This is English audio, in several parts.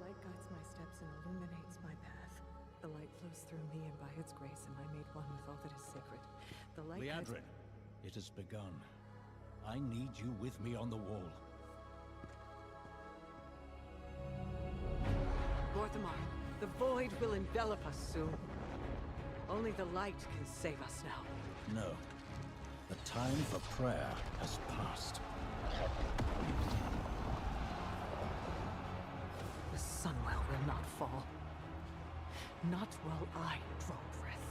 light guides my steps and illuminates my path. The light flows through me, and by its grace am I made one with all that is sacred. The light Liadrin, it has begun. I need you with me on the wall. Gorthamar, the void will envelop us soon. Only the light can save us now. No. The time for prayer has passed. The Sunwell will not fall. Not while I draw breath.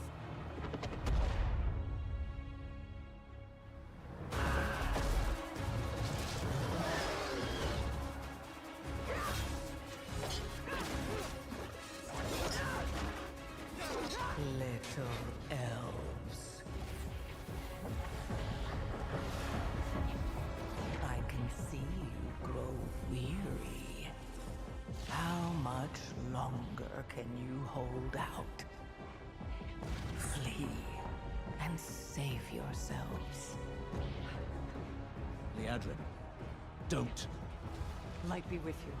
Little elves. I can see you grow weary. How much longer can you hold out? Flee and save yourselves. Liadrin, don't. Light be with you.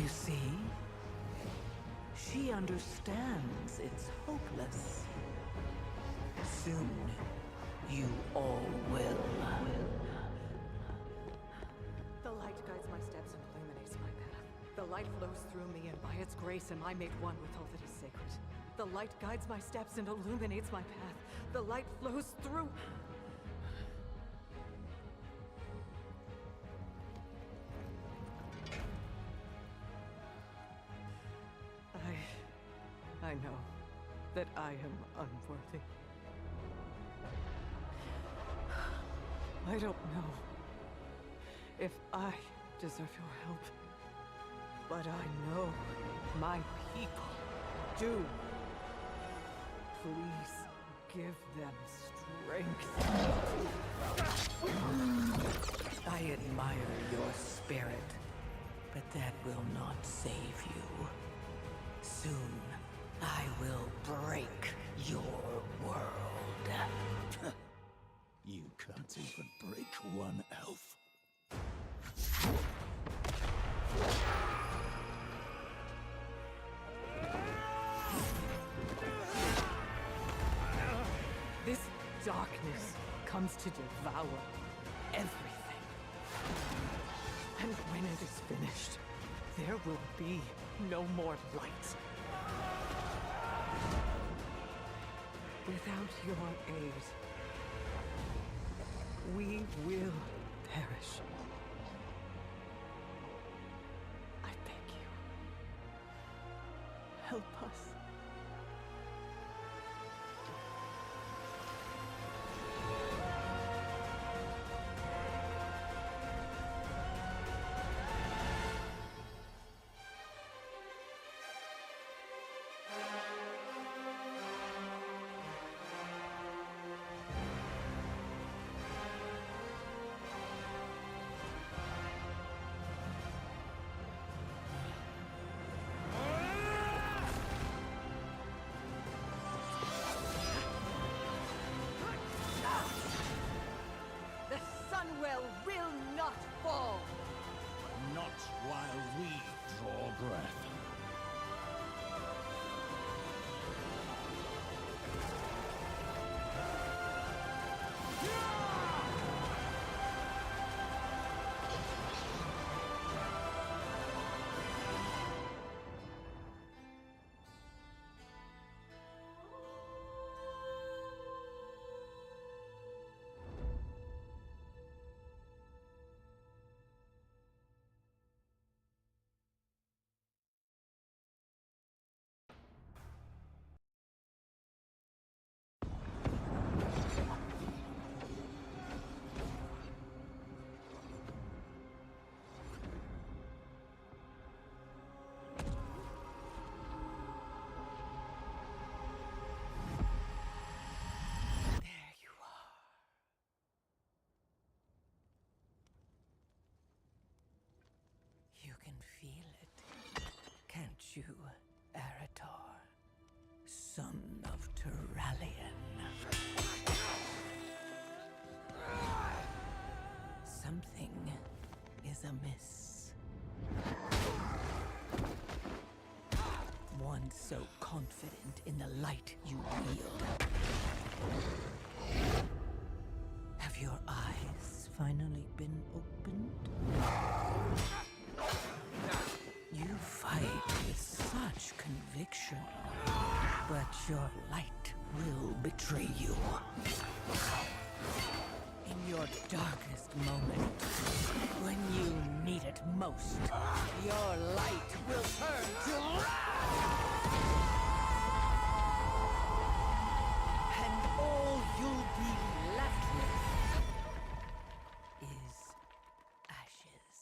You see? She understands it's hopeless. Soon, you all will. The light guides my steps and illuminates my path. The light flows through me, and by its grace am I made one with all that is sacred. The light guides my steps and illuminates my path. The light flows through... I know that I am unworthy. I don't know if I deserve your help, but I know my people do. Please give them strength. I admire your spirit, but that will not save you. Soon, I will break your world. You can't even break one elf. This darkness comes to devour everything. And when it is finished, there will be no more light. Without your aid, we will perish. I beg you, help us. Sunwell will not fall! Not while we draw breath. You can feel it, can't you, Arator? Son of Turallion. Something is amiss. confident in the light you wield? Have your eyes finally been opened? You fight with such conviction, but your light will betray you. In your darkest moment, when you need it most, your light will turn to wrath! And all you'll be left with is ashes.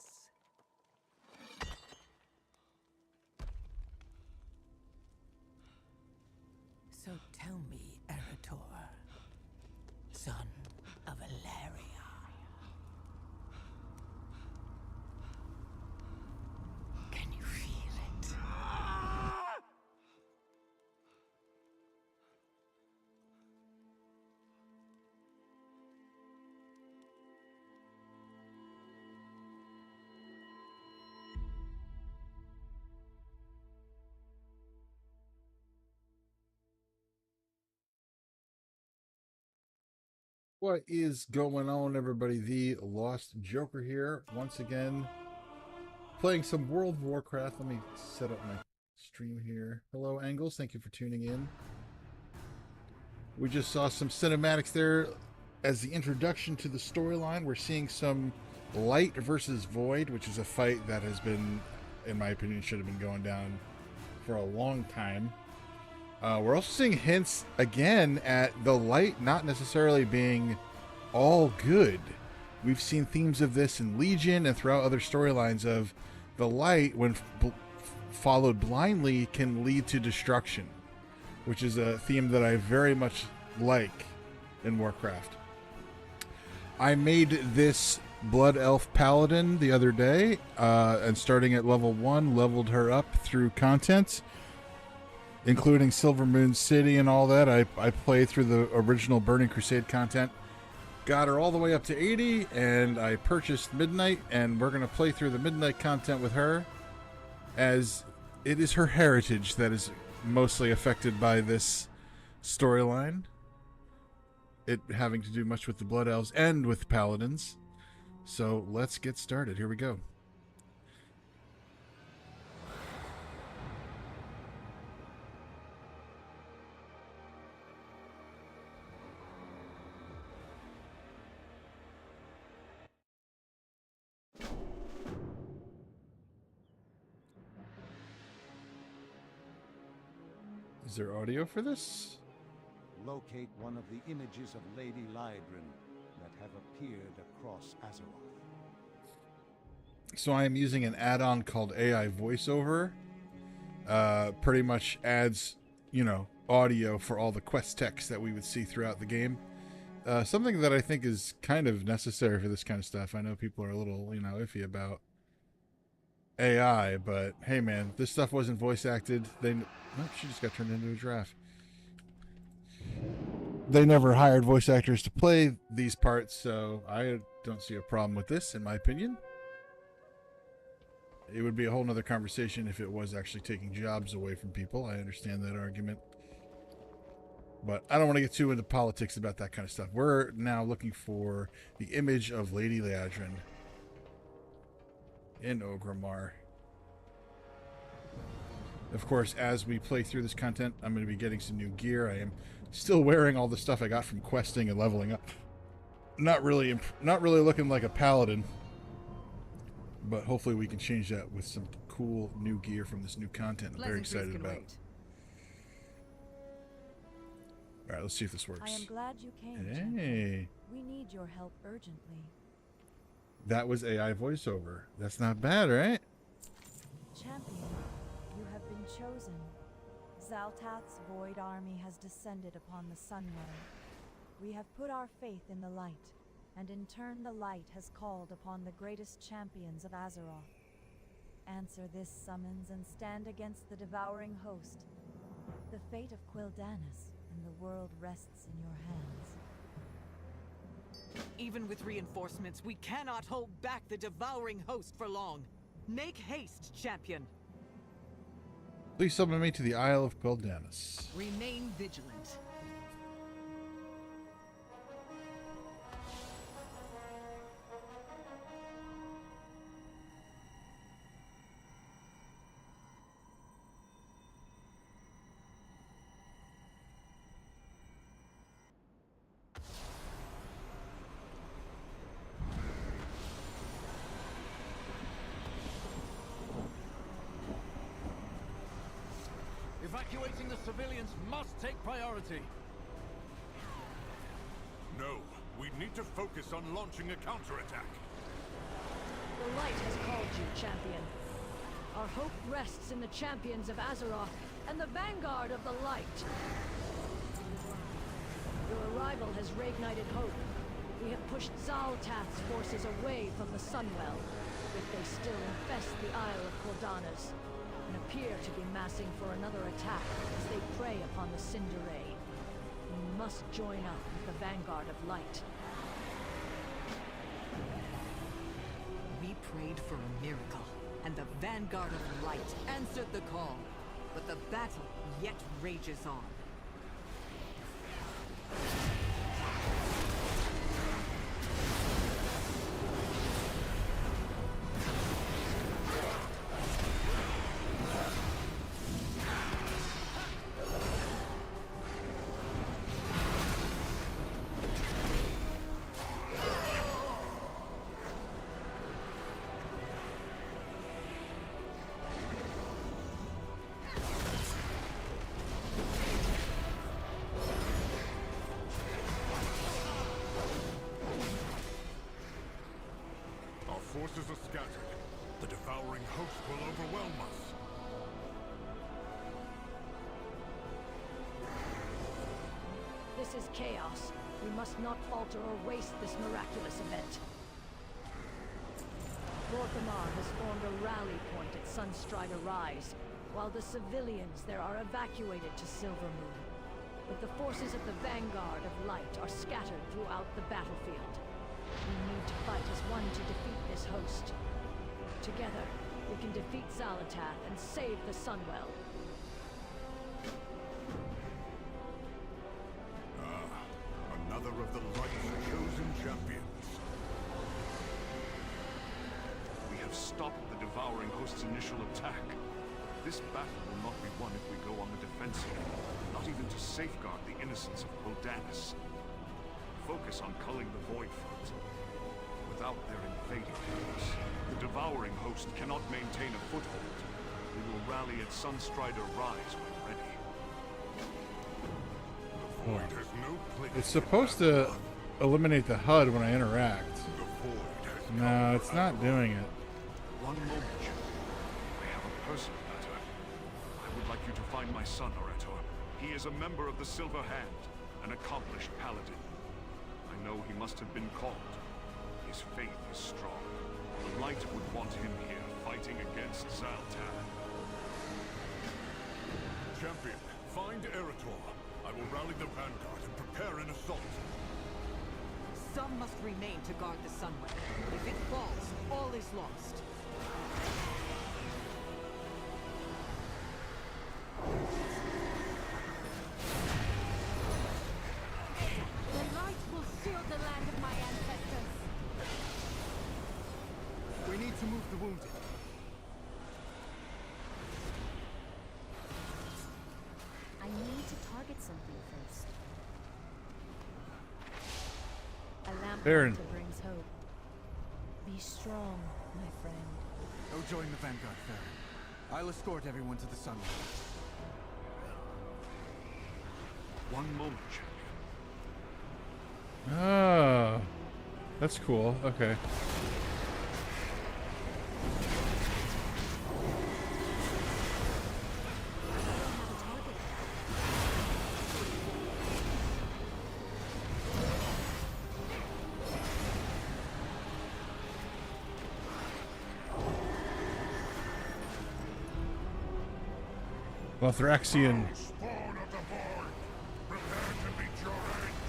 So tell me, Erator, son of Valeria. Can you feel it? What is going on, everybody? The Lost Joker here, once again, playing some World of Warcraft. Let me set up my stream here. Hello, Angles. Thank you for tuning in. We just saw some cinematics there as the introduction to the storyline. We're seeing some Light versus Void, which is a fight that has been, in my opinion, should have been going down for a long time. We're also seeing hints again at the Light not necessarily being all good. We've seen themes of this in Legion and throughout other storylines of the Light, when followed blindly, can lead to destruction, which is a theme that I very much like in Warcraft. I made this Blood Elf Paladin the other day, and starting at level 1, leveled her up through content, including Silver Moon City and all that. I played through the original Burning Crusade content, got her all the way up to 80, and I purchased Midnight, and we're going to play through the Midnight content with her, as it is her heritage that is mostly affected by this storyline, it having to do much with the Blood Elves and with Paladins. So let's get started. Here we go. Is there audio for this? Locate one of the images of Lady Lydrin that have appeared across Azeroth. So I am using an add-on called AI Voiceover. Pretty much adds, audio for all the quest text that we would see throughout the game. Something that I think is kind of necessary for this kind of stuff. I know people are a little, iffy about AI, but hey man, this stuff wasn't voice acted. She just got turned into a giraffe. They never hired voice actors to play these parts, so I don't see a problem with this, in my opinion. It would be a whole nother conversation if it was actually taking jobs away from people. I understand that argument. But I don't want to get too into politics about that kind of stuff. We're now looking for the image of Lady Lydrin in Orgrimmar. Of course, as we play through this content, I'm going to be getting some new gear. I am still wearing all the stuff I got from questing and leveling up. Not really looking like a paladin, but hopefully we can change that with some cool new gear from this new content I'm very excited about. All right, let's see if this works. I am glad you came. Hey. We need your help urgently. That was AI voiceover. That's not bad, right? Champion, you have been chosen. Zaltath's Void Army has descended upon the Sunwell. We have put our faith in the light, and in turn the light has called upon the greatest champions of Azeroth. Answer this summons and stand against the devouring host. The fate of Quel'Danas and the world rests in your hands. Even with reinforcements, we cannot hold back the devouring host for long. Make haste, champion. Please summon me to the Isle of Quel'Danis. Remain vigilant. Evacuating the civilians must take priority. No, we need to focus on launching a counterattack. The light has called you, champion. Our hope rests in the champions of Azeroth and the vanguard of the light. Your arrival has reignited hope. We have pushed Zaltath's forces away from the Sunwell, yet they still infest the Isle of Quel'Danis and appear to be massing for another attack as they prey upon the Cinder Ray. We must join up with the vanguard of light. We prayed for a miracle, and the vanguard of light answered the call. But the battle yet rages on. Forces are scattered. The devouring host will overwhelm us. This is chaos. We must not falter or waste this miraculous event. Vorkamar has formed a rally point at Sunstrider Rise, while the civilians there are evacuated to Silvermoon. But the forces of the vanguard of light are scattered throughout the battlefield. We need to fight as one to defeat this host. Together, we can defeat Zalatath and save the Sunwell. Another of the light's chosen champions. We have stopped the devouring host's initial attack. This battle will not be won if we go on the defensive, not even to safeguard the innocence of Quel'Danis. Focus on culling the Void Front. Without their invading force, the devouring host cannot maintain a foothold. We will rally at Sunstrider Rise when ready. The Void has no place. It's supposed to eliminate the HUD when I interact. The Void has No, it's not doing it. One moment, I have a personal matter. I would like you to find my son, Orator. He is a member of the Silver Hand, an accomplished paladin. I know he must have been called. His faith is strong. The light would want him here, fighting against Zaltath. Champion, find Eretor. I will rally the vanguard and prepare an assault. Some must remain to guard the Sunwell. If it falls, all is lost. The light will shield the land of my ancestors. We need to move the wounded. I need to target something first. A lamp Baron. lighter brings hope. Be strong, my friend. Go join the vanguard, Farron. I'll escort everyone to the Sunwell. One moment, champion. Ah, that's cool. Okay. Lothraxian. Spawn of the Void! Prepare to meet your end!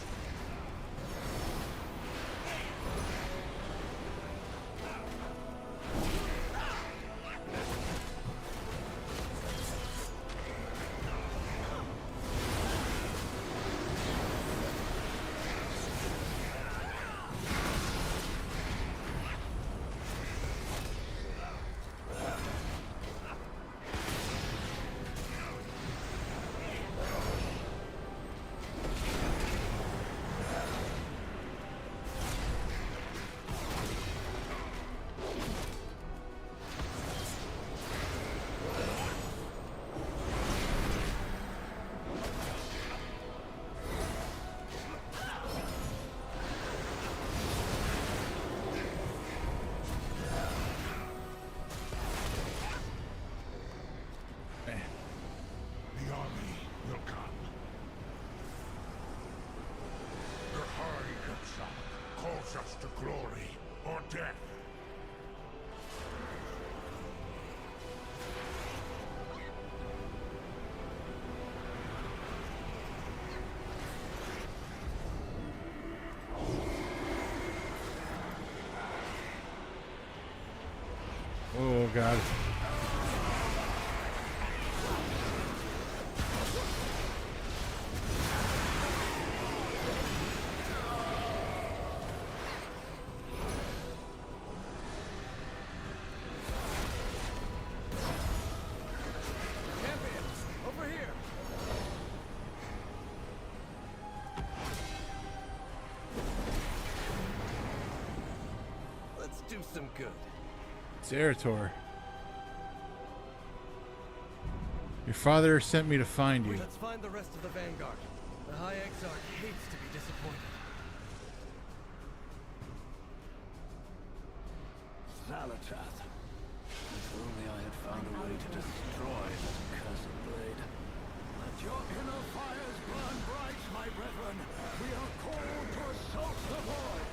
march us to glory or death. Oh god. Let's do some good. Zerator. Your father sent me to find you. Let's find the rest of the Vanguard. The High Exarch hates to be disappointed. Zalatath. If only I had found a way to destroy that cursed blade. Let your inner fires burn bright, my brethren. We are called to assault the void.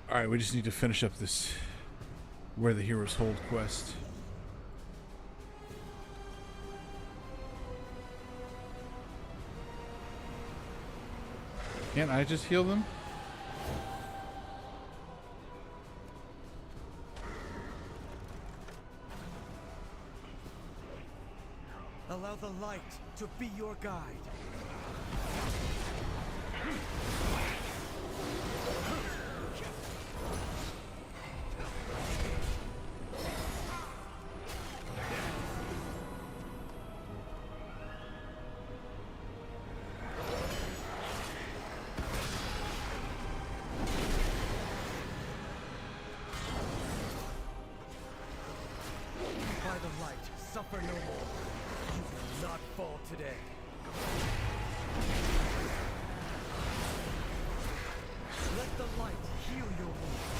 Alright, we just need to finish up this Where the Heroes Hold quest. Can't I just heal them? Allow the light to be your guide. By the light, suffer no more. You will not fall today. Let the light heal your wounds.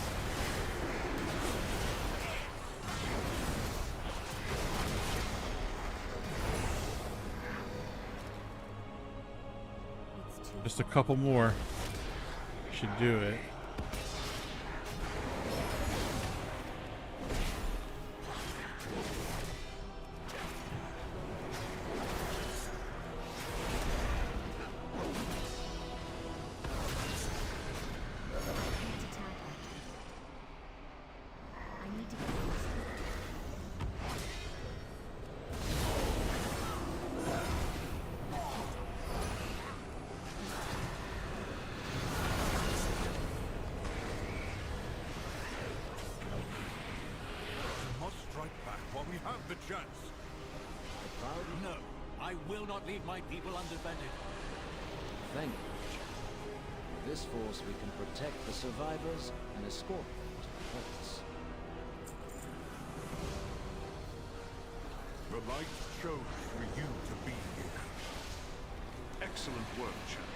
Just a couple more. Should do it. We have the chance. No, I will not leave my people undefended. Thank you. With this force, we can protect the survivors and escort them to the ports. The light chose for you to be here. Excellent work, champion.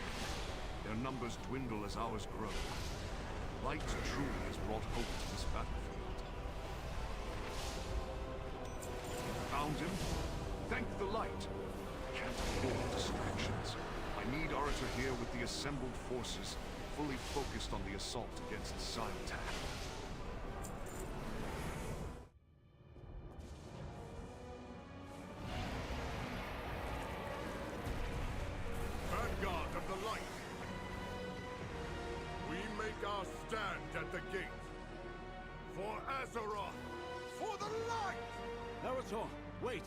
Their numbers dwindle as ours grow. Light truly has brought hope to this battlefield. Found him? Thank the light. Can't afford distractions. I need Orator here with the assembled forces, fully focused on the assault against Zalatath. Vanguard of the light. We make our stand at the gate. For Azeroth. For the light! Naruto, wait!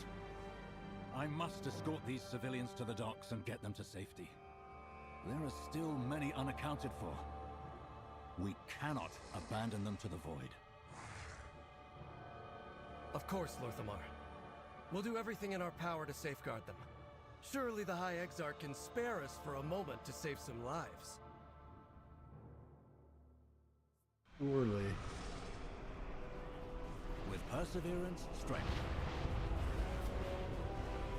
I must escort these civilians to the docks and get them to safety. There are still many unaccounted for. We cannot abandon them to the void. Of course, Lorthamar. We'll do everything in our power to safeguard them. Surely the High Exarch can spare us for a moment to save some lives. Surely. With perseverance, strength.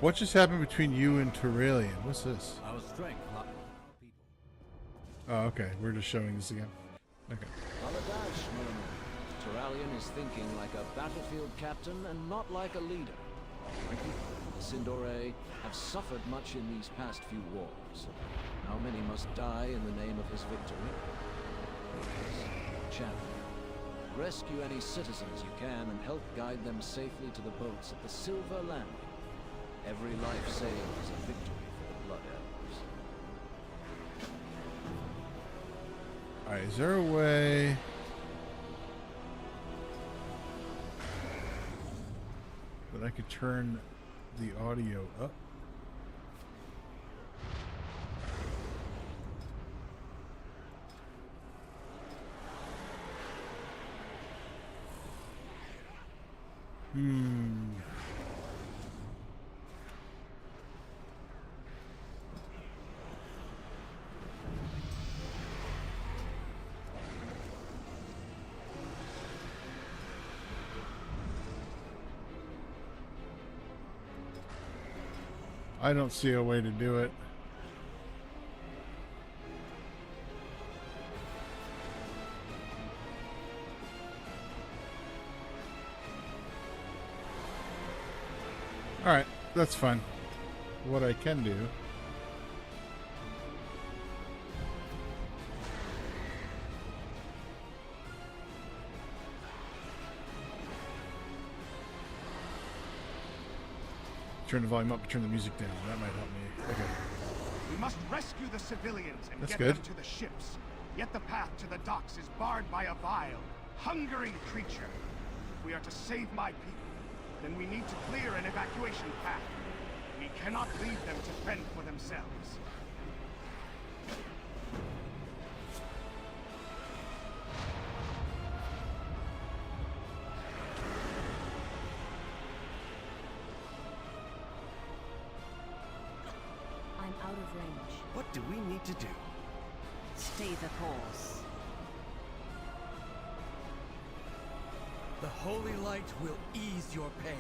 What just happened between you and Turalian? What's this? Our strength, not our people. Oh, okay. We're just showing this again. Okay. Baladash, Murmur. Aurelian is thinking like a battlefield captain and not like a leader. Frankly, the Sindore have suffered much in these past few wars. How many must die in the name of his victory? Champion, rescue any citizens you can and help guide them safely to the boats at the Silver Landing. Every life saved is a victory for the Blood Elves. Alright, is there a way... that I could turn the audio up? I don't see a way to do it. Alright, that's fine. What I can do... turn the volume up, turn the music down. That might help me. Okay. We must rescue the civilians and That's get good. them to the ships. Yet the path to the docks is barred by a vile, hungering creature. If we are to save my people, then we need to clear an evacuation path. We cannot leave them to fend for themselves. I'm out of range. What do we need to do? Stay the course. The holy light will ease your pain.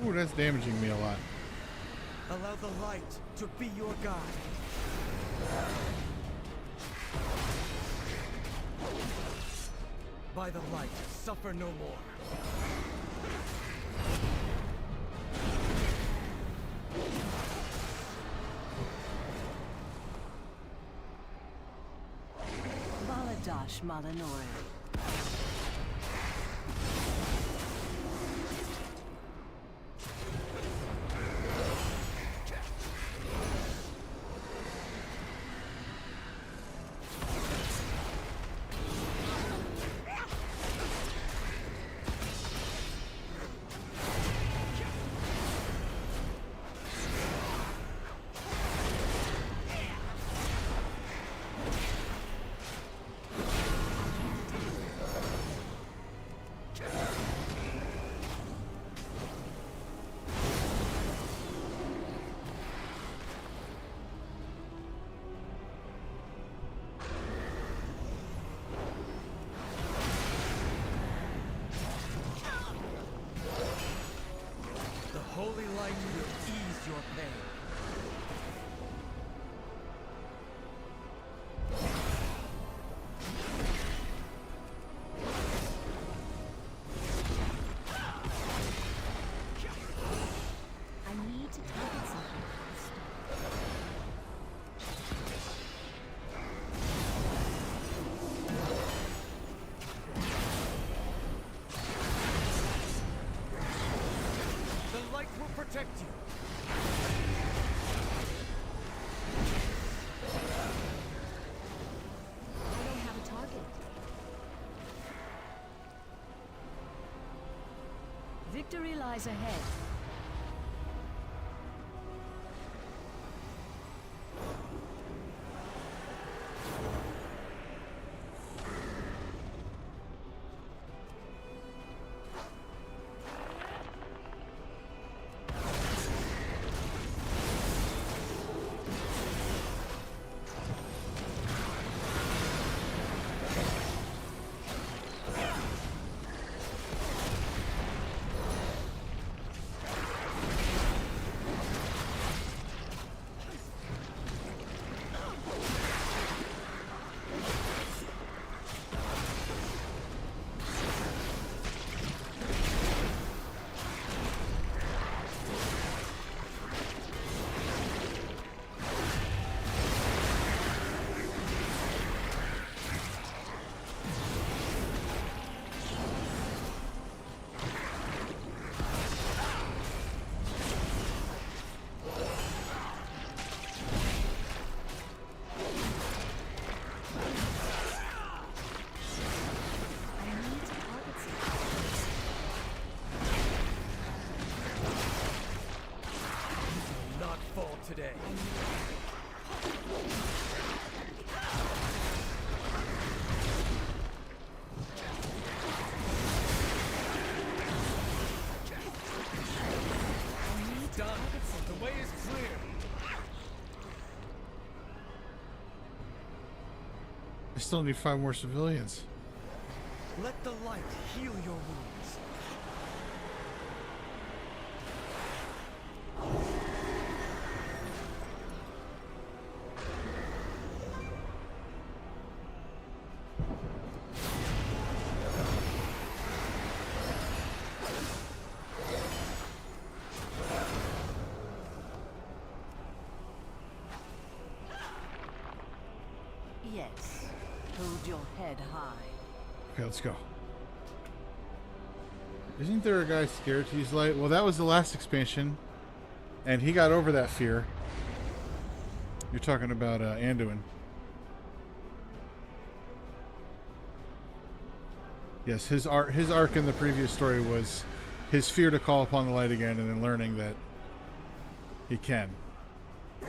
Ooh, that's damaging me a lot. Allow the light to be your guide. By the light, suffer no more. Baladash Malanore. Holy light will ease your pain. I need to target something first. The light will protect you. I don't have a target. Victory lies ahead. still need 5 more civilians. Let the light heal your wounds. Yes. Hold your head high. Okay, let's go. Isn't there a guy scared to use light? Well, that was the last expansion, and he got over that fear. You're talking about Anduin. Yes, his arc in the previous story was his fear to call upon the light again, and then learning that he can.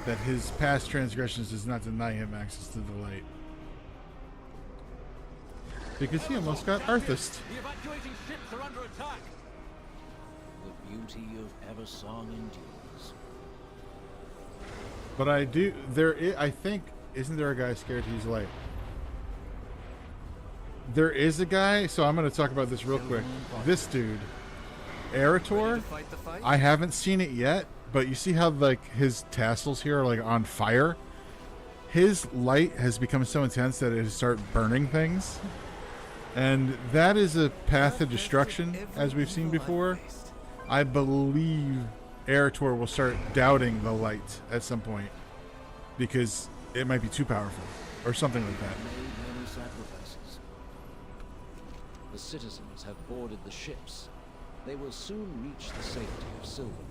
That his past transgressions does not deny him access to the light. Because he almost got Arthas. The evacuating ships are under attack. The beauty of Eversong endures. But I think, isn't there a guy scared to use light? There is a guy, so I'm going to talk about this real quick. This dude, Eretor, I haven't seen it yet, but you see how like his tassels here are like on fire? His light has become so intense that it has started burning things. And that is a path to destruction, as we've seen before. I believe Eretor will start doubting the light at some point, because it might be too powerful, or something like that. Many sacrifices. The citizens have boarded the ships. They will soon reach the safety of Silver.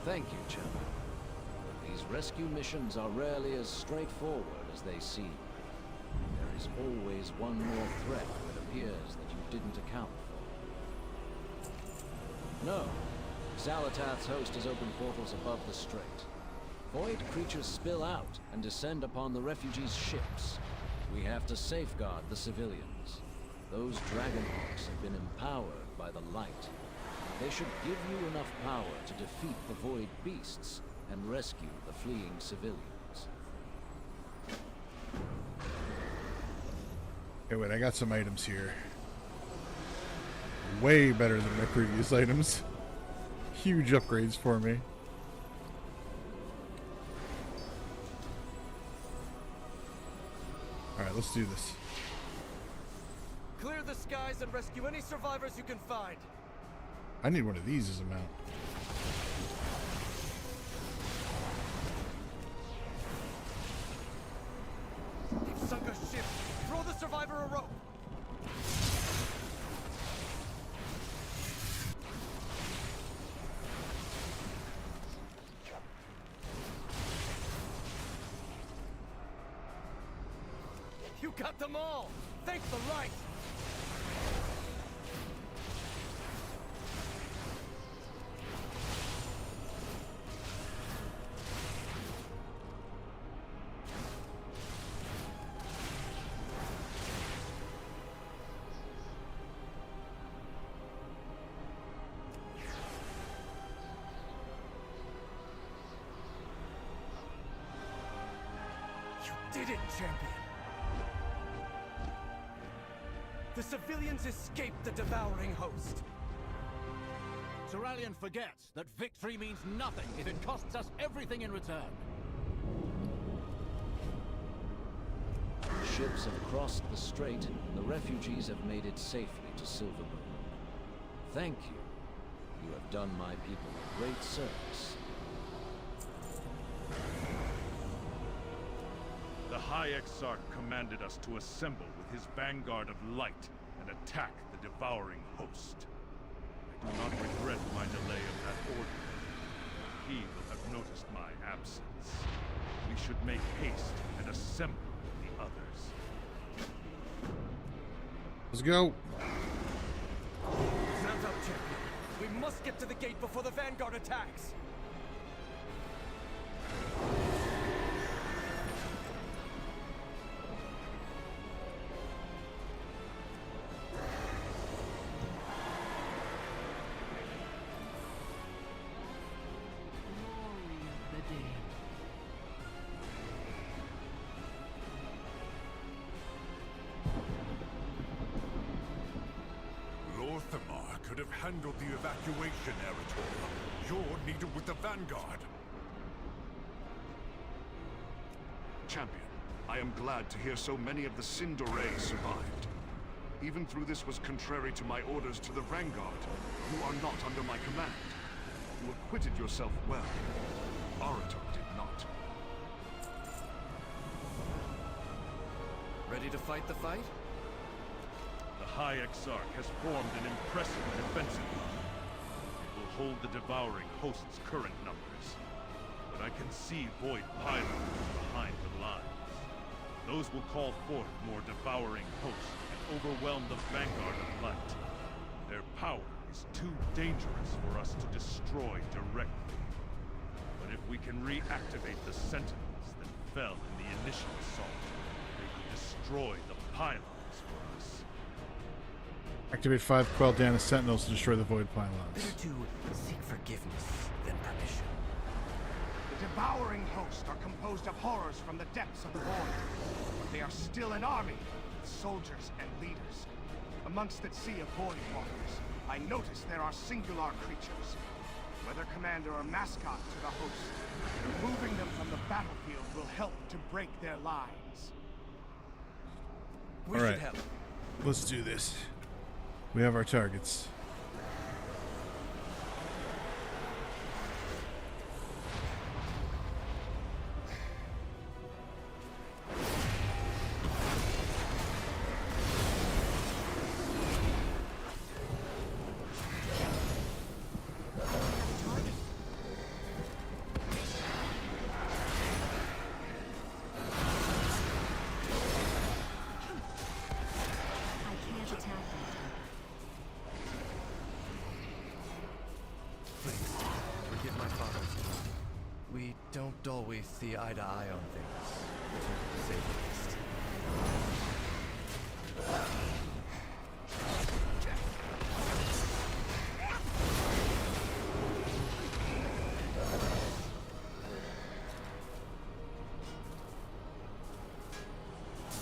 Thank you, Chum. These rescue missions are rarely as straightforward as they seem. There is always one more threat that appears that you didn't account for. No. Xalatath's host has opened portals above the strait. Void creatures spill out and descend upon the refugees' ships. We have to safeguard the civilians. Those Dragonhawks have been empowered by the light. They should give you enough power to defeat the Void Beasts and rescue the fleeing civilians. Okay, wait, I got some items here. Way better than my previous items. Huge upgrades for me. Alright, let's do this. Clear the skies and rescue any survivors you can find. I need one of these as a mount. They've sunk a ship. Throw the survivor a rope. You got them all. Thank the light. Did it, champion! The civilians escaped the devouring host. Ceralian forgets that victory means nothing if it costs us everything in return. Ships have crossed the strait, and the refugees have made it safely to Silvermoon. Thank you. You have done my people a great service. The High Exarch commanded us to assemble with his vanguard of light and attack the devouring host. I do not regret my delay of that order. He will have noticed my absence. We should make haste and assemble the others. Let's go. Mount up, champion. We must get to the gate before the vanguard attacks. handled the evacuation, Eritor. You're needed with the Vanguard. Champion, I am glad to hear so many of the Sindore survived. Even though this was contrary to my orders to the Vanguard, you are not under my command. You acquitted yourself well. Orator did not. Ready to fight the fight? The High Exarch has formed an impressive defensive line. It will hold the devouring host's current numbers. But I can see void pylons behind the lines. Those will call forth more devouring hosts and overwhelm the vanguard of light. Their power is too dangerous for us to destroy directly. But if we can reactivate the sentinels that fell in the initial assault, they could destroy the pylons for us. Activate 5 Quel'Dana Sentinels to destroy the Void Pylons. Better to seek forgiveness than permission. The devouring host are composed of horrors from the depths of the void. But they are still an army, with soldiers and leaders. Amongst that sea of void walkers, I notice there are singular creatures. Whether commander or mascot to the host, removing them from the battlefield will help to break their lines. We should help. Let's do this. We have our targets. Always see eye to eye on things, to say the least.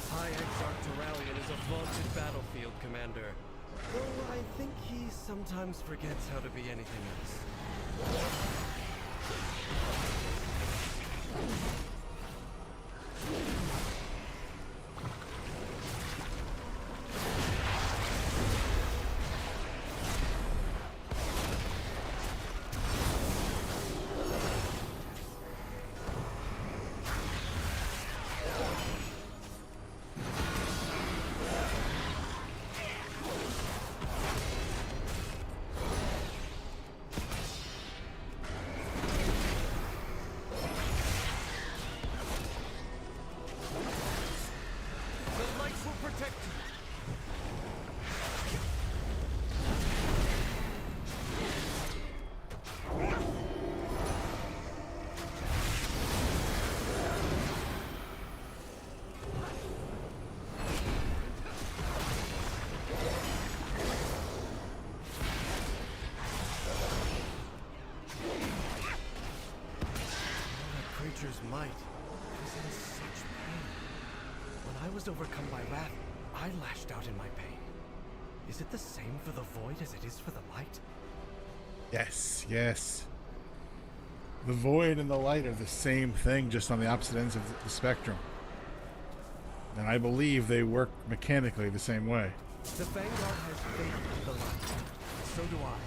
High Exarch Turalian is a vaunted battlefield commander, though I think he sometimes forgets how to be anything else. Might is in such pain. When I was overcome by wrath, I lashed out in my pain. Is it the same for the void as it is for the light? Yes, yes. The void and the light are the same thing, just on the opposite ends of the spectrum. And I believe they work mechanically the same way. The Vanguard has faith in the light. So do I.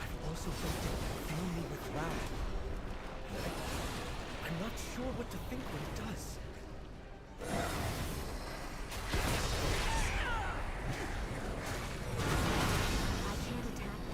I've also felt it fill me with wrath. I'm not sure what to think when it does. I can't attack them.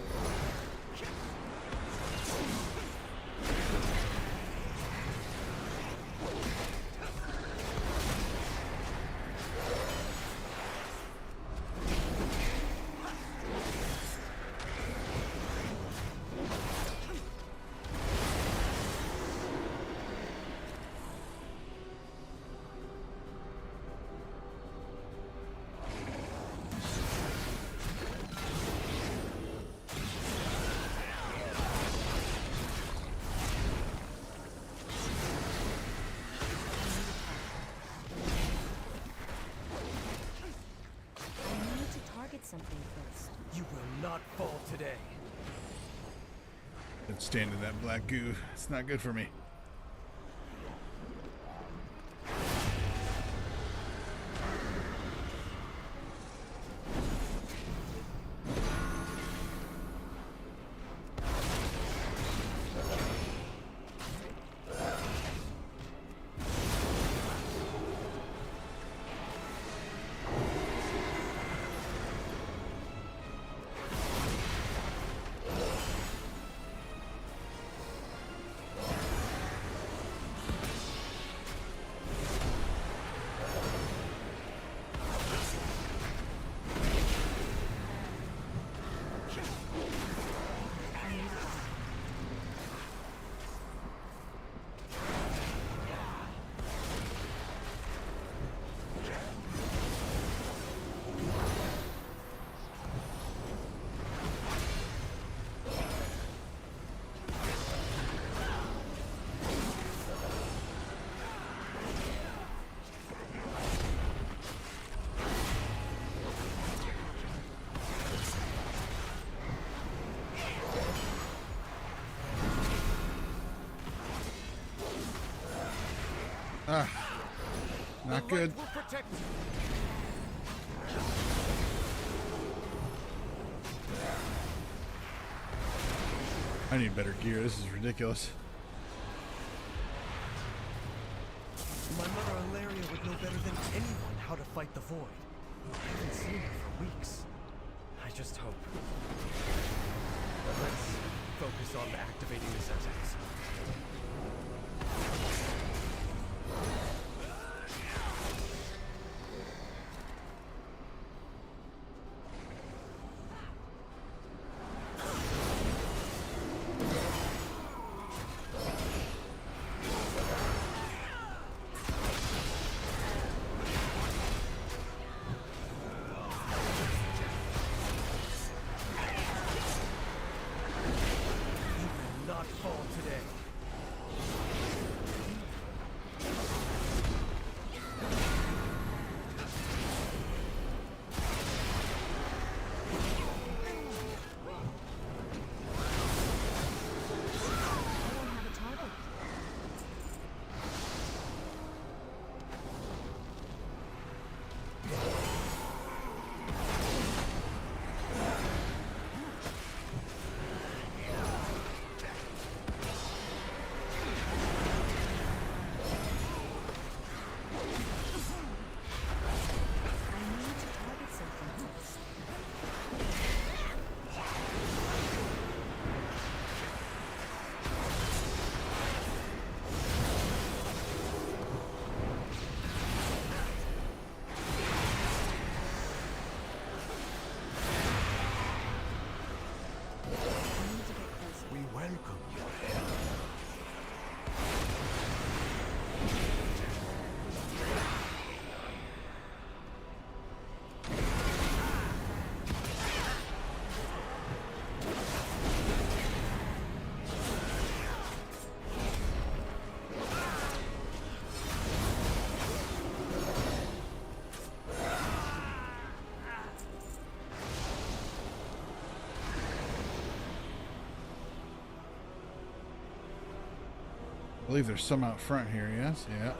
You You will not fall today. Don't stand in that black goo. It's not good for me. Ah, not good. I need better gear. This is ridiculous. My mother Ilaria would know better than anyone how to fight the Void. I haven't seen her for weeks. I just hope. Let's focus on activating the sentinels. I believe there's some out front here, yes? Yeah.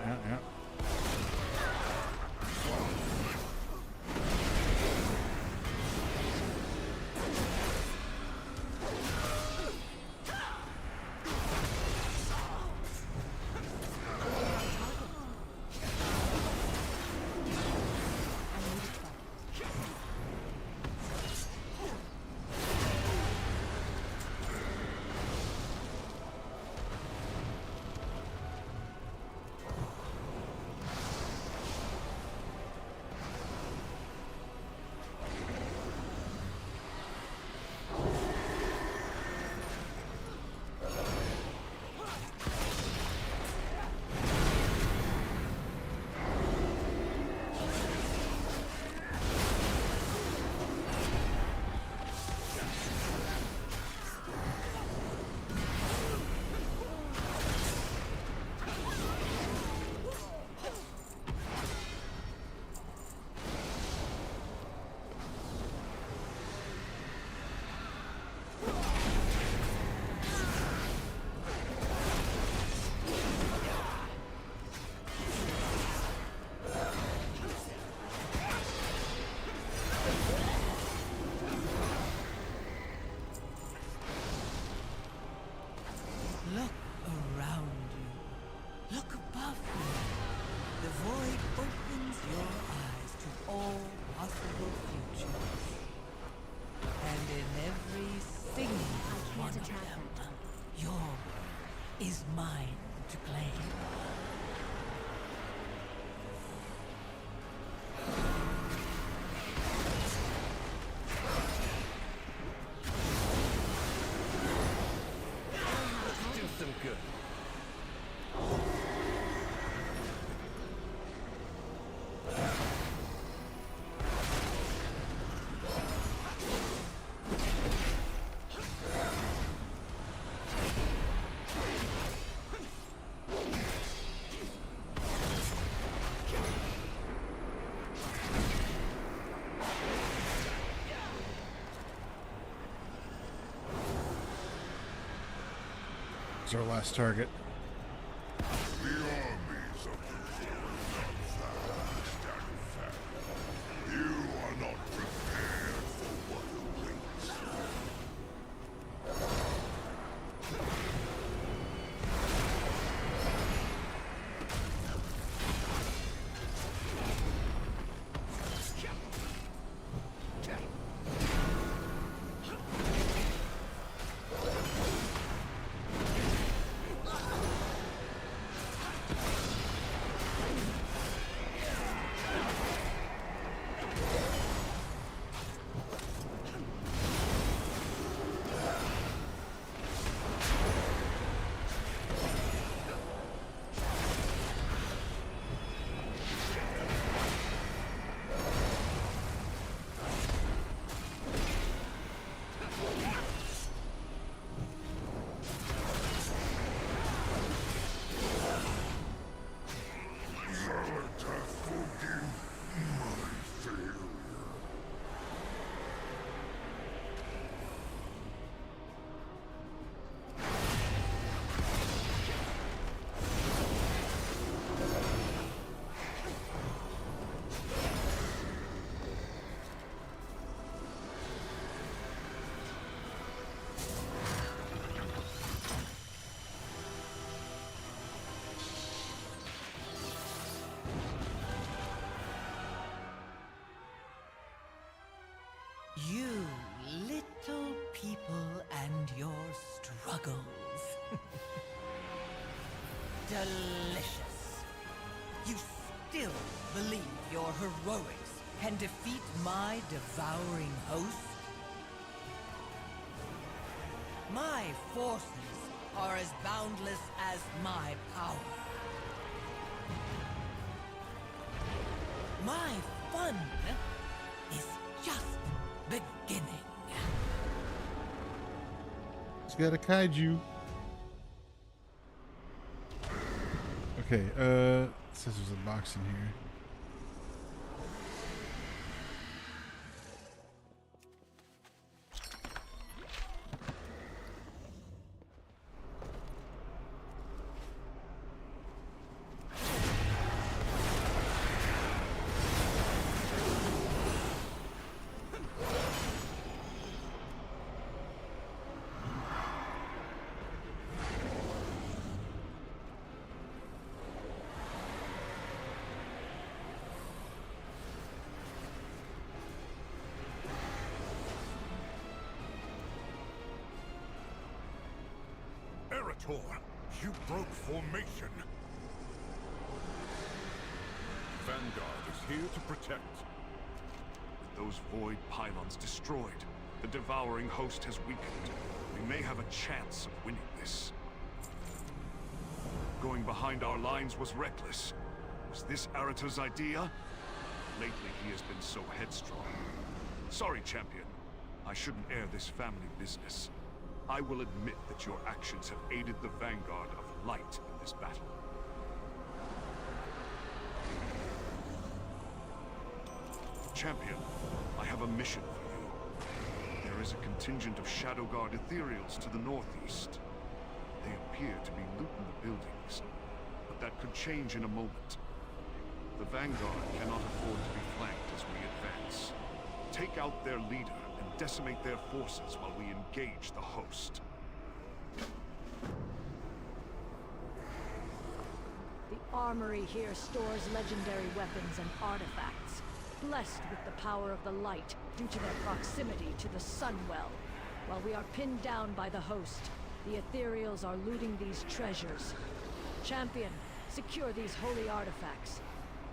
your eyes to all possible futures. And in every single one of them, your world is mine to claim. Do some good. It's our last target. The armies of the Lord are vast and fat. You are not prepared for what awaits. You little people and your struggles. Delicious. You still believe your heroics can defeat my devouring host? My forces are as boundless as my power. My fun is just beginning. It's got a kaiju. Okay, it says there's a box in here. You broke formation. Vanguard is here to protect. With those void pylons destroyed, the devouring host has weakened. We may have a chance of winning this. Going behind our lines was reckless. Was this Arata's idea? Lately he has been so headstrong. Sorry, champion. I shouldn't air this family business. I will admit that your actions have aided the Vanguard of Light in this battle. Champion, I have a mission for you. There is a contingent of Shadow Guard ethereals to the northeast. They appear to be looting the buildings, but that could change in a moment. The Vanguard cannot afford to be flanked as we advance. Take out their leader and decimate their forces while we engage the host. The armory here stores legendary weapons and artifacts, blessed with the power of the light due to their proximity to the Sunwell. While we are pinned down by the host, the Ethereals are looting these treasures. Champion, secure these holy artifacts.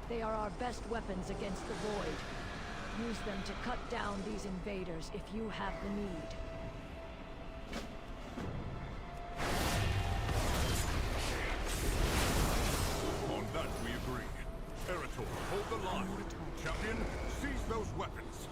They are our best weapons against the Void. Use them to cut down these invaders if you have the need. On that we agree. Erator, hold the line. Champion, seize those weapons.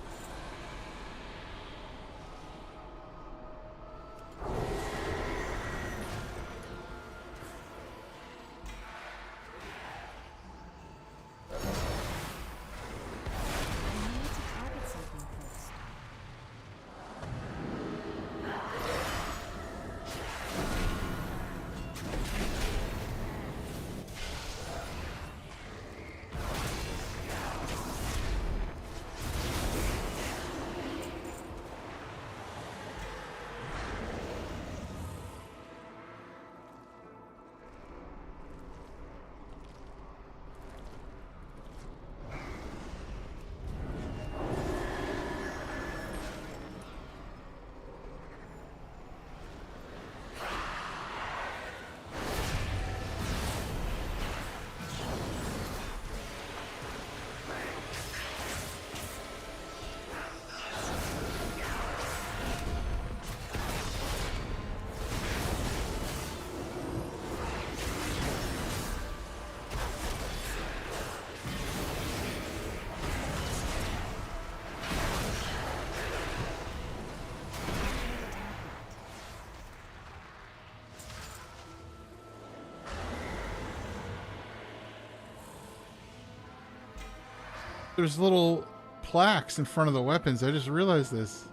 There's little plaques in front of the weapons. I just realized this.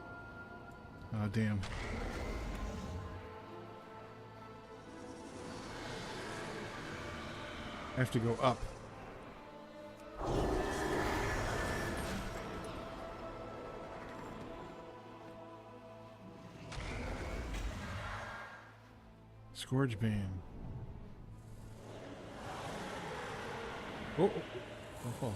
Oh, damn. I have to go up. Scourge Bane. Oh, don't fall.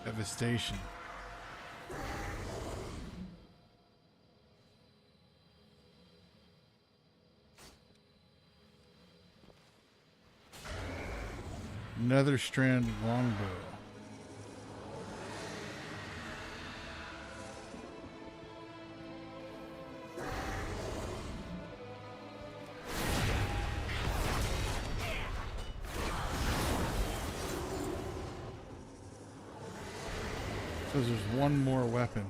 Devastation. Nether strand longbow. Says there's one more weapon.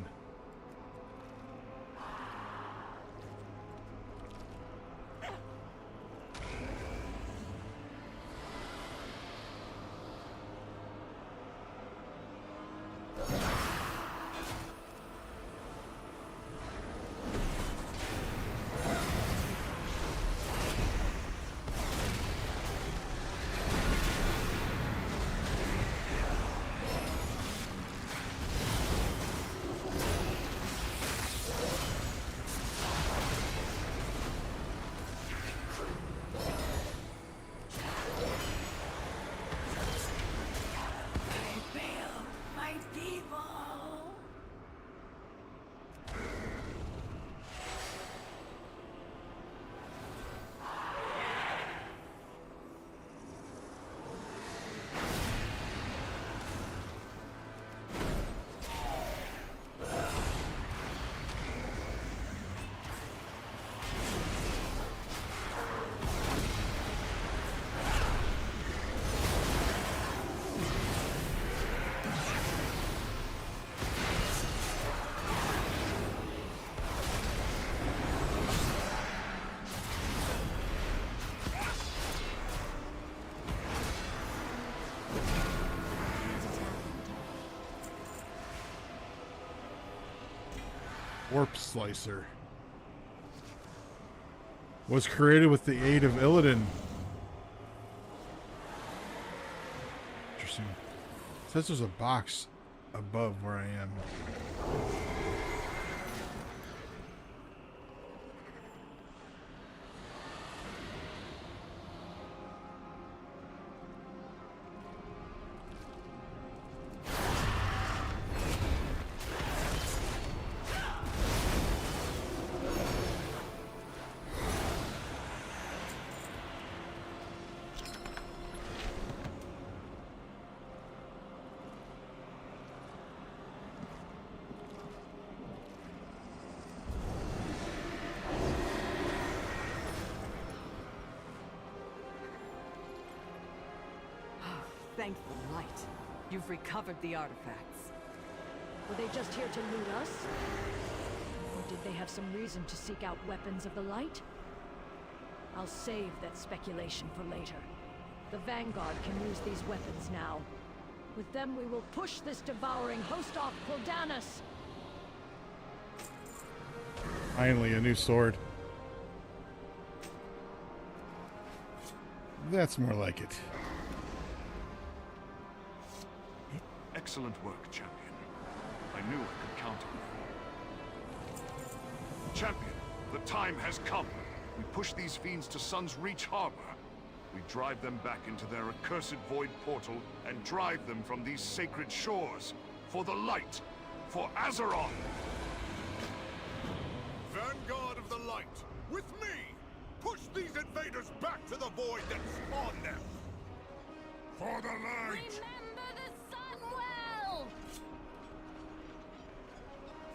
Warp Slicer. Was created with the aid of Illidan. Interesting. It says there's a box above where I am. Thank the light. You've recovered the artifacts. Were they just here to loot us? Or did they have some reason to seek out weapons of the light? I'll save that speculation for later. The Vanguard can use these weapons now. With them, we will push this devouring host off Poldanus! Finally, a new sword. That's more like it. Excellent work, champion. I knew I could count on you. Champion, the time has come. We push these fiends to Sun's Reach Harbor. We drive them back into their accursed void portal and drive them from these sacred shores. For the light. For Azeroth! Vanguard of the Light, with me! Push these invaders back to the void that spawned them! For the light! Remember the Sunwell!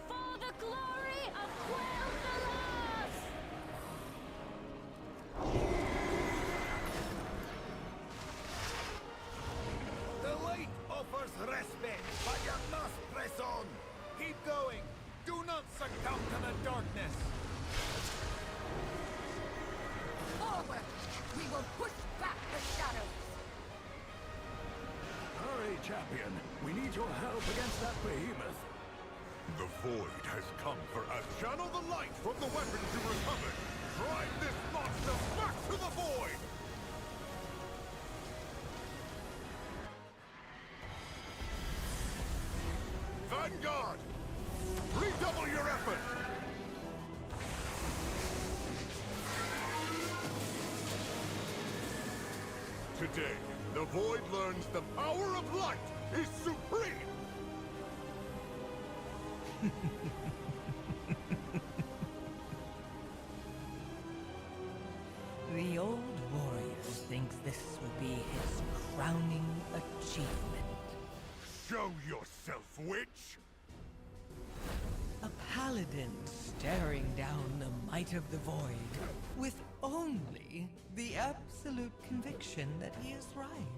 For the glory of Quel'Thalas! The light offers respite, but you must press on! Keep going! Do not succumb to the darkness! Forward! We will push back the shadows! Hurry, champion. We need your help against that behemoth. The void has come for us. Channel the light from the weapons you recovered! Drive this monster back to the void! Vanguard! Redouble your effort! Today, the void learns the power of light is supreme! The old warrior thinks this will be his crowning achievement. Show yourself, witch! A paladin staring down the might of the void, with only the absolute conviction that he is right.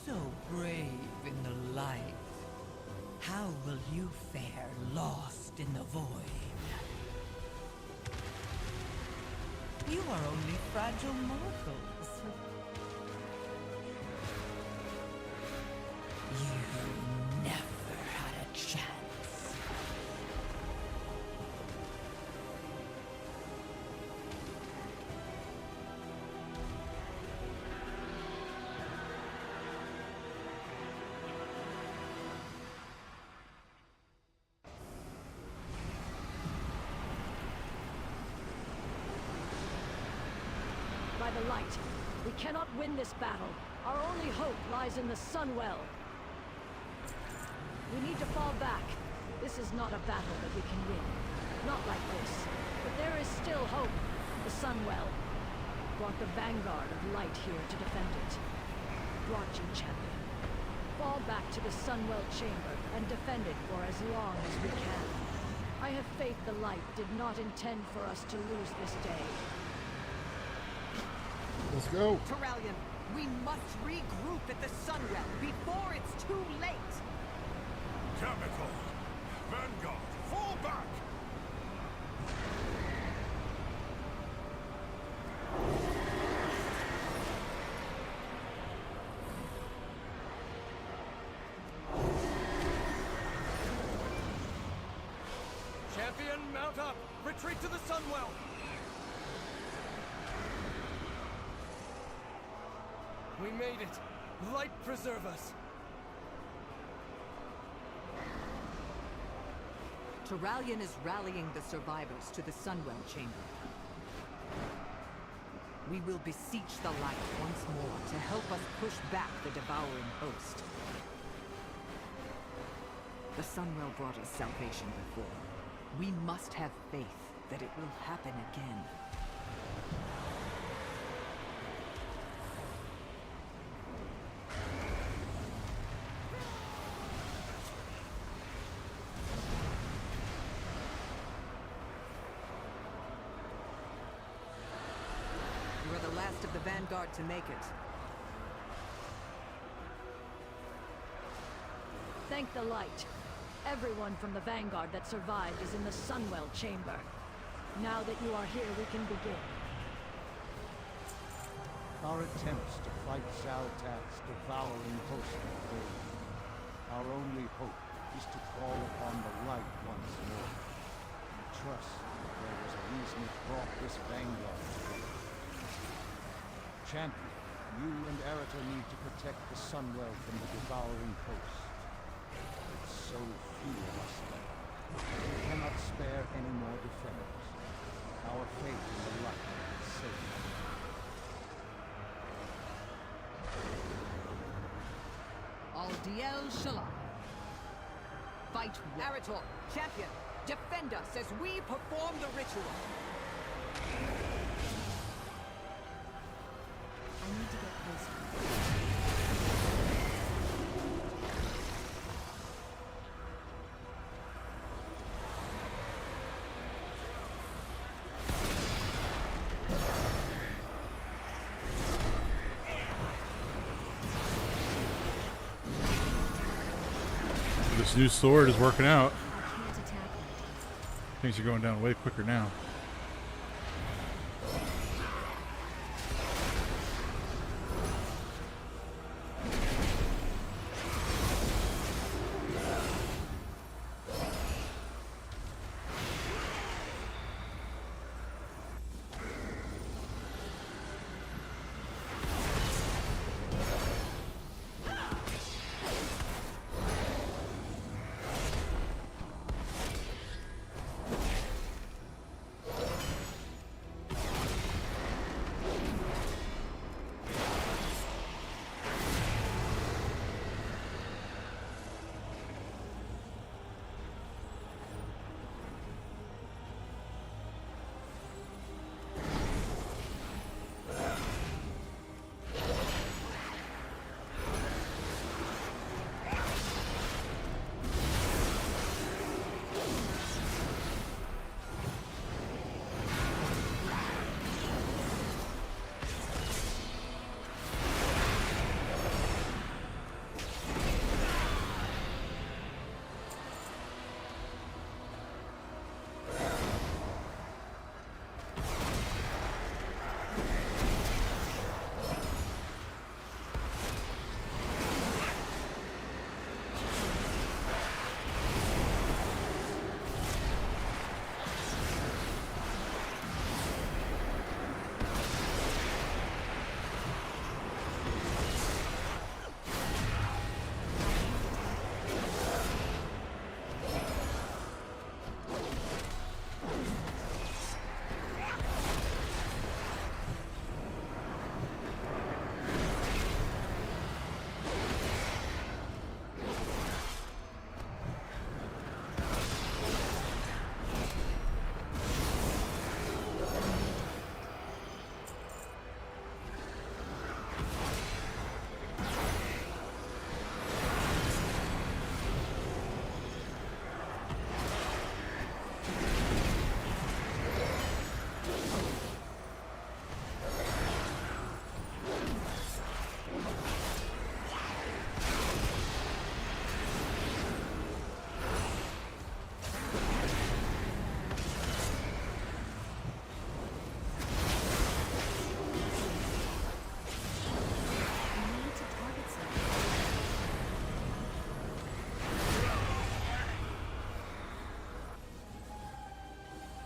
So brave in the light, how will you fare lost in the void? You are only fragile mortals. You never had a chance. By the light, we cannot win this battle. Our only hope lies in the Sunwell. We need to fall back. This is not a battle that we can win. Not like this. But there is still hope. The Sunwell brought the vanguard of light here to defend it. Brought you, champion. Fall back to the Sunwell chamber and defend it for as long as we can. I have faith the light did not intend for us to lose this day. Let's go. Terralion, we must regroup at the Sunwell before it's too late. Chemical! Vanguard, fall back! Champion, mount up! Retreat to the Sunwell! We made it! Light preserve us! Turalyon is rallying the survivors to the Sunwell Chamber. We will beseech the light once more to help us push back the devouring host. The Sunwell brought us salvation before. We must have faith that it will happen again. You are the last of the Vanguard to make it. Thank the light. Everyone from the Vanguard that survived is in the Sunwell Chamber. Now that you are here, we can begin. Our attempts to fight Zaltath's devouring host have failed. Our only hope is to call upon the light once more. And trust that there was a reason it brought this Vanguard together. Champion, you and Erita need to protect the Sunwell from the devouring host. So few of us left. We cannot spare any more defenders. Our faith in the light is safe. Aldiel Shalom. Fight Arator, champion, defend us as we perform the ritual. I need to get closer. This new sword is working out. Things are going down way quicker now.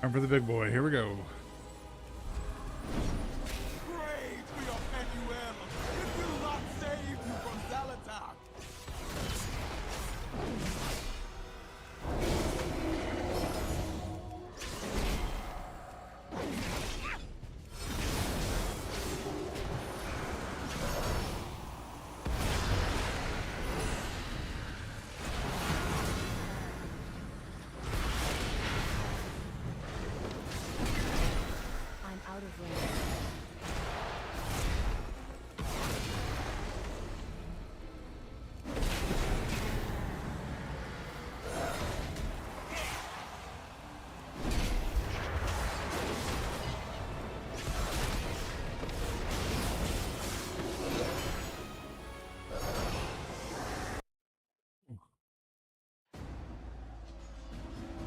Time for the big boy. Here we go. Pray to your Penuel. It will not save you from Zalatar. Out of range.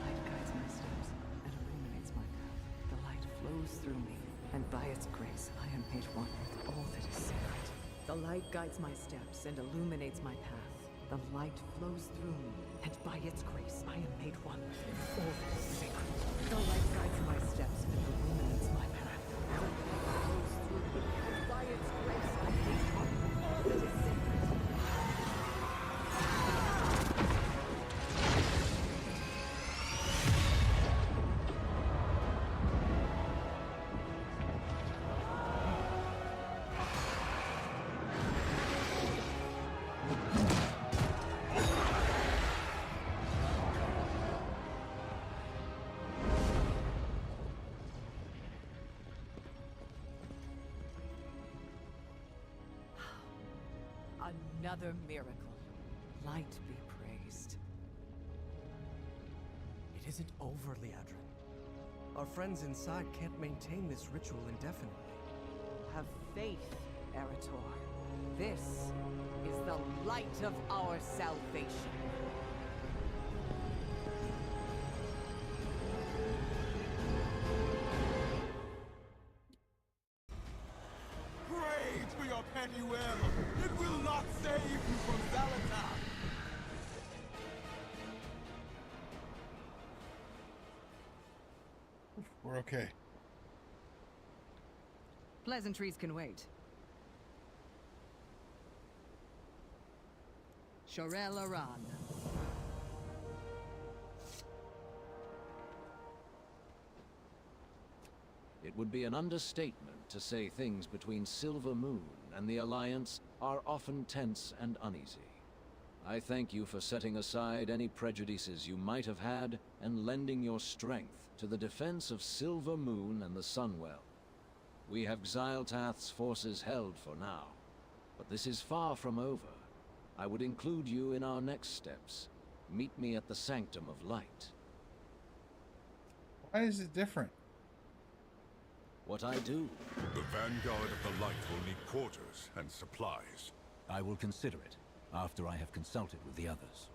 Light guides my steps and illuminates my path. The light flows through me, and by its grace I am made one with all that is sacred. The light guides my steps and illuminates my path. The light flows through me, and by its grace I am made one with all that is sacred. The light guides my steps and illuminates my path. The light flows through me, and by its grace I am made one with all that is sacred. Another miracle. Light be praised. It isn't over, Liadrin. Our friends inside can't maintain this ritual indefinitely. Have faith, Eretor. This is the light of our salvation. Pray to your Penuel. It will not save you from Zalatar. We're okay. Pleasantries can wait. Shorel Aran. It would be an understatement to say things between Silver Moon and the Alliance are often tense and uneasy. I thank you for setting aside any prejudices you might have had and lending your strength to the defense of Silver Moon and the Sunwell. We have Xyltath's forces held for now, but this is far from over. I would include you in our next steps. Meet me at the Sanctum of Light. Why is it different? What I do. The Vanguard of the Light will need quarters and supplies. I will consider it after I have consulted with the others.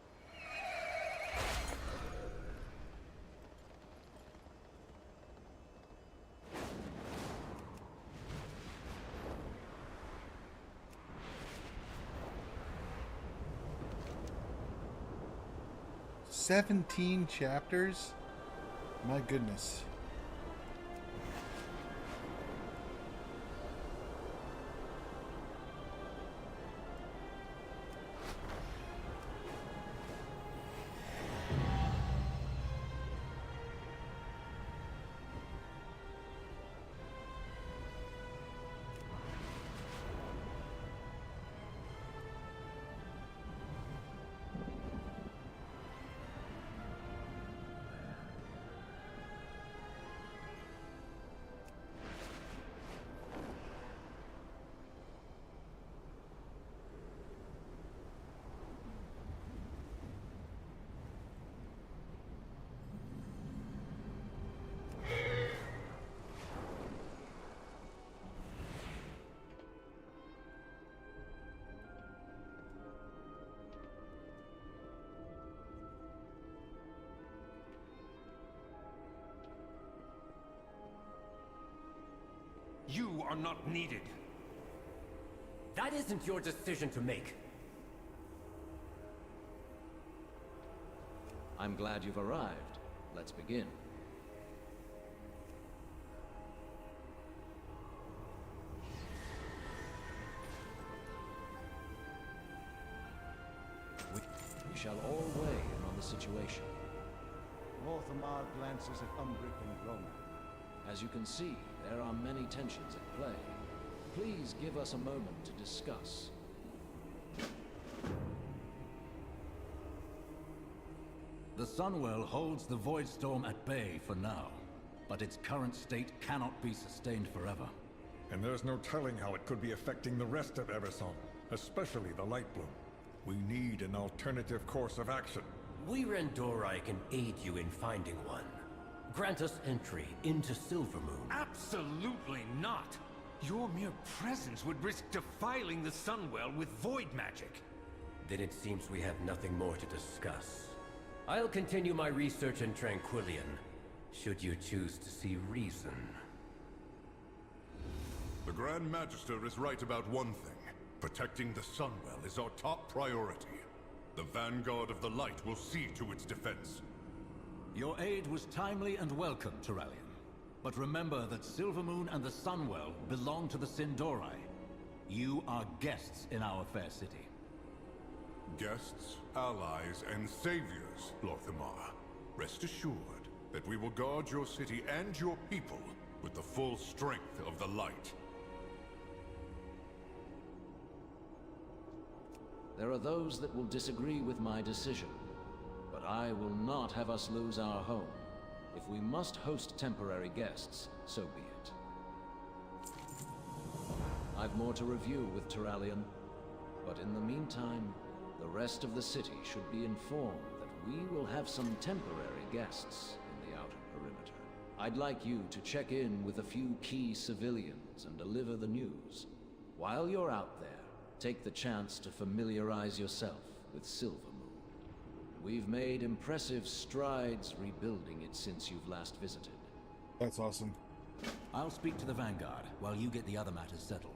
"17 chapters? My goodness. You are not needed. That isn't your decision to make. I'm glad you've arrived. Let's begin. shall all weigh in on the situation. Lorthamar glances at Umbric and Grona. As you can see, there are many tensions at play. Please give us a moment to discuss. The Sunwell holds the Voidstorm at bay for now, but its current state cannot be sustained forever. And there's no telling how it could be affecting the rest of Eberson, especially the Lightbloom. We need an alternative course of action. We Randori can aid you in finding one. Grant us entry into Silvermoon. Absolutely not! Your mere presence would risk defiling the Sunwell with void magic. Then it seems we have nothing more to discuss. I'll continue my research in Tranquillion, should you choose to see reason. The Grand Magister is right about one thing. Protecting the Sunwell is our top priority. The Vanguard of the Light will see to its defense. Your aid was timely and welcome, Turallion. But remember that Silvermoon and the Sunwell belong to the Sindori. You are guests in our fair city. Guests, allies, and saviors, Lorthamar. Rest assured that we will guard your city and your people with the full strength of the Light. There are those that will disagree with my decision, but I will not have us lose our home. If we must host temporary guests, so be it. I've more to review with Turallion, but in the meantime, the rest of the city should be informed that we will have some temporary guests in the outer perimeter. I'd like you to check in with a few key civilians and deliver the news. While you're out there, take the chance to familiarize yourself with Silvermoon. We've made impressive strides rebuilding it since you've last visited. That's awesome. I'll speak to the Vanguard while you get the other matters settled.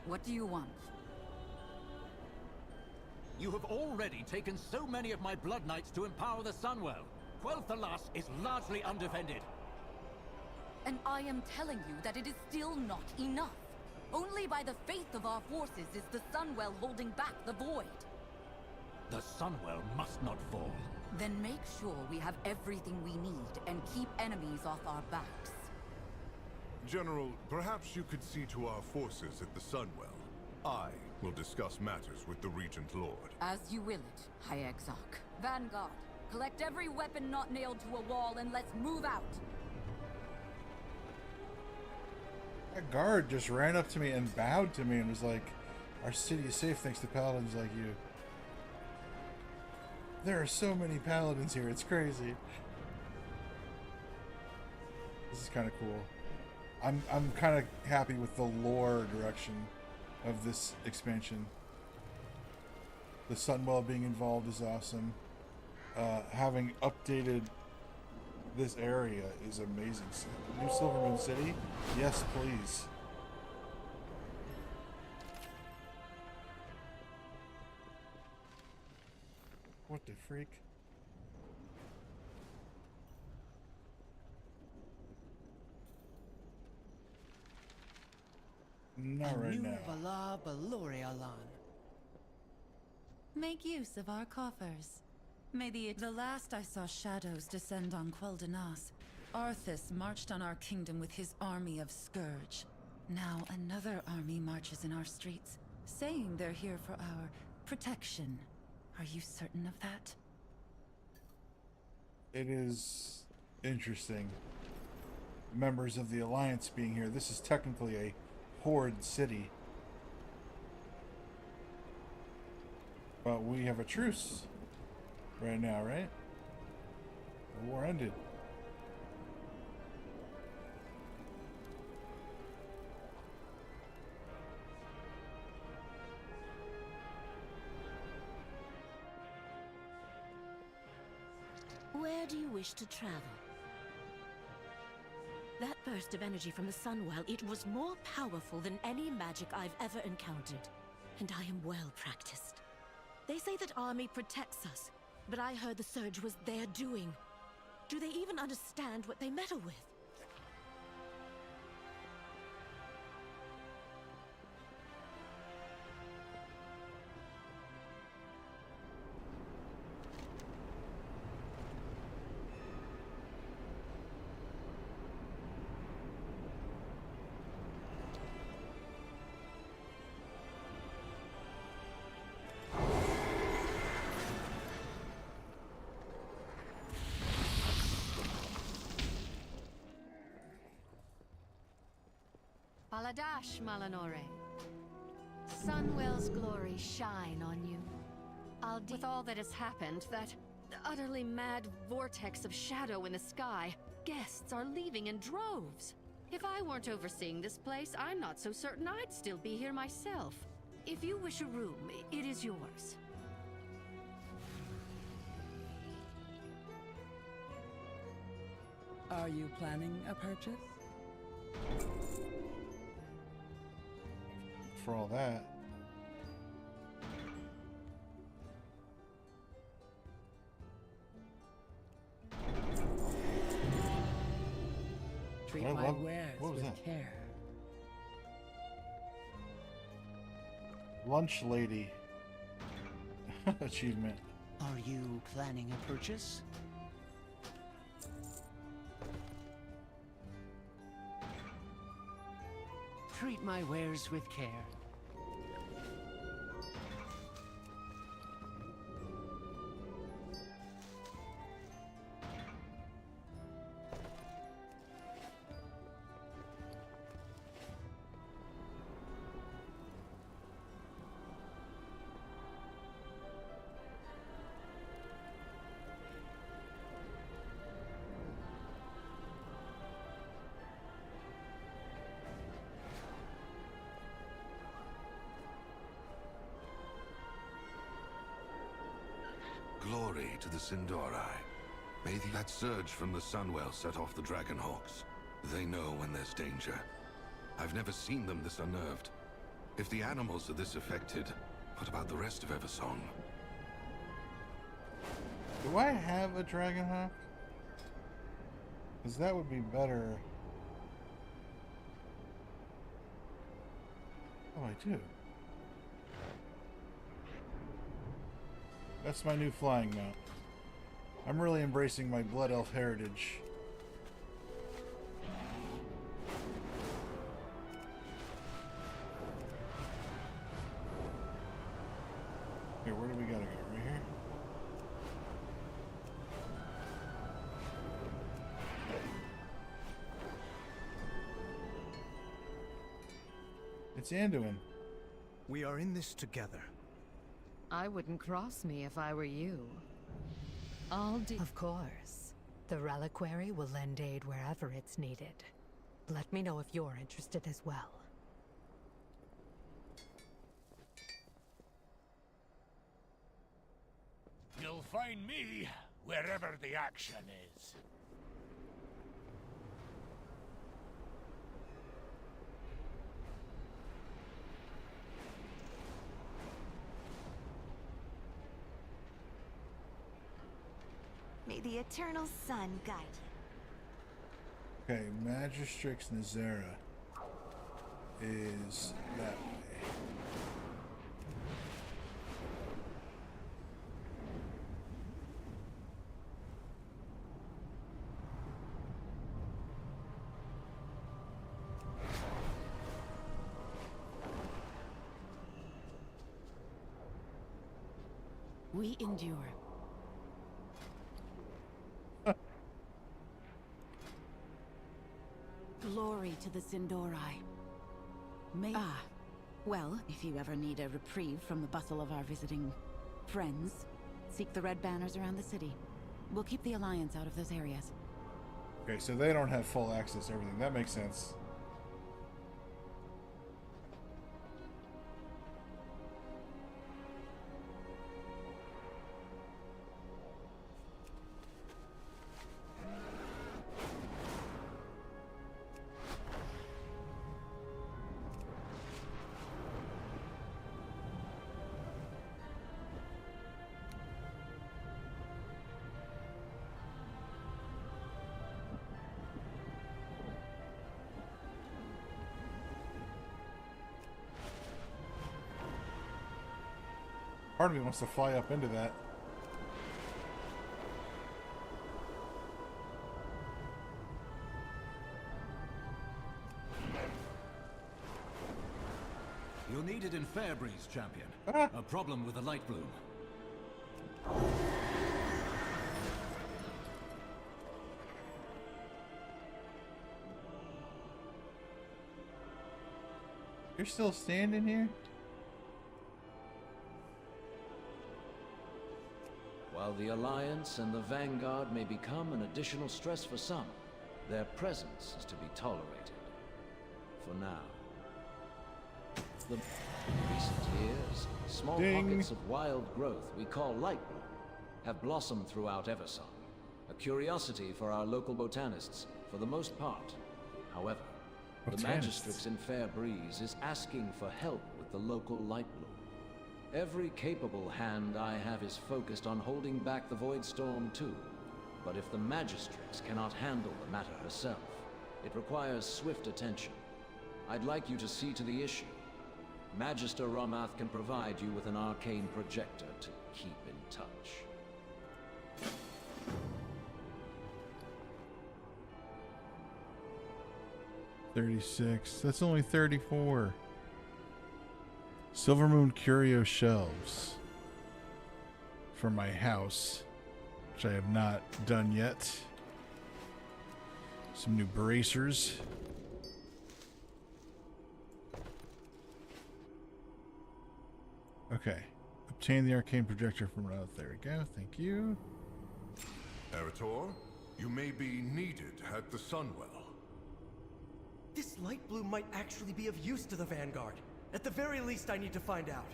What do you want? You have already taken so many of my Blood Knights to empower the Sunwell. Quel'Thalas is largely undefended. And I am telling you that it is still not enough. Only by the faith of our forces is the Sunwell holding back the Void. The Sunwell must not fall. Then make sure we have everything we need and keep enemies off our backs. General, perhaps you could see to our forces at the Sunwell. I will discuss matters with the Regent Lord. As you will it, High Exarch. Vanguard, collect every weapon not nailed to a wall and let's move out! A guard just ran up to me and bowed to me and was like, "Our city is safe thanks to paladins like you." There are so many paladins here, it's crazy. This is kind of cool. I'm kind of happy with the lore direction of this expansion. The Sunwell being involved is awesome. Having updated this area is amazing. New Silvermoon City? Yes, please. What the freak? Not right now. Valar Balorialan. Make use of our coffers. May the last I saw shadows descend on Quel'Danas, Arthas marched on our kingdom with his army of Scourge. Now another army marches in our streets, saying they're here for our protection. Are you certain of that? It is interesting. Members of the Alliance being here. This is technically a Horde city. But we have a truce right now, right? The war ended. Where do you wish to travel? That burst of energy from the Sunwell, it was more powerful than any magic I've ever encountered. And I am well practiced. They say that army protects us, but I heard the surge was their doing. Do they even understand what they meddle with? Baladash, Malanore. Sunwell's glory shine on you. With all that has happened, that utterly mad vortex of shadow in the sky, guests are leaving in droves. If I weren't overseeing this place, I'm not so certain I'd still be here myself. If you wish a room, it is yours. Are you planning a purchase? For all that. Treat I my love- wares what was with that? care. Lunch lady. Achievement. Are you planning a purchase? Treat my wares with care. Glory to the Sindorai. May that surge from the Sunwell set off the Dragonhawks. They know when there's danger. I've never seen them this unnerved. If the animals are this affected, what about the rest of Eversong? Do I have a Dragonhawk? Because that would be better. Oh, I do. That's my new flying mount. I'm really embracing my Blood Elf heritage. Here, where do we gotta go? Right here? It's Anduin. We are in this together. I wouldn't cross me if I were you. Of course. The reliquary will lend aid wherever it's needed. Let me know if you're interested as well. You'll find me wherever the action is. May the eternal sun guide you. Okay, Magistrix Nazera is that way. We endure. Glory to the Sindorai. Well, if you ever need a reprieve from the bustle of our visiting friends, seek the red banners around the city. We'll keep the Alliance out of those areas. Okay, so they don't have full access to everything. That makes sense. Part of me wants to fly up into that. You're needed in Fairbreeze, champion. A problem with the light bloom. You're still standing here? While the Alliance and the Vanguard may become an additional stress for some, their presence is to be tolerated. For now. In recent years, small pockets of wild growth we call light bloom have blossomed throughout Eversong. A curiosity for our local botanists, for the most part. However, the Magistrix in Fairbreeze is asking for help with the local light bloom. Every capable hand I have is focused on holding back the Void Storm too. But if the Magistrix cannot handle the matter herself, it requires swift attention. I'd like you to see to the issue. Magister Romath can provide you with an arcane projector to keep in touch. $36. That's only 34. Silvermoon Curio shelves for my house, which I have not done yet. Some new bracers. Okay. Obtain the arcane projector from there we go. Thank you. Eritor, you may be needed at the Sunwell. This light bloom might actually be of use to the Vanguard. At the very least, I need to find out.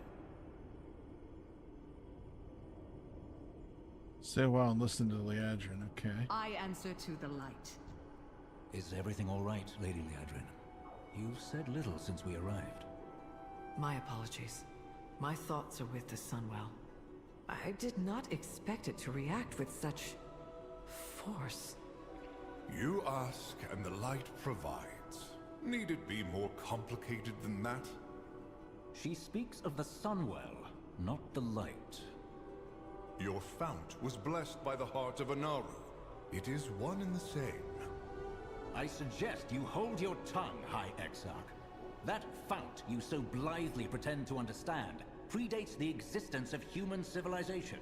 Stay a while and listen to Liadrin, okay. I answer to the light. Is everything all right, Lady Liadrin? You've said little since we arrived. My apologies. My thoughts are with the Sunwell. I did not expect it to react with such force. You ask, and the light provides. Need it be more complicated than that? She speaks of the Sunwell, not the light. Your fount was blessed by the heart of Anaru. It is one and the same. I suggest you hold your tongue, High Exarch. That fount you so blithely pretend to understand predates the existence of human civilization.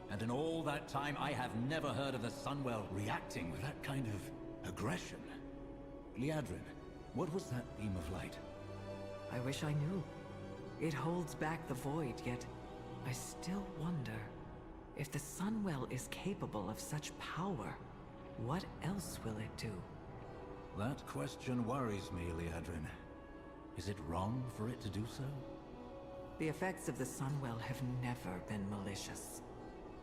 And in all that time, I have never heard of the Sunwell reacting with that kind of aggression. Liadrin, what was that beam of light? I wish I knew. It holds back the void, yet I still wonder if the Sunwell is capable of such power. What else will it do? That question worries me, Liadrin. Is it wrong for it to do so? The effects of the Sunwell have never been malicious.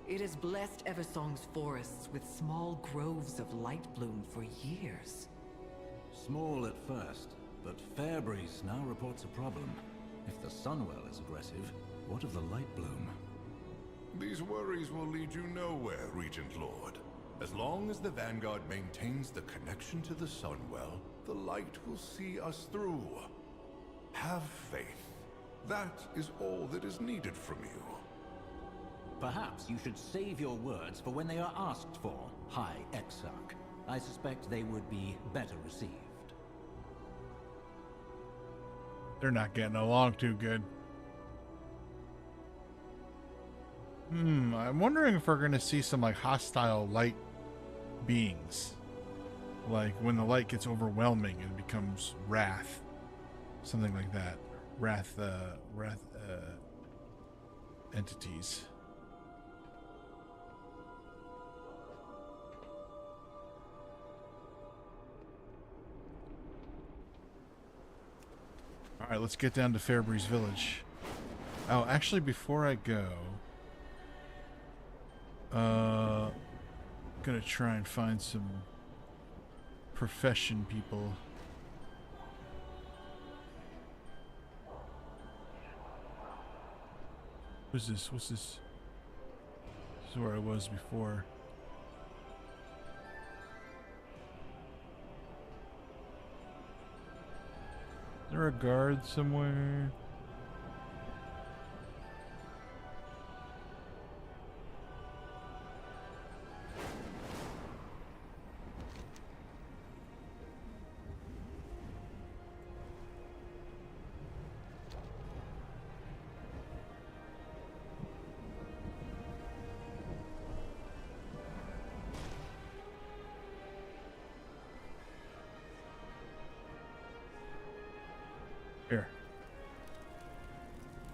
It has blessed Eversong's forests with small groves of light bloom for years. Small at first, but Fairbreeze now reports a problem. If the Sunwell is aggressive, what of the light bloom? These worries will lead you nowhere, Regent Lord. As long as the Vanguard maintains the connection to the Sunwell, the light will see us through. Have faith. That is all that is needed from you. Perhaps you should save your words for when they are asked for, High Exarch. I suspect they would be better received. They're not getting along too good. I'm wondering if we're going to see some like hostile light beings. Like when the light gets overwhelming and it becomes wrath. Something like that. Wrath entities. All right, let's get down to Fairbreeze Village. Oh, actually, before I go, gonna try and find some profession people. Who's this? What's this? This is where I was before. Is there a guard somewhere?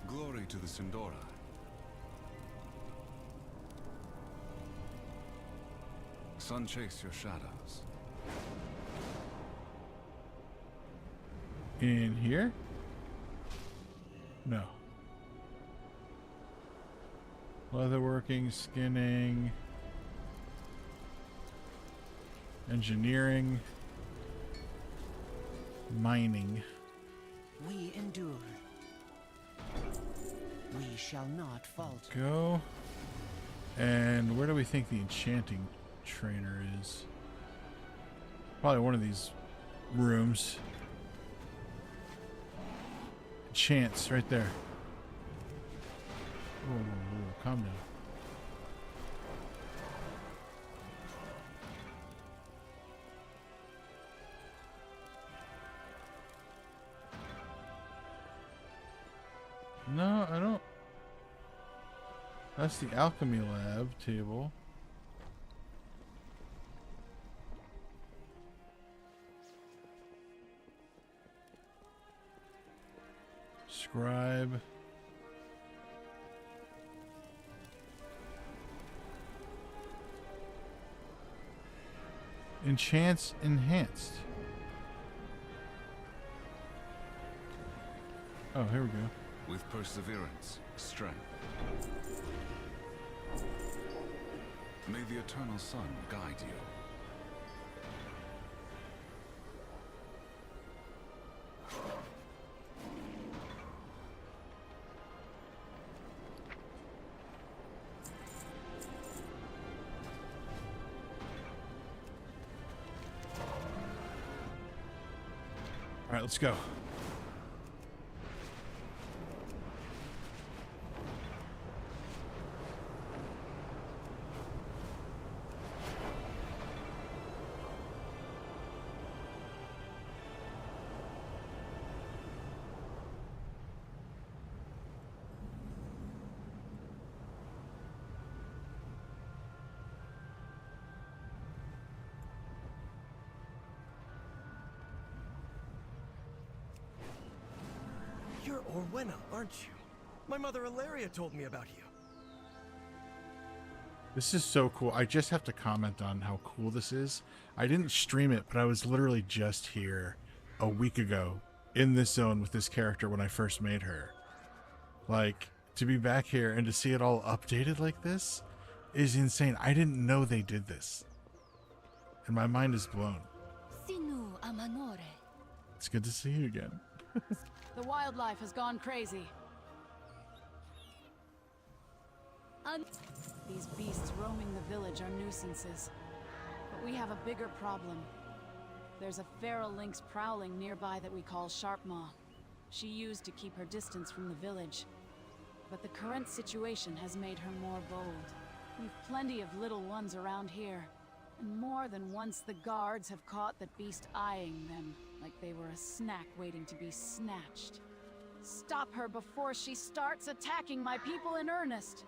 Glory to the Sindora. Sun chase your shadows. In here? No. Leatherworking, skinning, engineering, mining. We endure. We shall not falter. Go. And where do we think the enchanting trainer is? Probably one of these rooms. Chance right there. Whoa, calm down. No, I don't. That's the alchemy lab table. Scribe. Enchants enhanced. Oh, here we go. With perseverance, strength. May the eternal sun guide you. All right, let's go. You're Orwenna, aren't you? My mother Ilaria told me about you. This is so cool. I just have to comment on how cool this is. I didn't stream it, but I was literally just here a week ago in this zone with this character when I first made her. Like, to be back here and to see it all updated like this is insane. I didn't know they did this. And my mind is blown. Sinu Amanore. It's good to see you again. The wildlife has gone crazy. These beasts roaming the village are nuisances. But we have a bigger problem. There's a feral lynx prowling nearby that we call Sharpmaw. She used to keep her distance from the village. But the current situation has made her more bold. We've plenty of little ones around here. And more than once the guards have caught that beast eyeing them, like they were a snack waiting to be snatched. Stop her before she starts attacking my people in earnest!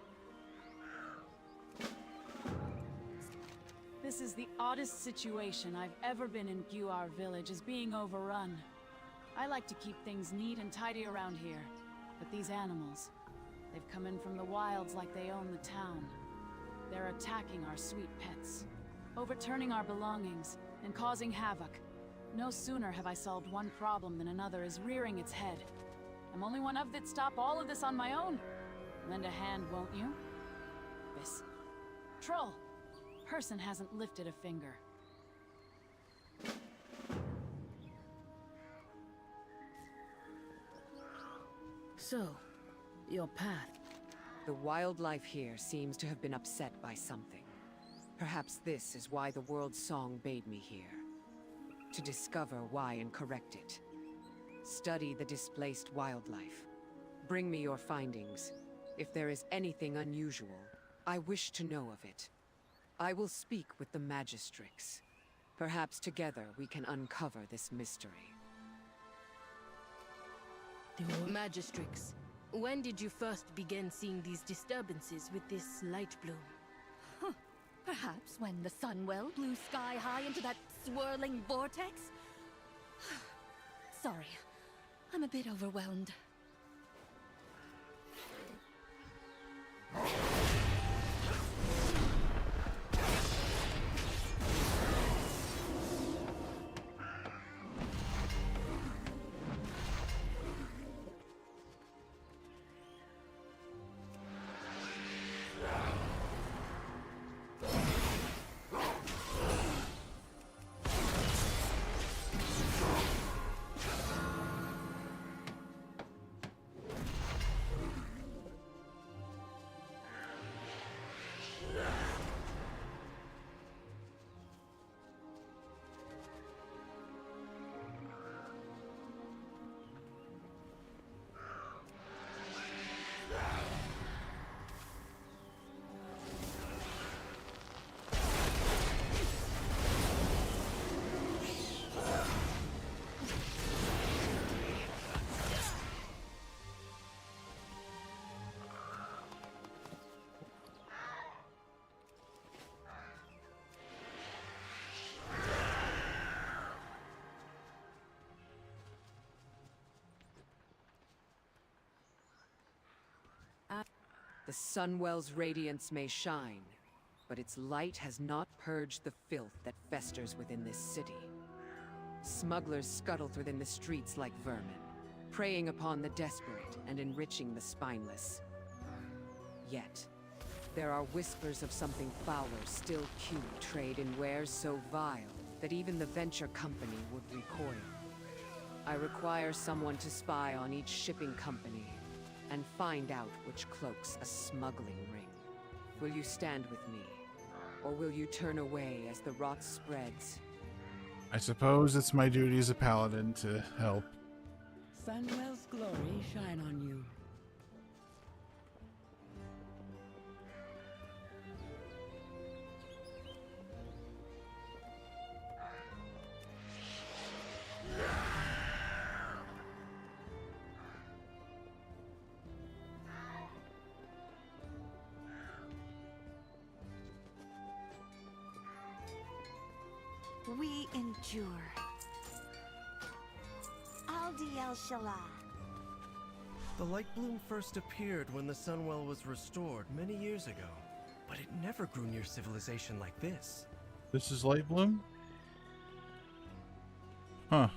This is the oddest situation I've ever been in Guar village, is being overrun. I like to keep things neat and tidy around here, but these animals, they've come in from the wilds like they own the town. They're attacking our sweet pets, overturning our belongings, and causing havoc. No sooner have I solved one problem than another is rearing its head. I'm only one of that stop all of this on my own. Lend a hand, won't you? This troll person hasn't lifted a finger. So, your path. The wildlife here seems to have been upset by something. Perhaps this is why the world's song bade me here. To discover why and correct it. Study the displaced wildlife. Bring me your findings. If there is anything unusual, I wish to know of it. I will speak with the Magistrix. Perhaps together we can uncover this mystery. Magistrix, when did you first begin seeing these disturbances with this light bloom? Perhaps when the Sunwell blew sky high into that swirling vortex? Sorry, I'm a bit overwhelmed. The Sunwell's radiance may shine, but its light has not purged the filth that festers within this city. Smugglers scuttle within the streets like vermin, preying upon the desperate and enriching the spineless. Yet, there are whispers of something fouler still queued trade in wares so vile that even the venture company would recoil. I require someone to spy on each shipping company and find out which cloaks a smuggling ring. Will you stand with me, or will you turn away as the rot spreads? I suppose it's my duty as a paladin to help. Sunwell's glory shine on you. We endure. Aldi El Shalah. The light bloom first appeared when the Sunwell was restored many years ago, but it never grew near civilization like this. This is Light Bloom? Huh.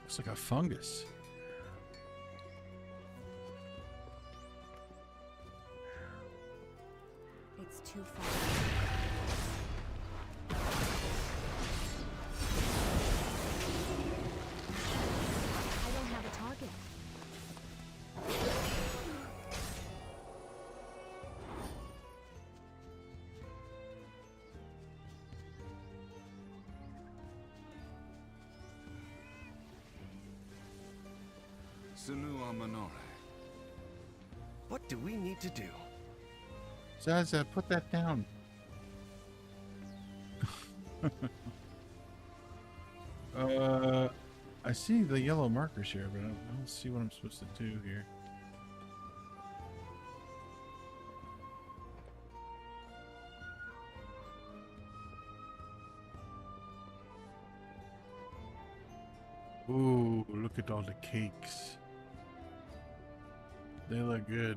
Looks like a fungus. It's too far. Sinua Minore. What do we need to do? Zaza, put that down. I see the yellow markers here, but I don't see what I'm supposed to do here. Ooh, look at all the cakes. They look good.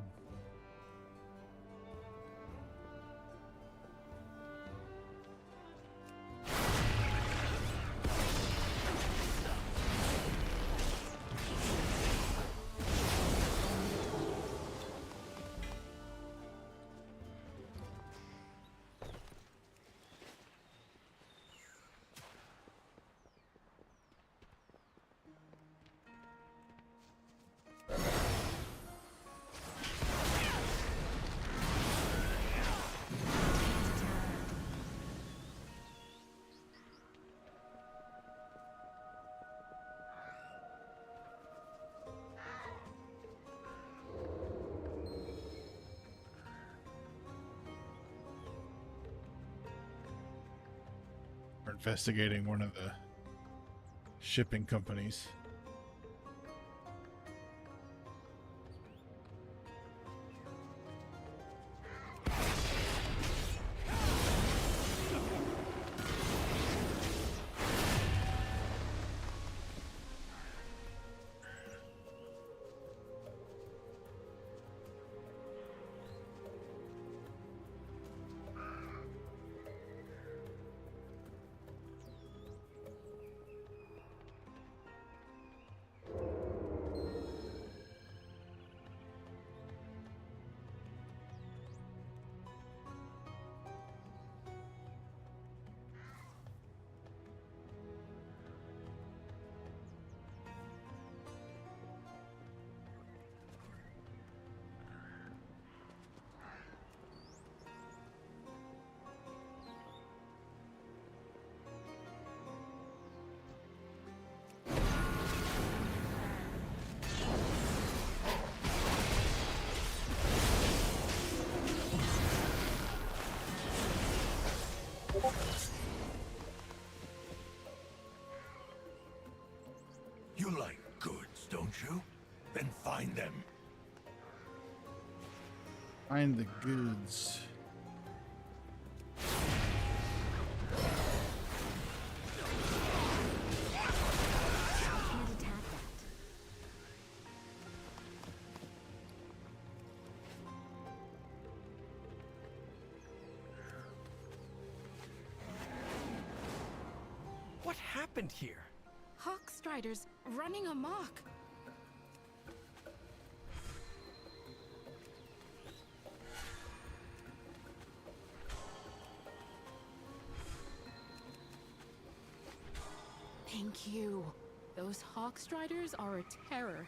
We're investigating one of the shipping companies. Then find them. Find the goods. What happened here? Hawkstriders running amok. Thank you. Those Hawkstriders are a terror.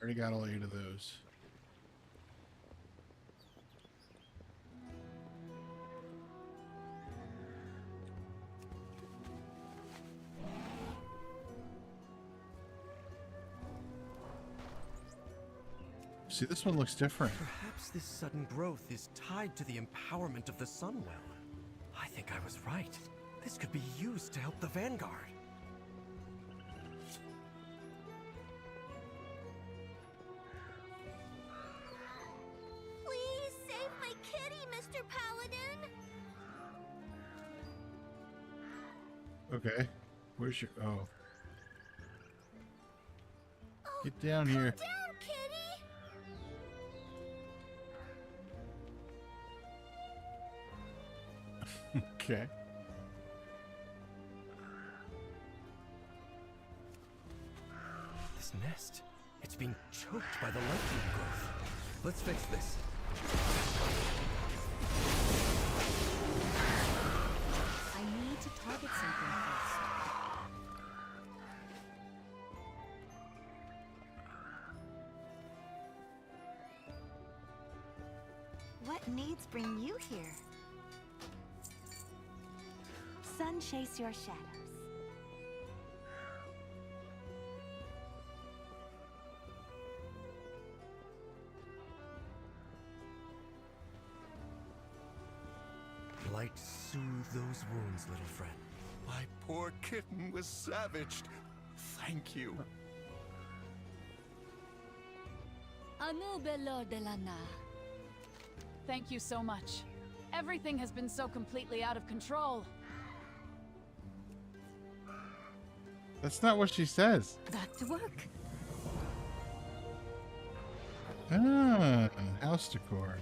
Already got all 8 of those. See, this one looks different. Perhaps this sudden growth is tied to the empowerment of the Sunwell. I think I was right. This could be used to help the Vanguard. Please save my kitty, Mr. Paladin. Okay. Where's your... Oh. Get down here. Down, kitty. Okay. This nest, it's being choked by the lightning growth. Let's fix this. I need to target something first. What needs bring you here? Sun chase your shadows. Light soothe those wounds, little friend. My poor kitten was savaged. Thank you. Anubelo de lana. Thank you so much. Everything has been so completely out of control. That's not what she says. Back to work. Ah, house decor.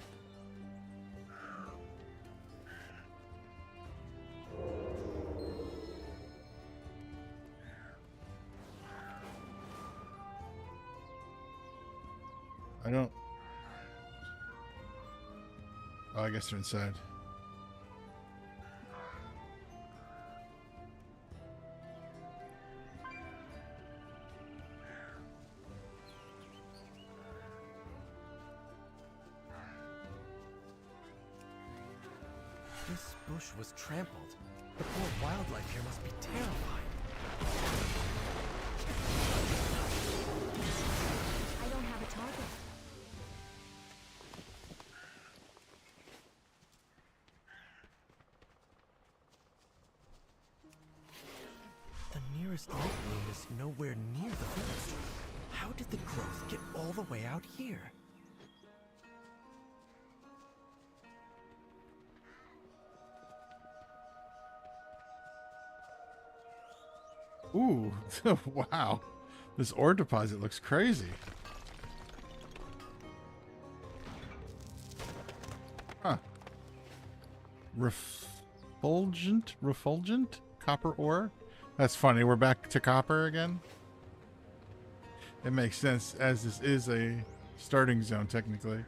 I don't... Oh, I guess they're inside. This bush was trampled. The poor wildlife here must be terrified. I don't have a target. The nearest light room is nowhere near the village. How did the growth get all the way out here? Ooh, wow. This ore deposit looks crazy. Huh. Refulgent copper ore? That's funny. We're back to copper again. It makes sense as this is a starting zone technically.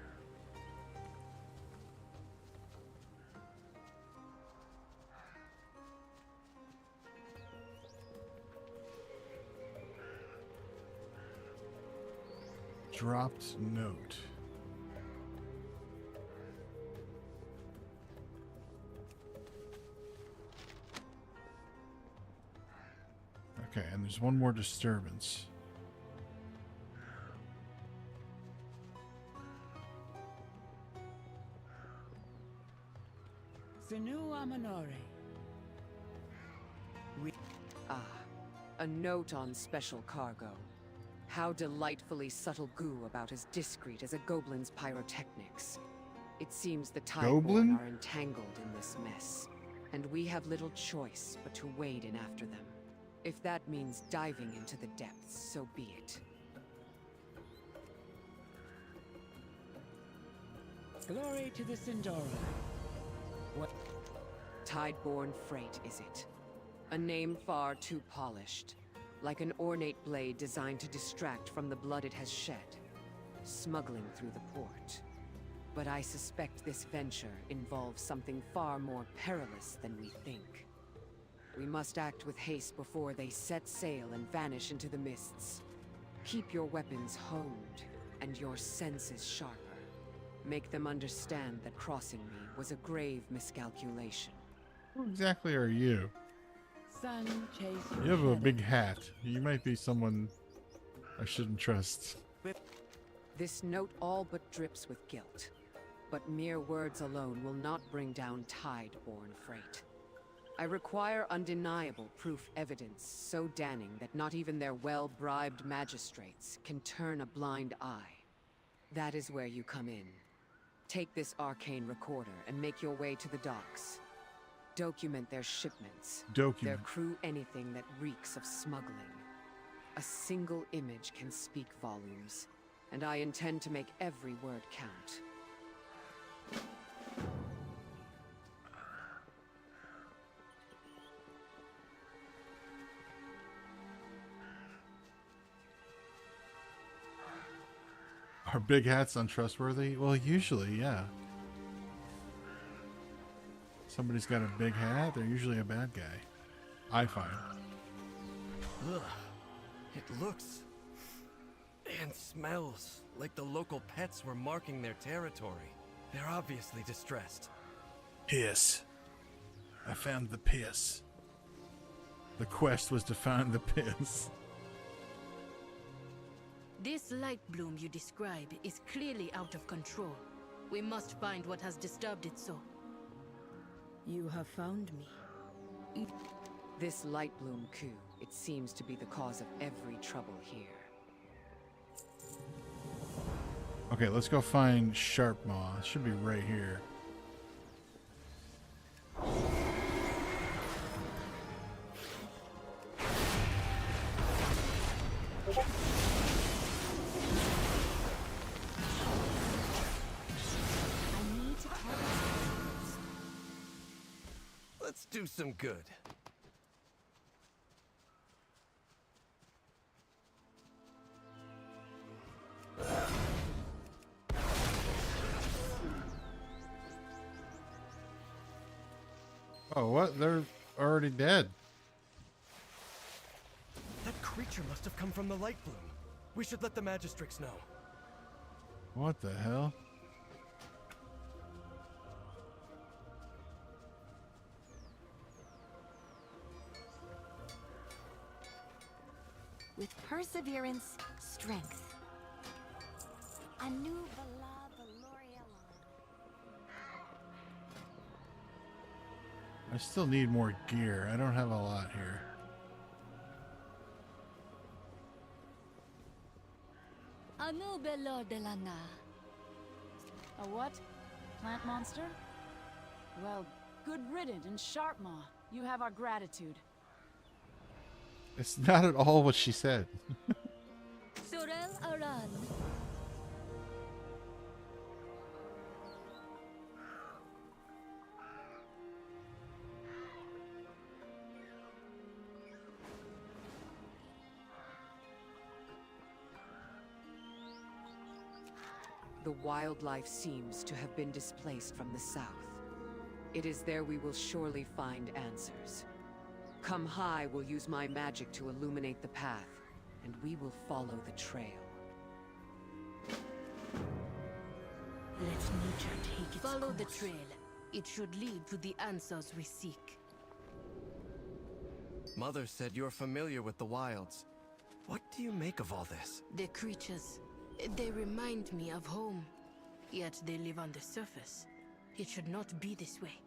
Dropped note. Okay, and there's one more disturbance. Sinu Amanore. A note on special cargo. How delightfully subtle goo about as discreet as a goblin's pyrotechnics. It seems the Goblin? Tideborn are entangled in this mess, and we have little choice but to wade in after them. If that means diving into the depths, so be it. Glory to the Sindora. What? Tideborn freight, is it? A name far too polished. Like an ornate blade designed to distract from the blood it has shed. Smuggling through the port. But I suspect this venture involves something far more perilous than we think. We must act with haste before they set sail and vanish into the mists. Keep your weapons honed and your senses sharper. Make them understand that crossing me was a grave miscalculation. Who exactly are you? Sun chase You have a big hat. You might be someone I shouldn't trust. This note all but drips with guilt. But mere words alone will not bring down Tideborn freight. I require undeniable proof evidence so damning that not even their well-bribed magistrates can turn a blind eye. That is where you come in. Take this arcane recorder and make your way to the docks. Document their shipments. Their crew anything that reeks of smuggling. A single image can speak volumes, and I intend to make every word count. Are big hats untrustworthy? Well, usually, yeah. Somebody's got a big hat, they're usually a bad guy. I find. Ugh. It looks and smells like the local pets were marking their territory. They're obviously distressed. Piss. I found the piss. The quest was to find the piss. This light bloom you describe is clearly out of control. We must find what has disturbed it so. You have found me. This light bloom coup, it seems to be the cause of every trouble here. Okay, let's go find Sharpmaw. It should be right here. Let's do some good. Oh, what? They're already dead. That creature must have come from the light bloom. We should let the magistrates know. What the hell? With perseverance, strength. A new Valoria. I still need more gear. I don't have a lot here. A new Belor de Lana. A what? Plant monster? Well, good riddance and Sharpmaw. You have our gratitude. It's not at all what she said. Sorel Aran. The wildlife seems to have been displaced from the south. It is there we will surely find answers. Come High will use my magic to illuminate the path, and we will follow the trail. Let nature take its Follow the trail. It should lead to the answers we seek. Mother said you're familiar with the wilds. What do you make of all this? The creatures, they remind me of home. Yet they live on the surface. It should not be this way.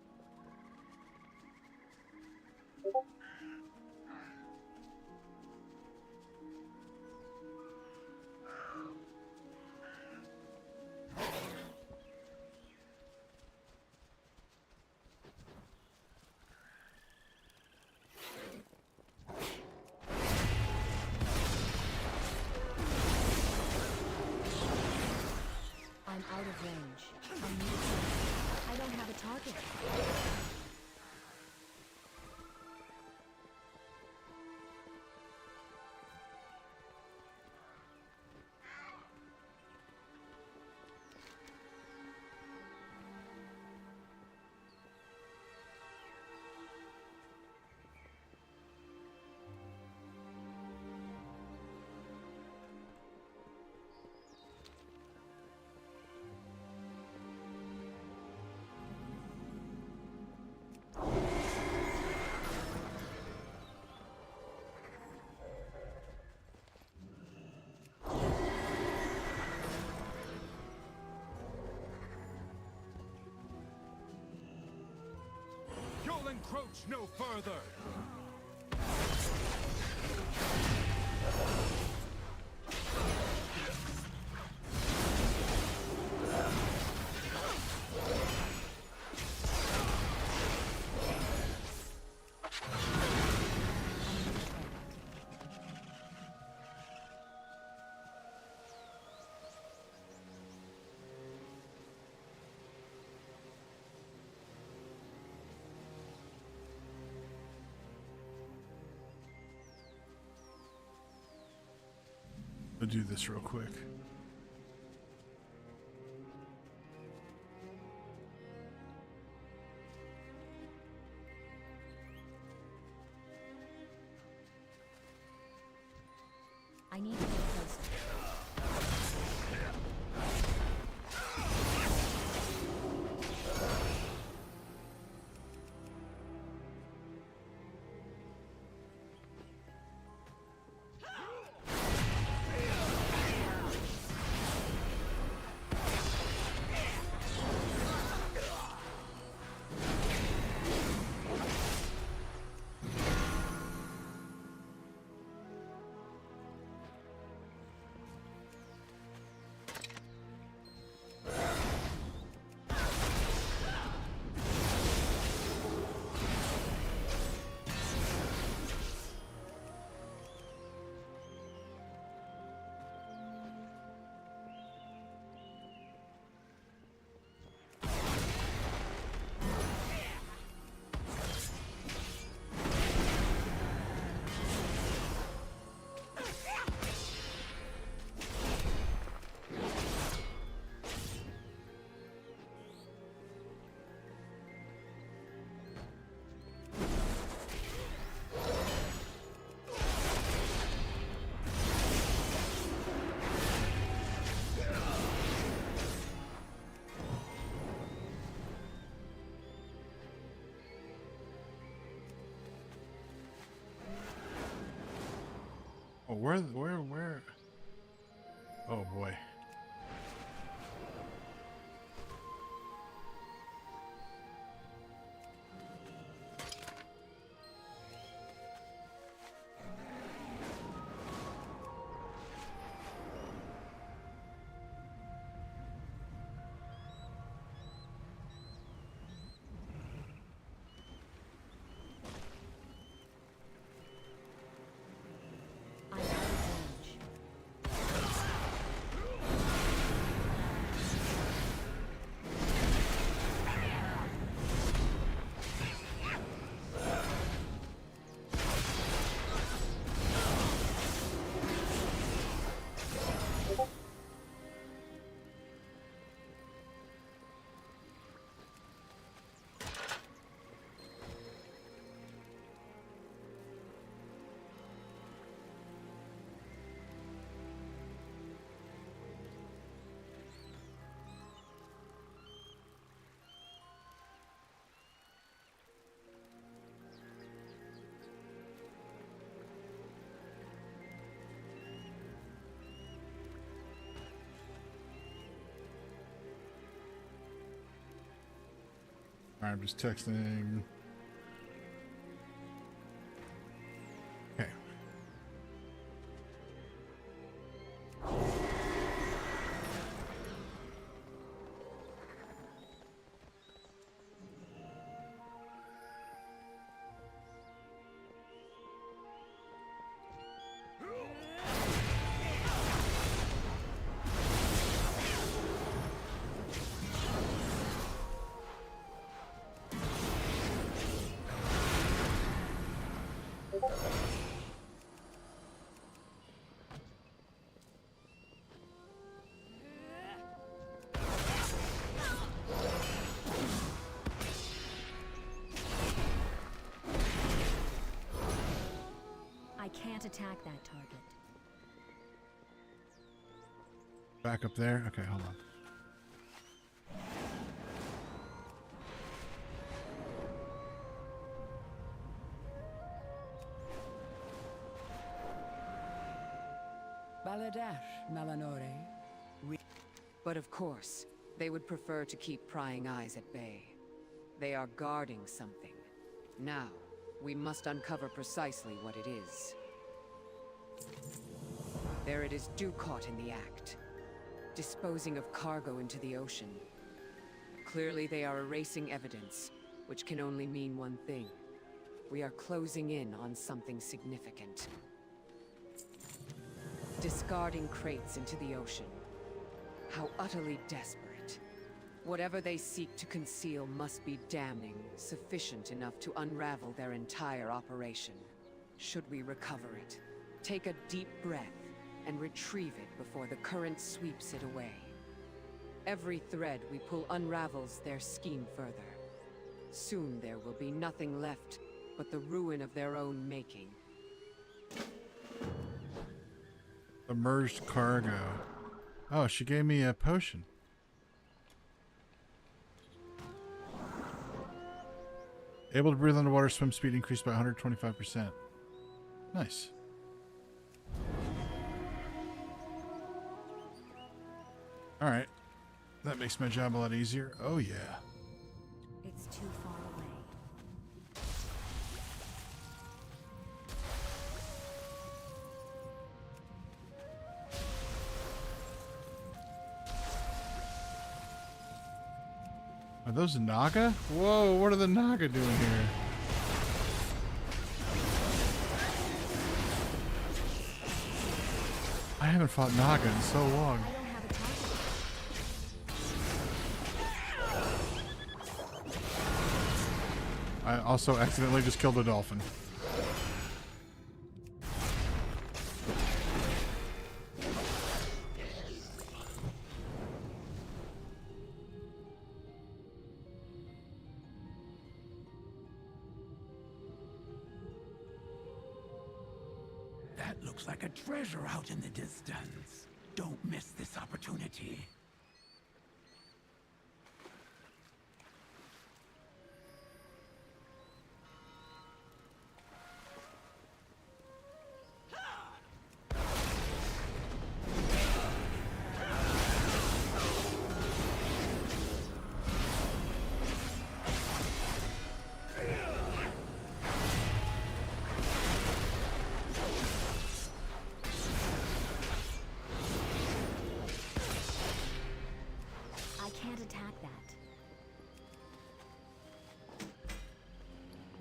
revenge. I don't have a target. You'll encroach no further! I'll do this real quick. I need to get closer. Oh, where? Oh boy. I'm just texting. Okay. can't attack that target. Back up there? Okay, hold on. Baladash, Malanore. But of course, they would prefer to keep prying eyes at bay. They are guarding something. Now, we must uncover precisely what it is. There it is, caught in the act. Disposing of cargo into the ocean. Clearly they are erasing evidence, which can only mean one thing. We are closing in on something significant. Discarding crates into the ocean. How utterly desperate. Whatever they seek to conceal must be damning, sufficient enough to unravel their entire operation. Should we recover it, take a deep breath, and retrieve it before the current sweeps it away. Every thread we pull unravels their scheme further. Soon there will be nothing left but the ruin of their own making. Emerged cargo. Oh, she gave me a potion. Able to breathe underwater, swim speed increased by 125%. Nice. Alright. That makes my job a lot easier. Oh yeah. It's too far away. Are those Naga? Whoa, what are the Naga doing here? I haven't fought Naga in so long. I also accidentally just killed a dolphin. That looks like a treasure out in the distance. Don't miss this opportunity.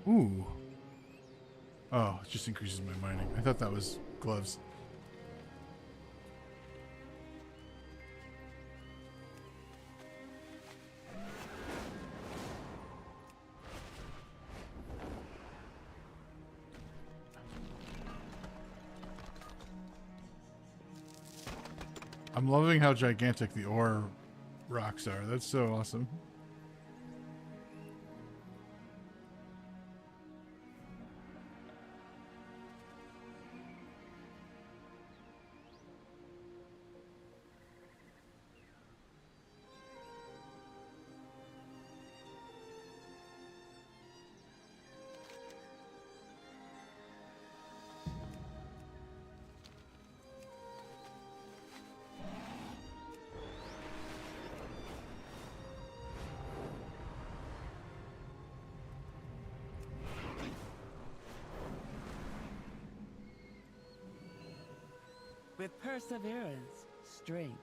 Ooh. Oh, it just increases my mining. I thought that was gloves. I'm loving how gigantic the ore rocks are. That's so awesome. With perseverance, strength.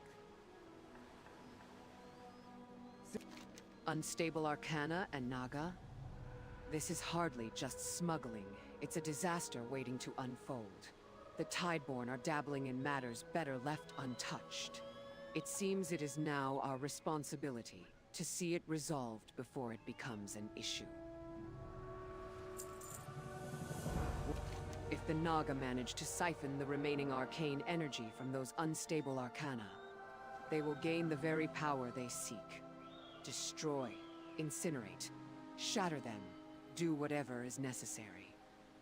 Unstable Arcana and Naga? This is hardly just smuggling. It's a disaster waiting to unfold. The Tideborn are dabbling in matters better left untouched. It seems it is now our responsibility to see it resolved before it becomes an issue. If the Naga manage to siphon the remaining arcane energy from those unstable arcana, they will gain the very power they seek. Destroy, incinerate, shatter them, do whatever is necessary.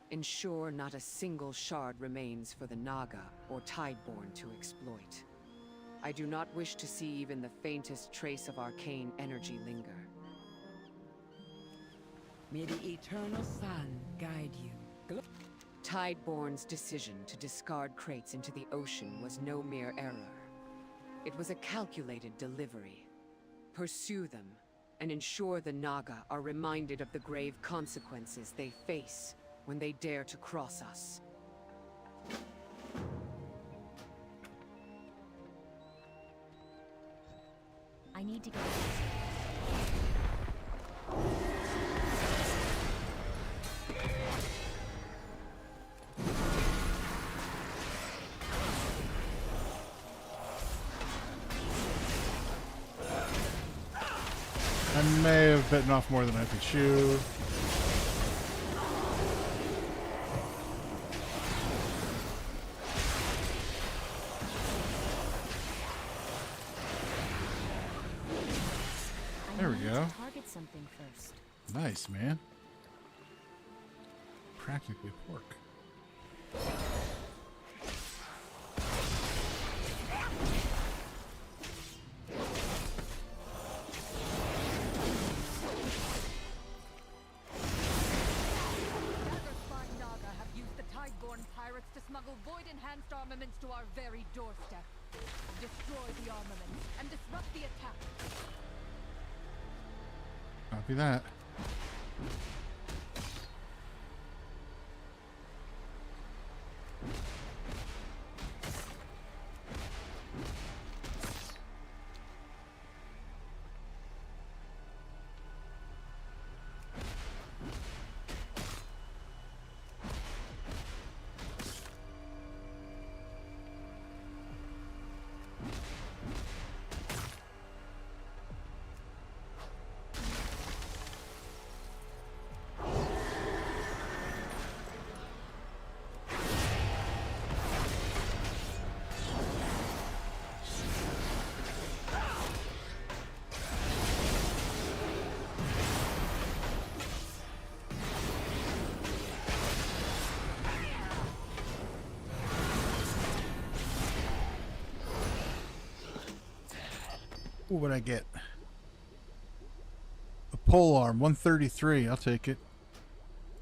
Ensure not a single shard remains for the Naga or Tideborn to exploit. I do not wish to see even the faintest trace of arcane energy linger. May the eternal sun guide you. Tideborn's decision to discard crates into the ocean was no mere error. It was a calculated delivery. Pursue them, and ensure the Naga are reminded of the grave consequences they face when they dare to cross us. I need to get I may have bitten off more than I could chew. There we go. Target something first. Nice, man. Practically pork. Void-enhanced armaments to our very doorstep. Destroy the armament and disrupt the attack. Copy that. What would I get? A pole arm, 133. I'll take it.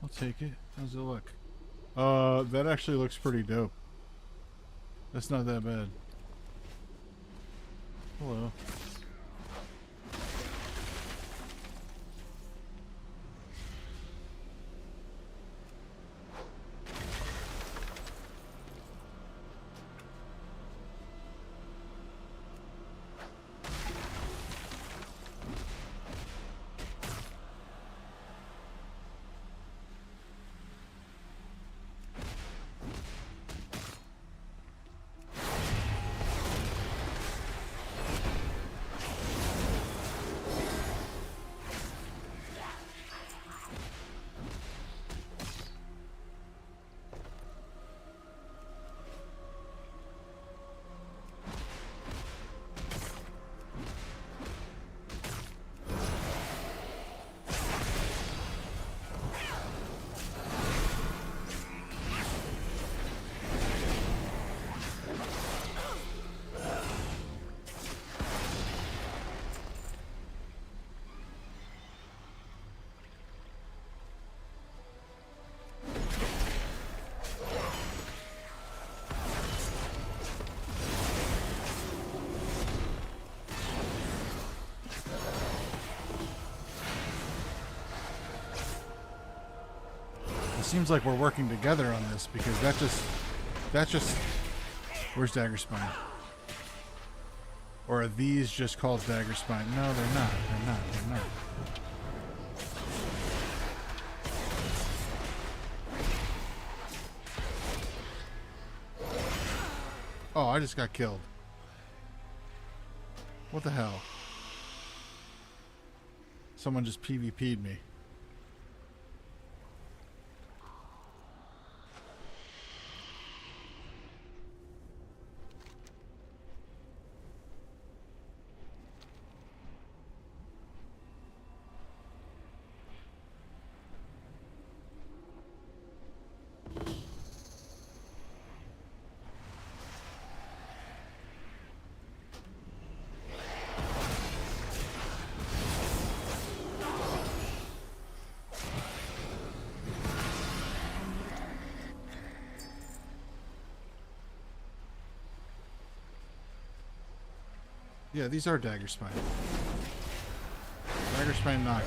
I'll take it. How's it look? That actually looks pretty dope. That's not that bad. Hello. Seems like we're working together on this because that just where's Dagger Spine? Or are these just called Dagger Spine? No, they're not. They're not. Oh, I just got killed. What the hell? Someone just PvP'd me. Yeah, these are dagger spine. Dagger spine Naga.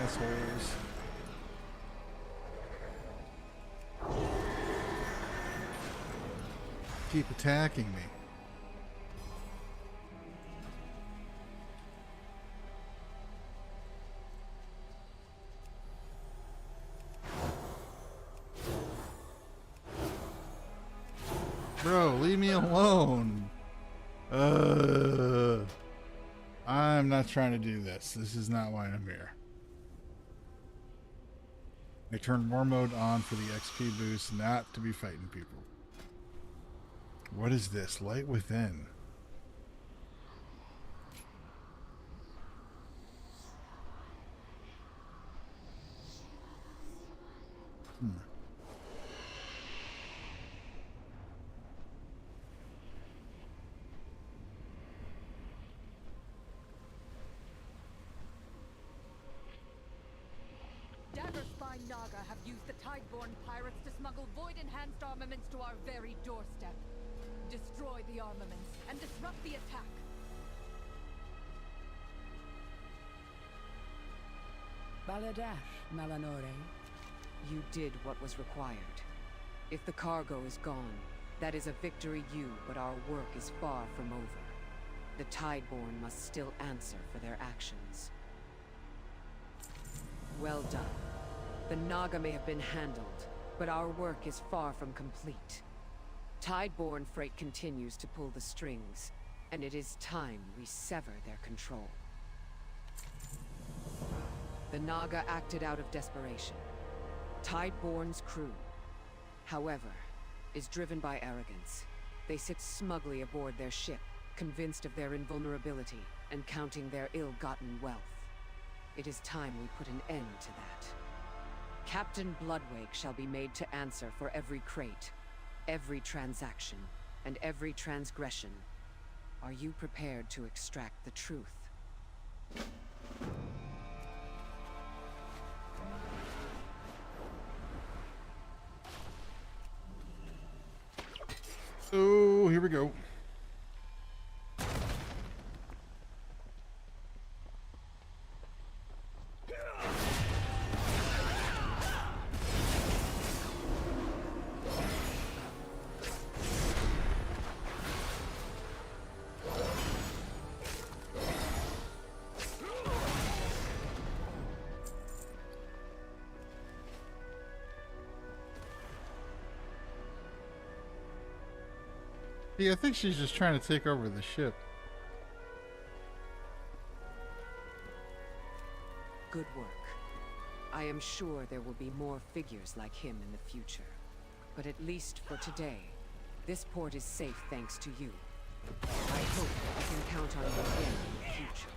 Assholes. Keep attacking me. Bro, leave me alone. I'm not trying to do this. This is not why I'm here. I turned war mode on for the XP boost, not to be fighting people. What is this? Light within. Daggerspine Naga have used the Tideborn pirates to smuggle void-enhanced armaments to our very doorstep. Destroy the armaments and disrupt the attack. Baladash, Malanore. You did what was required. If the cargo is gone, that is a victory but our work is far from over. The Tideborn must still answer for their actions. Well done. The Naga may have been handled, but our work is far from complete. Tideborn freight continues to pull the strings, and it is time we sever their control. The Naga acted out of desperation. Tideborn's crew, however, is driven by arrogance. They sit smugly aboard their ship, convinced of their invulnerability and counting their ill-gotten wealth. It is time we put an end to that. Captain Bloodwake shall be made to answer for every crate, every transaction, and every transgression. Are you prepared to extract the truth? Oh, here we go. Yeah, I think she's just trying to take over the ship. Good work. I am sure there will be more figures like him in the future. But at least for today, this port is safe thanks to you. I hope I can count on you again in the future.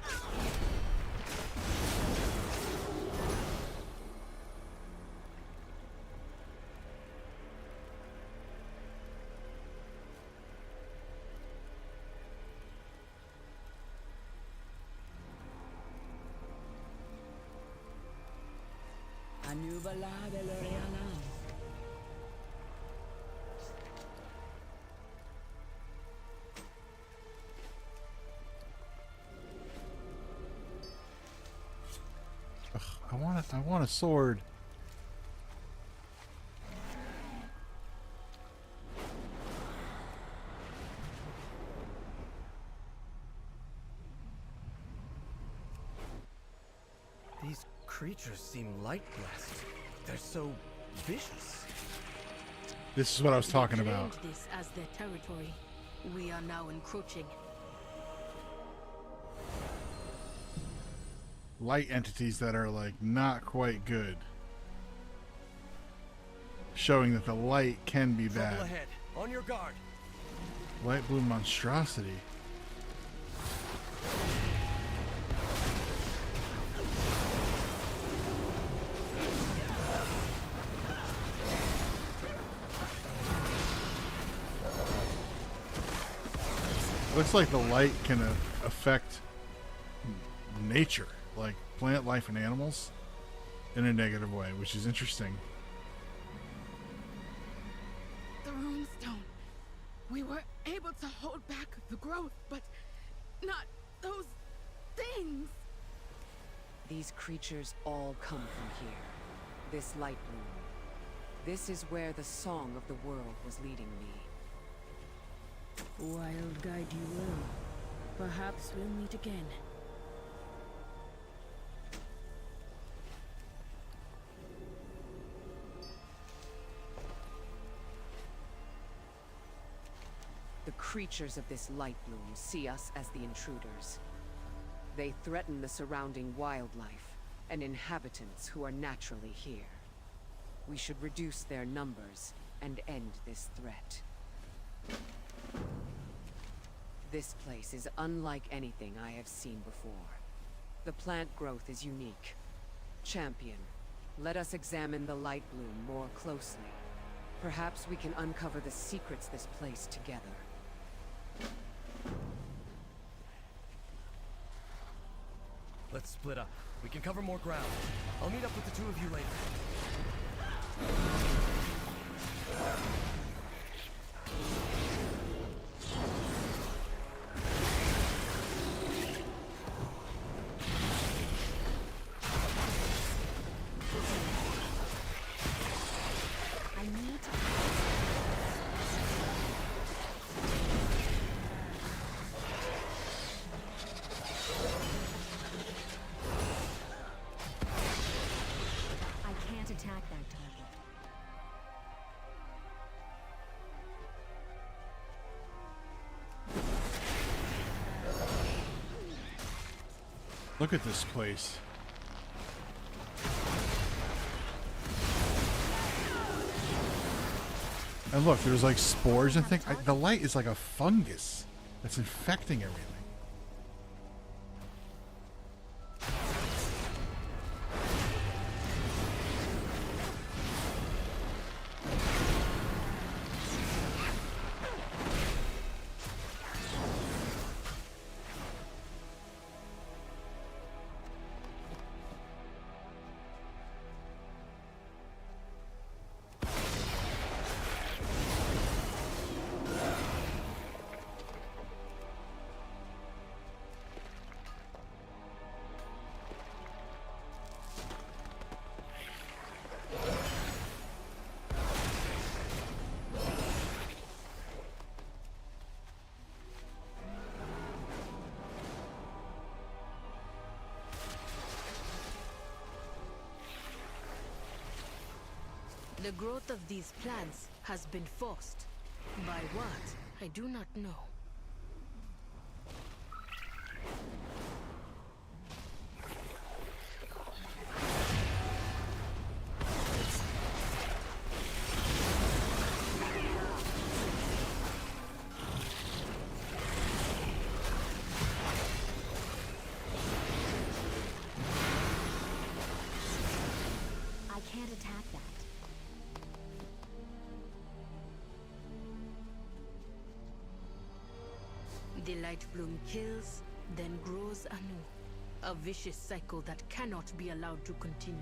Ugh, I want a sword. These creatures seem light-blessed. They're so vicious. This is what I was talking about. This as their territory. We are now encroaching. Light entities that are like not quite good. Showing that the light can be bad. Trouble ahead. On your guard. Light blue monstrosity. Looks like the light can affect nature, like plant life and animals, in a negative way, which is interesting. The runestone. We were able to hold back the growth, but not those things. These creatures all come from here. This light bloom. This is where the song of the world was leading me. Wild guide you will. Perhaps we'll meet again. The creatures of this light bloom see us as the intruders. They threaten the surrounding wildlife and inhabitants who are naturally here. We should reduce their numbers and end this threat. This place is unlike anything I have seen before. The plant growth is unique. Champion, let us examine the light bloom more closely. Perhaps we can uncover the secrets this place together. Let's split up. We can cover more ground. I'll meet up with the two of you later. I need to... I can't attack that target. Look at this place. And look, there's like spores and things. The light is like a fungus that's infecting everything. The growth of these plants has been forced. By what? I do not know. I can't attack that. The light bloom kills, then grows anew. A vicious cycle that cannot be allowed to continue.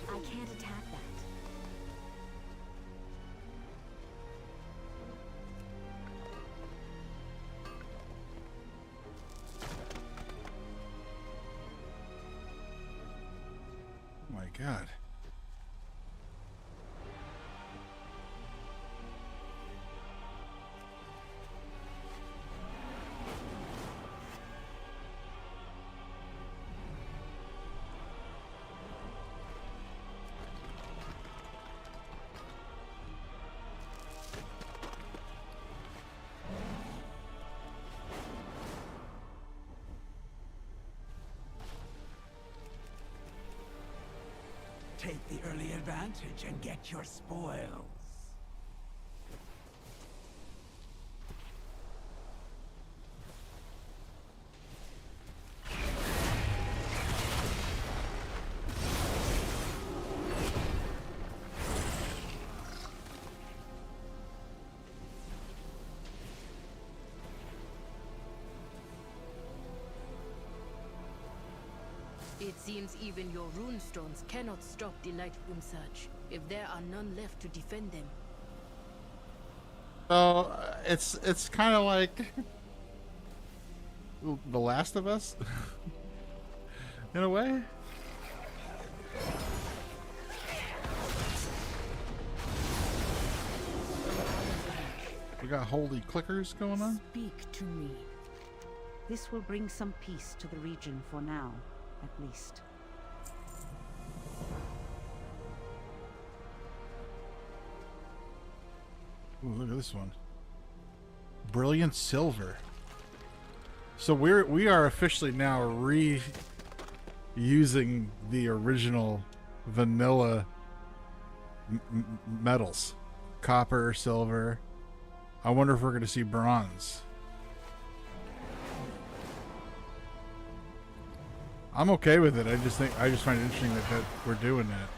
I can't attack that. Oh my God. Take the early advantage and get your spoils. It seems even your runestones cannot stop the Lightbloom surge, if there are none left to defend them. So it's kind of like The Last of Us, in a way. We got holy clickers going on. Speak to me. This will bring some peace to the region for now, at least. Ooh, look at this one. Brilliant silver. So we are officially now reusing the original vanilla metals. Copper, silver. I wonder if we're going to see bronze. I'm okay with it. I just find it interesting that we're doing that.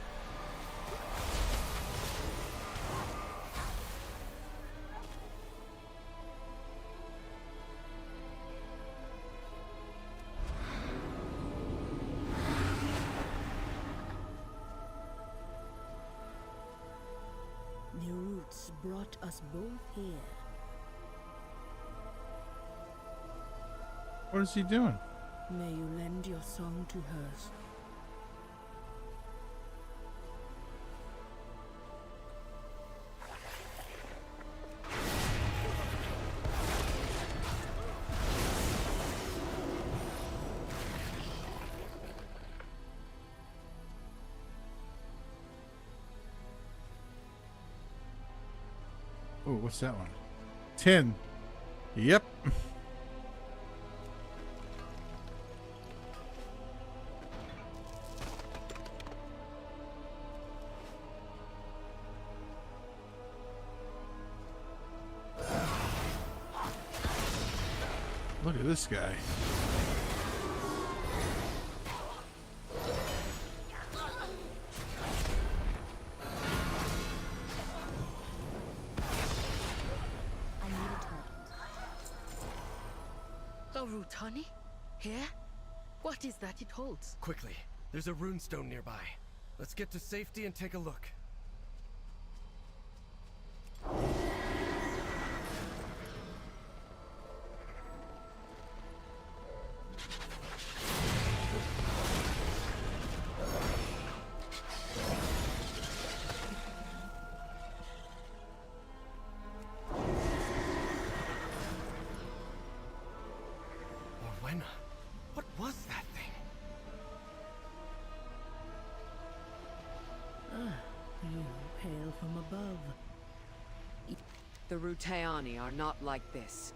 The roots brought us both here. What is he doing? May you lend your song to hers. Oh, what's that one? 10. Yep. Look at this guy. A Rutani? Here? What is that it holds? Quickly, there's a runestone nearby. Let's get to safety and take a look. What was that thing? You hail from above. The Rutayani are not like this.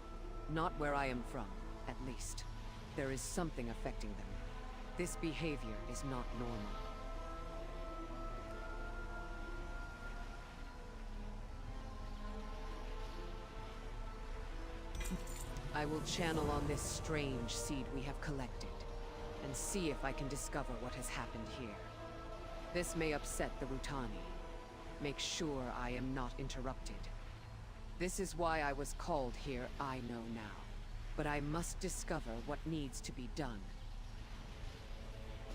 Not where I am from, at least. There is something affecting them. This behavior is not normal. I will channel on this strange seed we have collected, and see if I can discover what has happened here. This may upset the Rutani. Make sure I am not interrupted. This is why I was called here, I know now. But I must discover what needs to be done.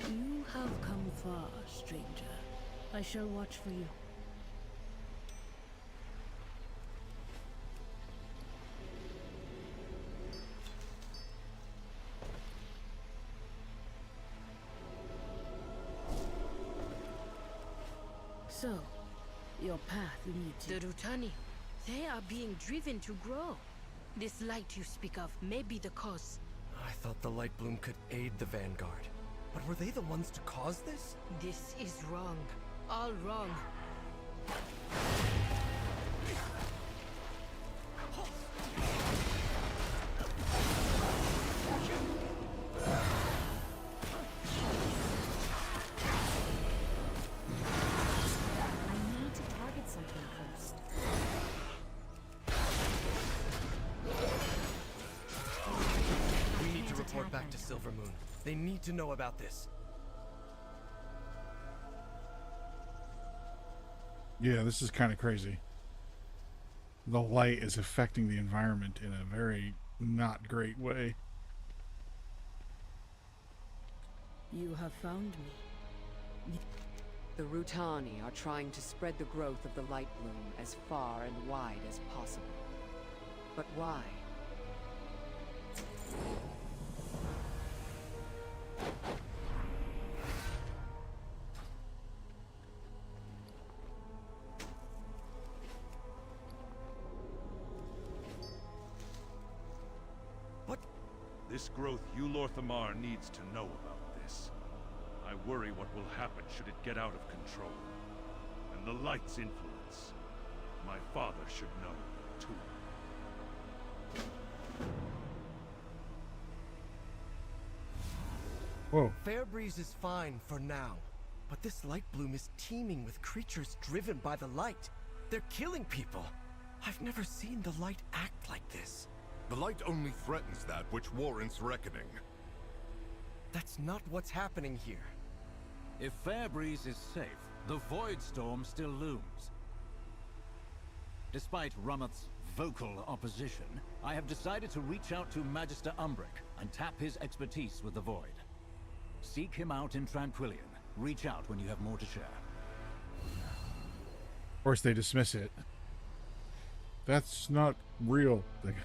You have come far, stranger. I shall watch for you. So, your path leads The Rutani, they are being driven to grow. This light you speak of may be the cause. I thought the Lightbloom could aid the Vanguard. But were they the ones to cause this? This is wrong. All wrong. Silvermoon. They need to know about this. Yeah, this is kind of crazy. The light is affecting the environment in a very not great way. You have found me. The Rutani are trying to spread the growth of the light bloom as far and wide as possible. But why? What? This growth Ulor Thamar needs to know about this. I worry what will happen should it get out of control. And the light's influence. My father should know, too. Whoa. Fairbreeze is fine for now, but this light bloom is teeming with creatures driven by the light. They're killing people. I've never seen the light act like this. The light only threatens that which warrants reckoning. That's not what's happening here. If Fairbreeze is safe, the Void Storm still looms. Despite Rummoth's vocal opposition, I have decided to reach out to Magister Umbric and tap his expertise with the Void. Seek him out in Tranquillion. Reach out when you have more to share. Of course, they dismiss it. That's not real. Like,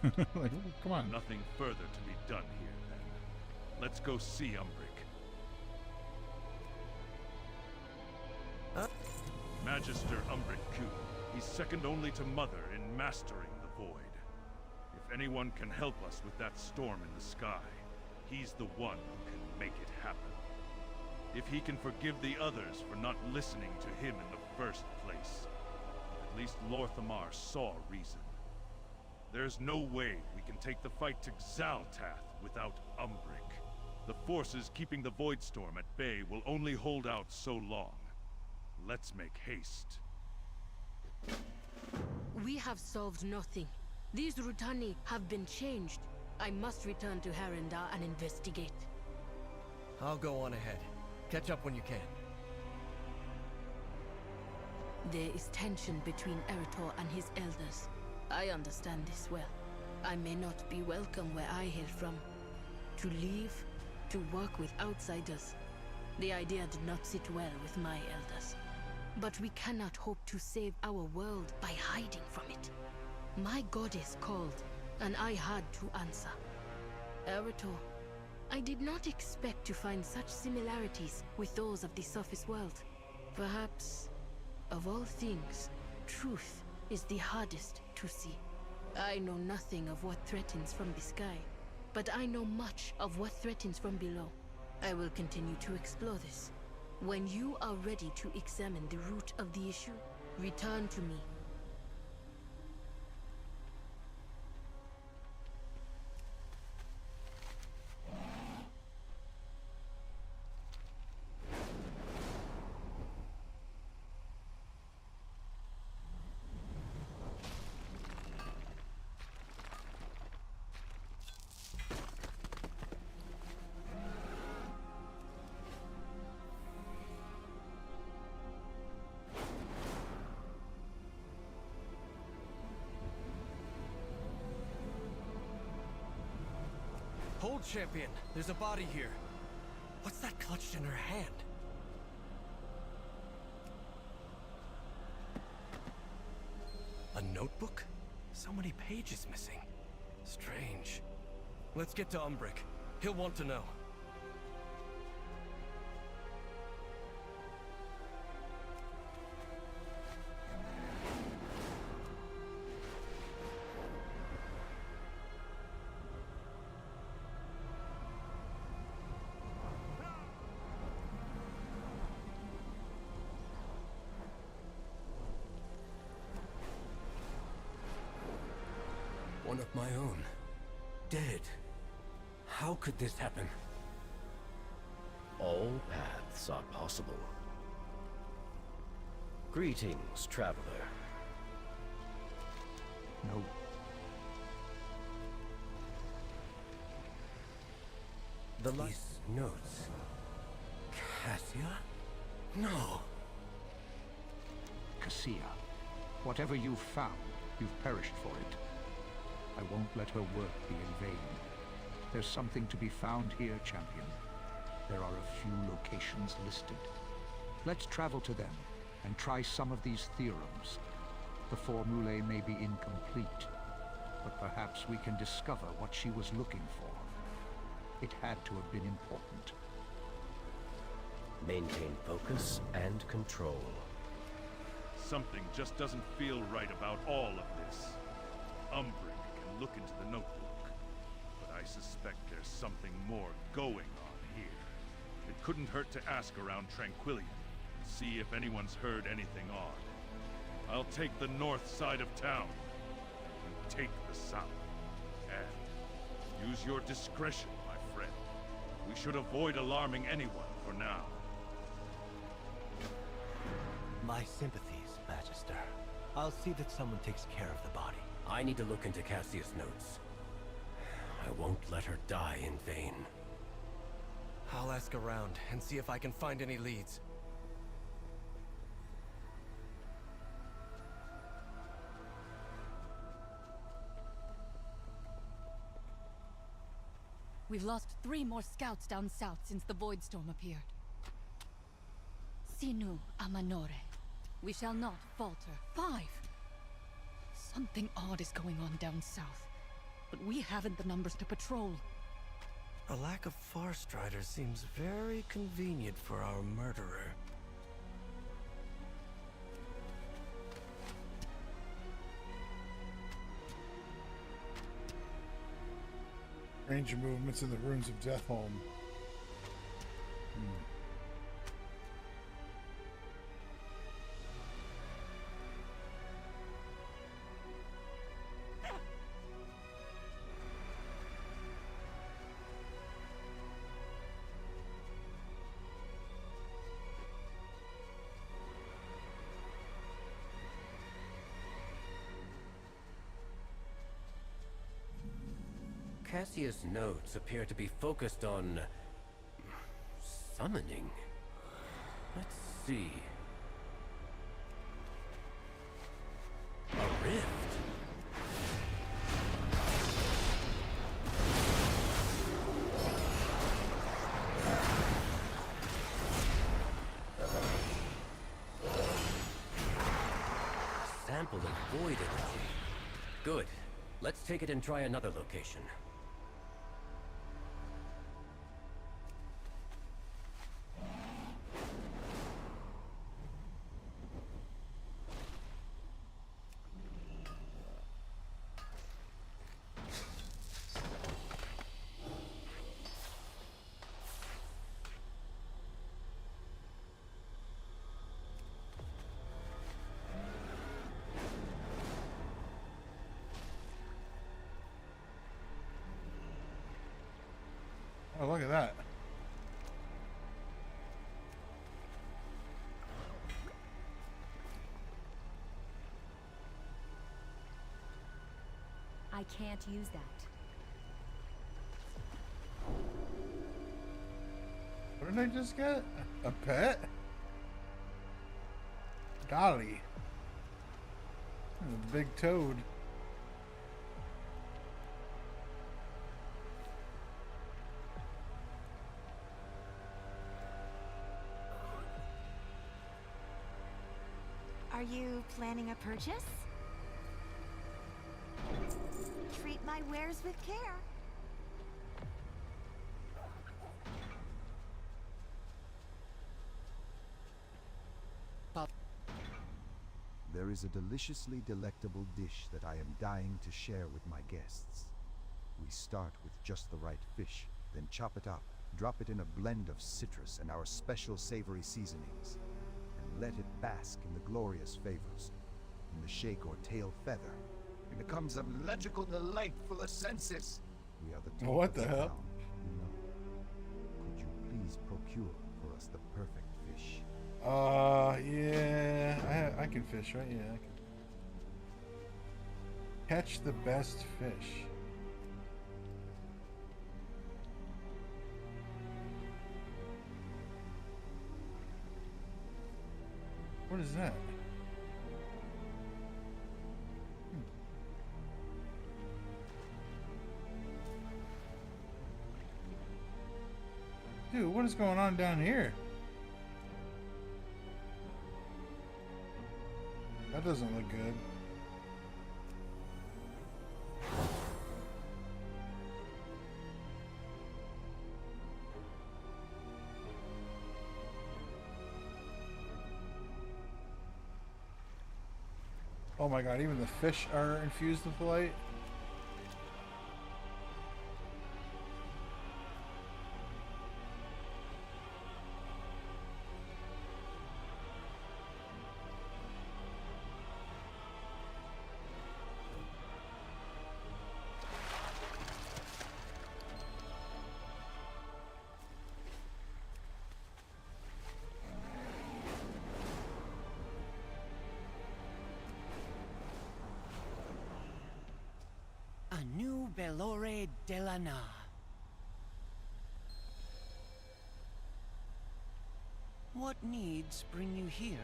come on. Nothing further to be done here, then. Let's go see Umbric. Magister Umbric Q. He's second only to Mother in mastering the Void. If anyone can help us with that storm in the sky, he's the one who can make it happen. If he can forgive the others for not listening to him in the first place, at least Lorthamar saw reason. There's no way we can take the fight to Xaltath without Umbric. The forces keeping the Void Storm at bay will only hold out so long. Let's make haste. We have solved nothing. These Rutani have been changed. I must return to Harendar and investigate. I'll go on ahead. Catch up when you can. There is tension between Eretor and his elders. I understand this well. I may not be welcome where I hail from. To leave, to work with outsiders. The idea did not sit well with my elders. But we cannot hope to save our world by hiding from it. My goddess called, and I had to answer. Eretor, I did not expect to find such similarities with those of the surface world. Perhaps, of all things, truth is the hardest to see. I know nothing of what threatens from the sky, but I know much of what threatens from below. I will continue to explore this. When you are ready to examine the root of the issue, return to me. Hold, champion. There's a body here. What's that clutched in her hand? A notebook? So many pages missing. Strange. Let's get to Umbric. He'll want to know. One of my own. Dead. How could this happen? All paths are possible. Greetings, traveler. No. These notes. Cassia? No. Cassia, whatever you've found, you've perished for it. I won't let her work be in vain. There's something to be found here, champion. There are a few locations listed. Let's travel to them and try some of these theorems. The formulae may be incomplete, but perhaps we can discover what she was looking for. It had to have been important. Maintain focus and control. Something just doesn't feel right about all of this. Umbrig can look into the notebook, but I suspect there's something more going on here. It couldn't hurt to ask around Tranquillium and see if anyone's heard anything odd. I'll take the north side of town, and take the south. And use your discretion, my friend. We should avoid alarming anyone for now. My sympathies, Magister. I'll see that someone takes care of the body. I need to look into Cassia's notes. I won't let her die in vain. I'll ask around and see if I can find any leads. We've lost 3 more scouts down south since the Void Storm appeared. Sinu Amanore. We shall not falter. 5! Something odd is going on down south, but we haven't the numbers to patrol. A lack of Farstriders seems very convenient for our murderer. Ranger movements in the ruins of Deathholm. Cassia's notes appear to be focused on summoning. Let's see. A rift. Sample of void energy. Good. Let's take it and try another location. Oh, look at that. I can't use that. What did I just get? A pet? Dolly. A big toad. Are you planning a purchase? Treat my wares with care. There is a deliciously delectable dish that I am dying to share with my guests. We start with just the right fish, then chop it up, drop it in a blend of citrus and our special savory seasonings, and let it bask in the glorious flavors. In the shake or tail feather, it becomes a magical delight for the senses. We are the talk What the of hell? town, you know. Could you please procure for us the perfect fish? Yeah, I can fish, right? Yeah, I can. Catch the best fish. What is that? Dude, what is going on down here? That doesn't look good. Oh my god, even the fish are infused with light. Belore Delana. What needs bring you here?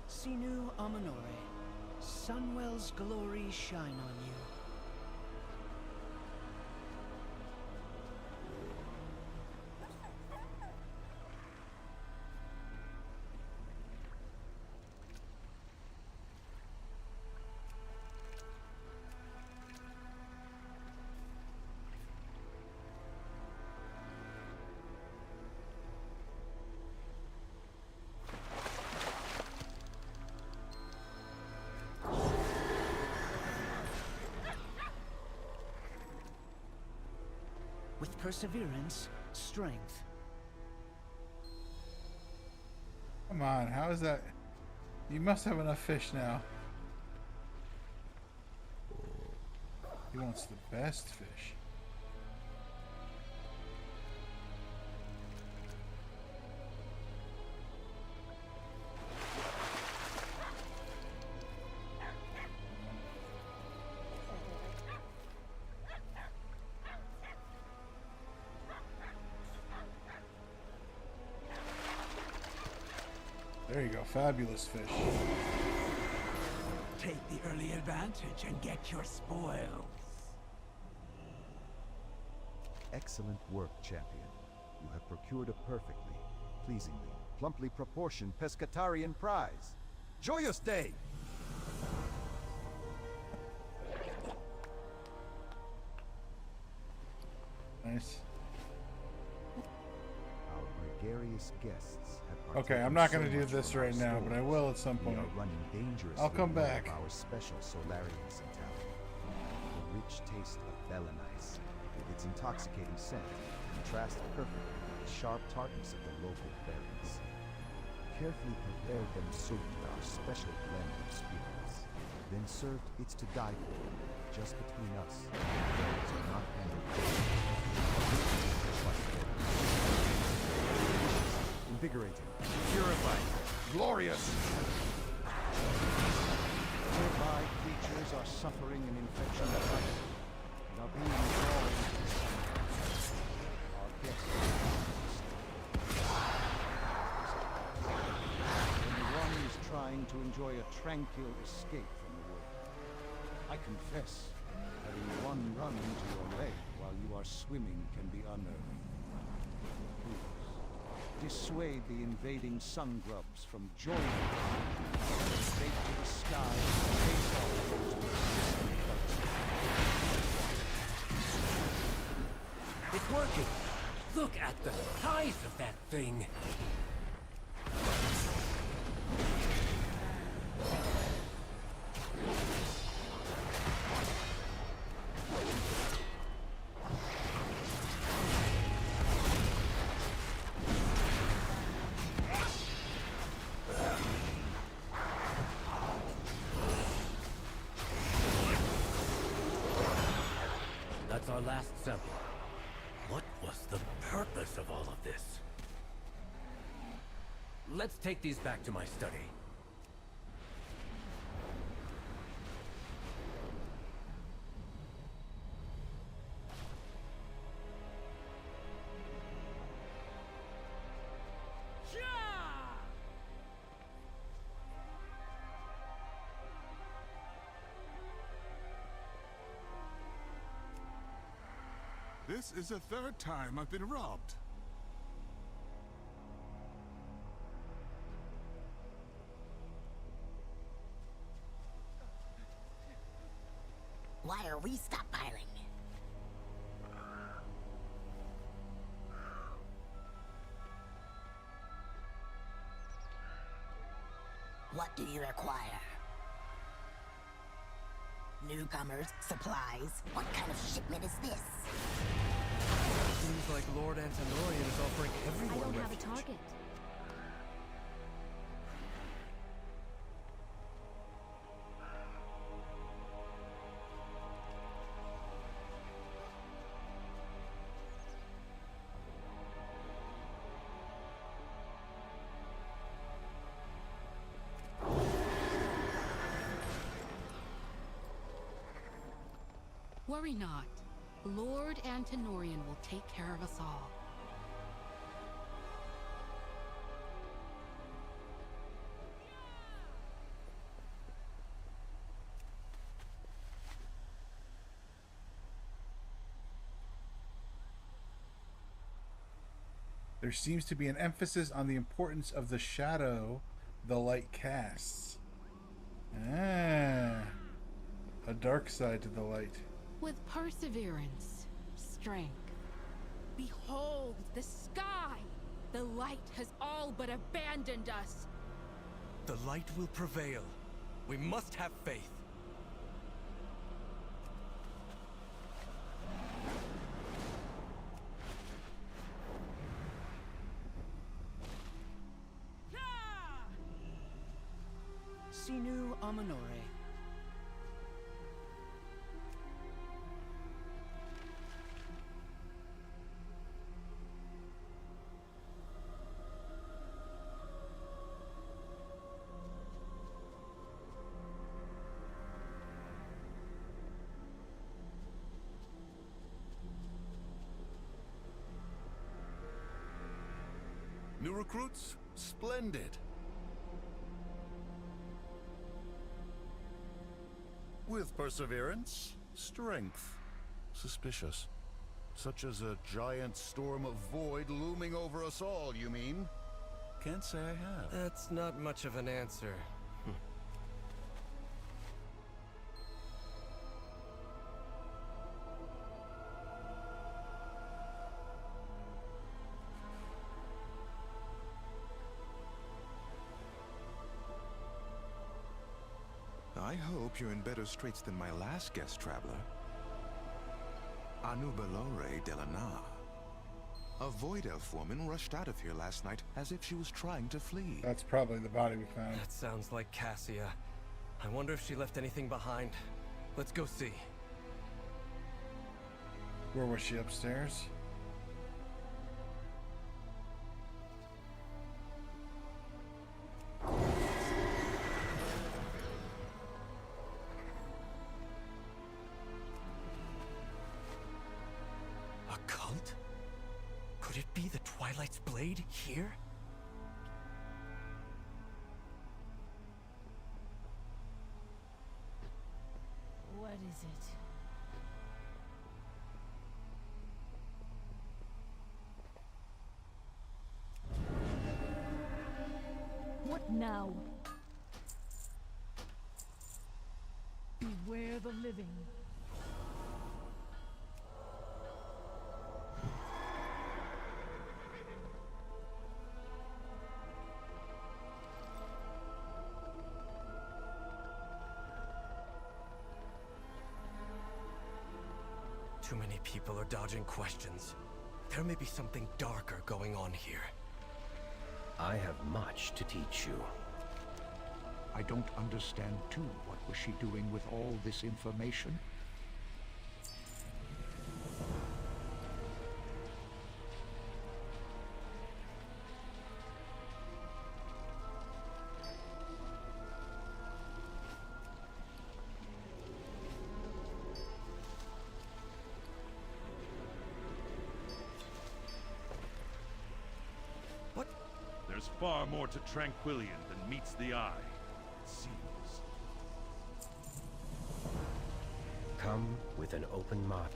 Sinu Amanore, Sunwell's glory shine on you. With perseverance, strength. Come on, how is that? You must have enough fish now. He wants the best fish. There you go, fabulous fish. Take the early advantage and get your spoils. Excellent work, champion. You have procured a perfectly, pleasingly, plumply proportioned pescatarian prize. Joyous day! Nice. Our gregarious guests have Okay, I'm not going to do this right now, but I will at some point. We are running dangerously I'll come back. Our special Solarian centennial. The rich taste of Belanice, with its intoxicating scent, contrasts perfectly with the sharp tartness of the local berries. Carefully prepared them soaked with our special blend of spirits. Then served, it's to die for, just between us. Berries are not handled. Invigorating, purifying, glorious! Nearby creatures are suffering an infection of life and are being drawn into the sun. Our guests when one is trying to enjoy a tranquil escape from the wood. I confess, having one run into your leg while you are swimming can be unnerving. Dissuade the invading sun grubs from joining you. Straight to the sky, face off into a distant country. It's working! Look at the size of that thing! our last sample. What was the purpose of all of this? Let's take these back to my study. This is the third time I've been robbed. Why are we stockpiling? What do you require? Newcomers, supplies, what kind of shipment is this? Seems like Lord Antonorian is offering everyone I don't have a refuge. target. Worry not. Lord Antonorian will take care of us all. There seems to be an emphasis on the importance of the shadow the light casts. Ah, a dark side to the light. With perseverance, strength. Behold the sky! The light has all but abandoned us. The light will prevail. We must have faith. Sinu Amanore. New recruits? Splendid. With perseverance, strength. Suspicious. Such as a giant storm of void looming over us all, you mean? Can't say I have. That's not much of an answer. I hope you're in better straits than my last guest traveler. Anubalore Delana. A Void Elf woman rushed out of here last night as if she was trying to flee. That's probably the body we found. That sounds like Cassia. I wonder if she left anything behind. Let's go see. Where was she, upstairs? A cult? Could it be the Twilight's Blade here? What is it? What now? Beware the living. Too many people are dodging questions. There may be something darker going on here. I have much to teach you. I don't understand, too. What was she doing with all this information? far more to Tranquillion than meets the eye, it seems. Come with an open mind.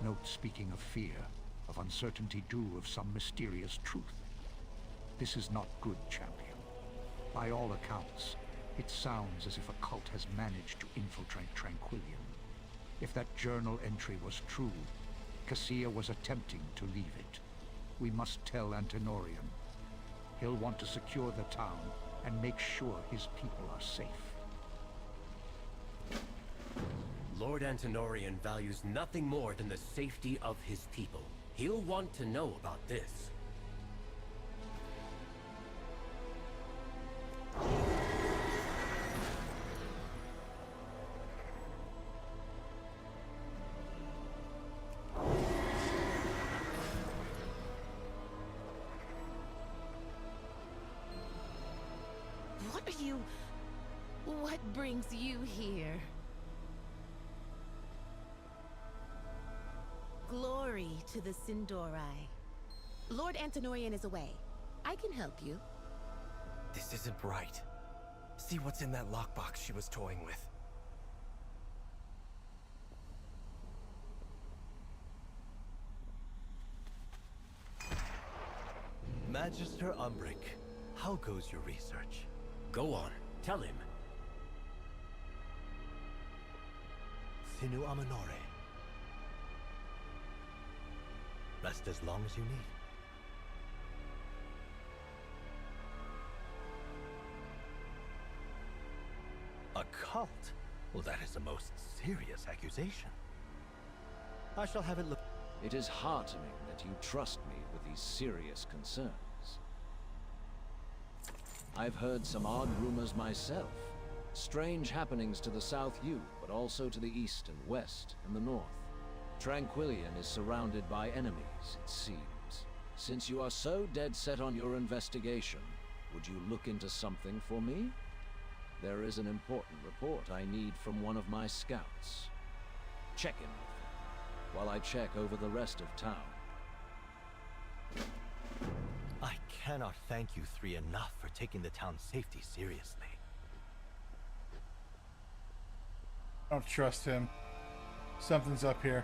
Note speaking of fear, of uncertainty due of some mysterious truth. This is not good, champion. By all accounts, it sounds as if a cult has managed to infiltrate Tranquillion. If that journal entry was true, Cassia was attempting to leave it. We must tell Antenorian. He'll want to secure the town and make sure his people are safe. Lord Antenorian values nothing more than the safety of his people. He'll want to know about this. What brings you here? Glory to the Sindorai. Lord Antenorian is away. I can help you. This isn't right. See what's in that lockbox she was toying with. Magister Umbric, how goes your research? Go on, tell him. Sinu Amanore. Rest as long as you need. A cult? Well, that is a most serious accusation. I shall have it look. It is heartening that you trust me with these serious concerns. I've heard some odd rumors myself. Strange happenings to the South U, but also to the east and west and the north. Tranquillion is surrounded by enemies, it seems. Since you are so dead set on your investigation, would you look into something for me? There is an important report I need from one of my scouts. Check in with him, while I check over the rest of town. I cannot thank you three enough for taking the town's safety seriously. I don't trust him. Something's up here.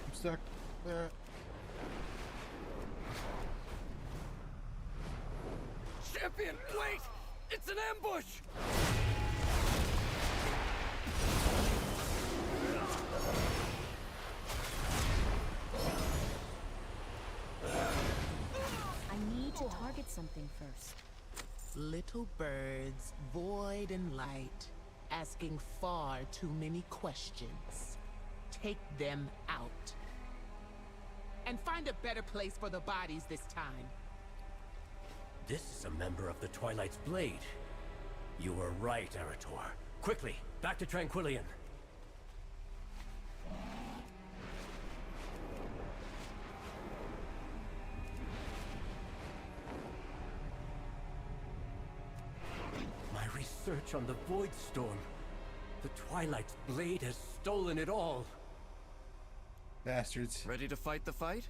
I'm stuck there. Champion, wait! It's an ambush! I need to target something first. Little birds, void and light, asking far too many questions. Take them out. And find a better place for the bodies this time. This is a member of the Twilight's Blade. You were right, Arator. Quickly, back to Tranquillion. My research on the Void Storm. The Twilight's Blade has stolen it all. Bastards. Ready to fight the fight?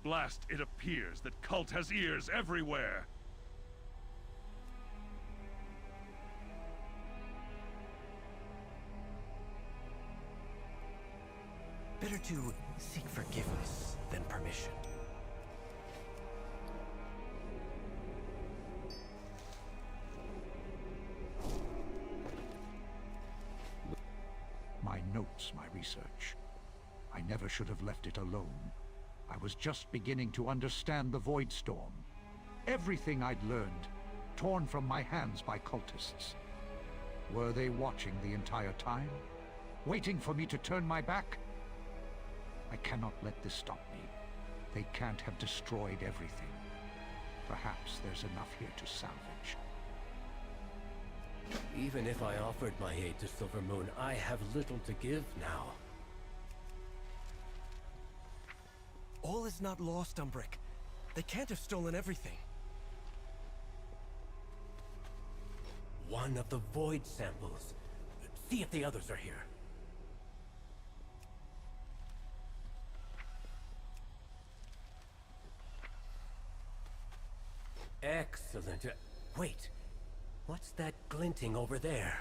Blast, it appears that Cult has ears everywhere! Better to seek forgiveness than permission. My notes, my research. I never should have left it alone. I was just beginning to understand the Void Storm. Everything I'd learned, torn from my hands by cultists. Were they watching the entire time? Waiting for me to turn my back? I cannot let this stop me. They can't have destroyed everything. Perhaps there's enough here to salvage. Even if I offered my aid to Silvermoon, I have little to give now. All is not lost, Umbric. They can't have stolen everything. One of the Void samples. See if the others are here. Excellent. Wait. What's that glinting over there?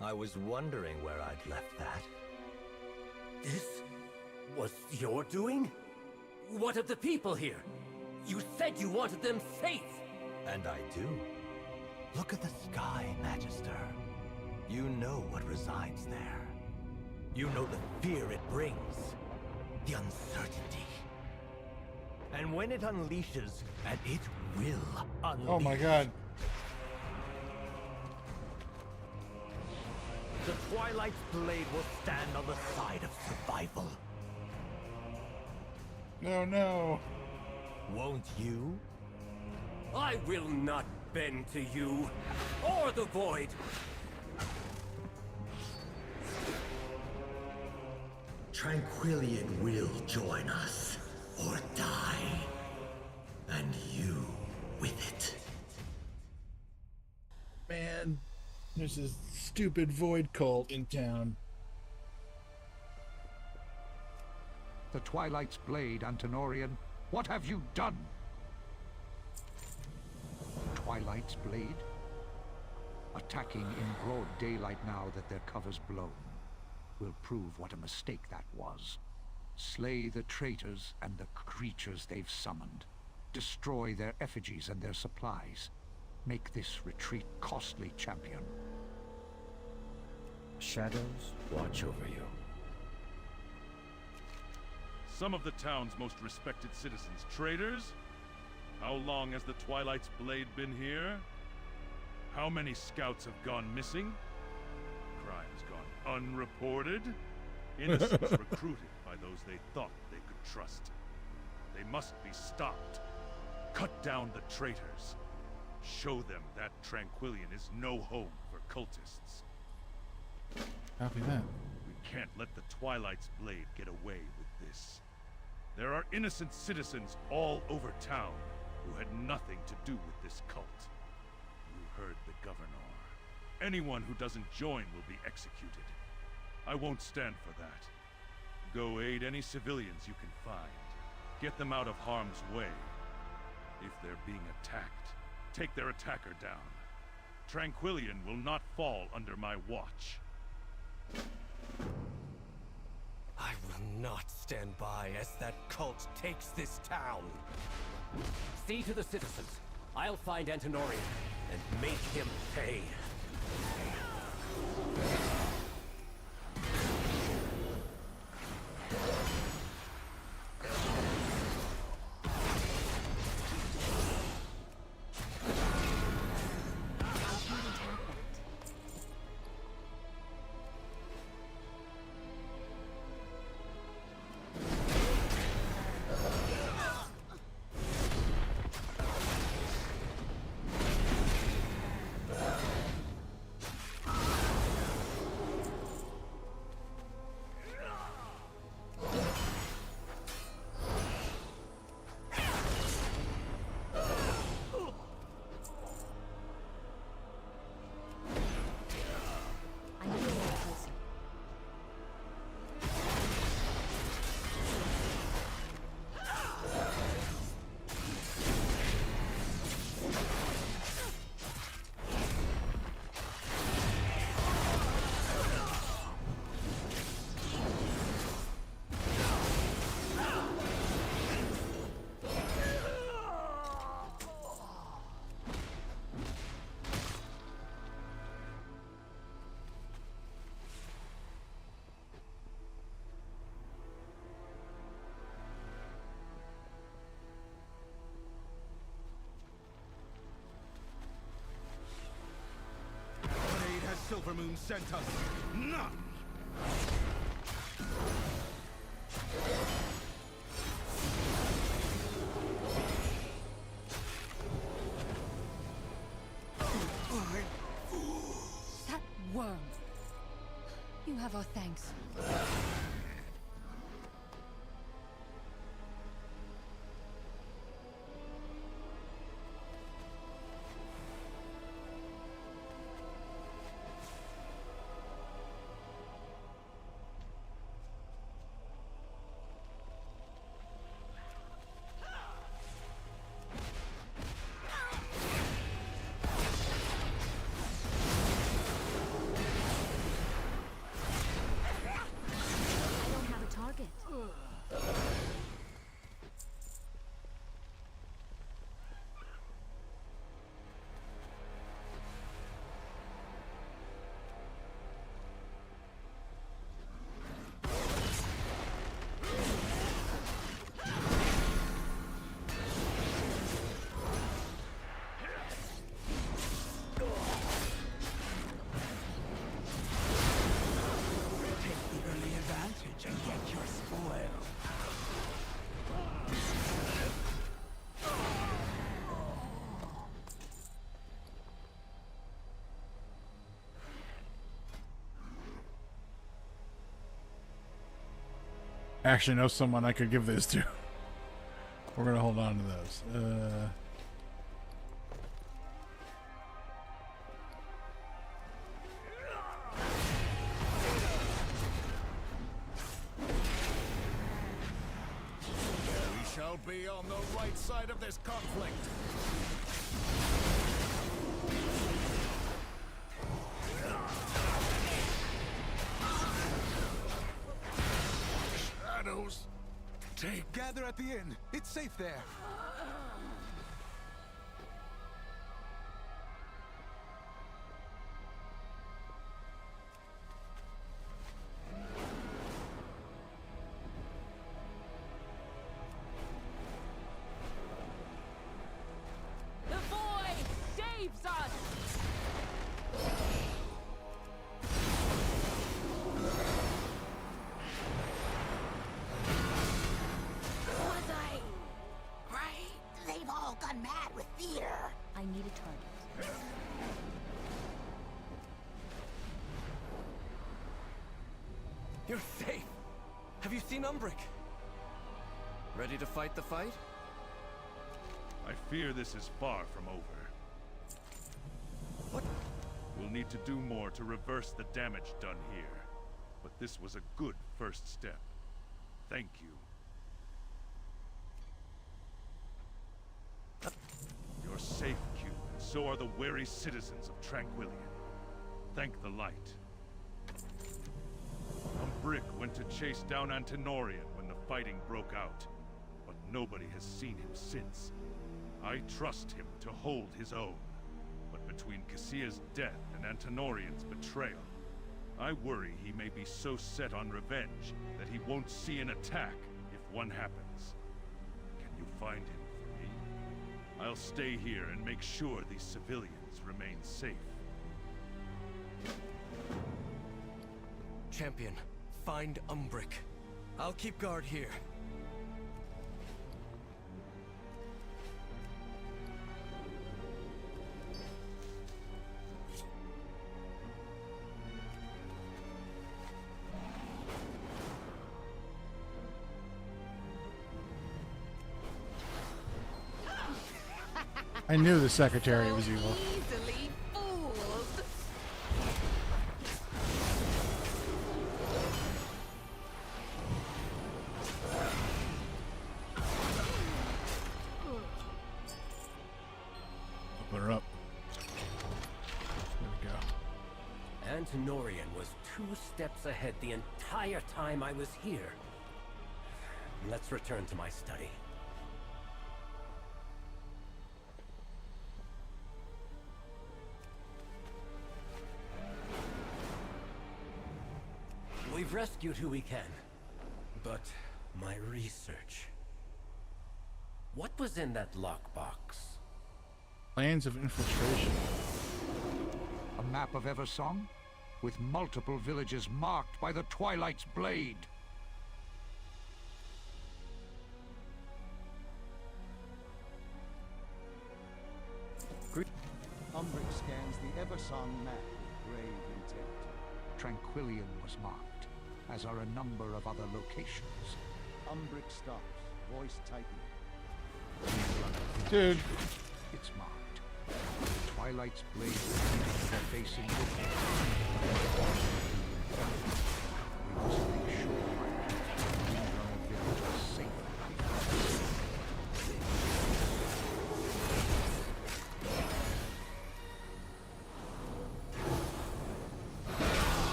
I was wondering where I'd left that. This was your doing? What of the people here? You said you wanted them safe! And I do. Look at the sky, Magister. You know what resides there. You know the fear it brings. The uncertainty. And when it unleashes, and it will unleash... Oh my god. The Twilight's blade will stand on the side of survival. No, no. Won't you? I will not bend to you, or the Void! Tranquillian will join us, or die. And you with it. Man, there's this stupid void cult in town. The Twilight's blade, Antenorian. What have you done? Twilight's blade? Attacking in broad daylight now that their cover's blown will prove what a mistake that was. Slay the traitors and the creatures they've summoned. Destroy their effigies and their supplies. Make this retreat costly, champion. Shadows watch over you. Some of the town's most respected citizens traitors? How long has the Twilight's blade been here? How many scouts have gone missing? Crimes gone unreported? Innocents recruited by those they thought they could trust. They must be stopped. Cut down the traitors. Show them that Tranquillian is no home for cultists. Copy that. We can't let the Twilight's blade get away with this. There are innocent citizens all over town who had nothing to do with this cult. You heard the governor. Anyone who doesn't join will be executed. I won't stand for that. Go aid any civilians you can find. Get them out of harm's way. If they're being attacked, take their attacker down. Tranquillian will not fall under my watch. I will not stand by as that cult takes this town. See to the citizens. I'll find Antenorian and make him pay. Silvermoon sent us? None! That worm. You have our thanks. I actually know someone I could give this to. We're gonna hold on to those. We shall be on the right side of this conflict. Shadows. Gather at the inn. It's safe there. The void saves us! Was I right? They've all gone mad with fear. I need a target. You're safe. Have you seen Umbric? Ready to fight the fight? I fear this is far from over. What? We'll need to do more to reverse the damage done here. But this was a good first step. Thank you. You're safe, Q, and so are the wary citizens of Tranquillion. Thank the light. Umbric went to chase down Antenorian when the fighting broke out, but nobody has seen him since. I trust him to hold his own, but between Cassia's death and Antenorian's betrayal, I worry he may be so set on revenge that he won't see an attack if one happens. Can you find him for me? I'll stay here and make sure these civilians remain safe. Champion, find Umbric. I'll keep guard here. I knew the secretary was evil. Easily fooled. Open her up. There we go. Antenorian was 2 steps ahead the entire time I was here. Let's return to my study. We've rescued who we can, but my research... What was in that lockbox? Plans of infiltration. A map of Eversong, with multiple villages marked by the Twilight's blade. Umbric scans the Eversong map with grave intent. Tranquillion was marked, as are a number of other locations. Umbric stops, voice tightening. Dude. It's marked. Twilight's blade they're facing with we must make sure our village is safe.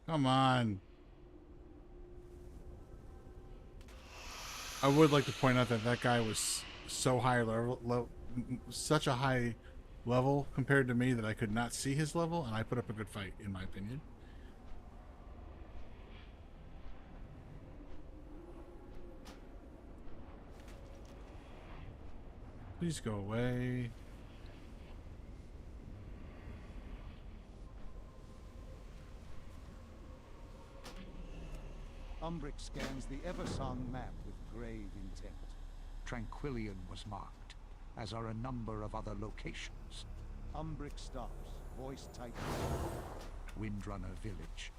Come on. I would like to point out that that guy was so high level, such a high level compared to me that I could not see his level, and I put up a good fight, in my opinion. Please go away. Umbric scans the Eversong map with grave intent. Tranquillion was marked, as are a number of other locations. Umbric stops, voice tightened. Windrunner Village.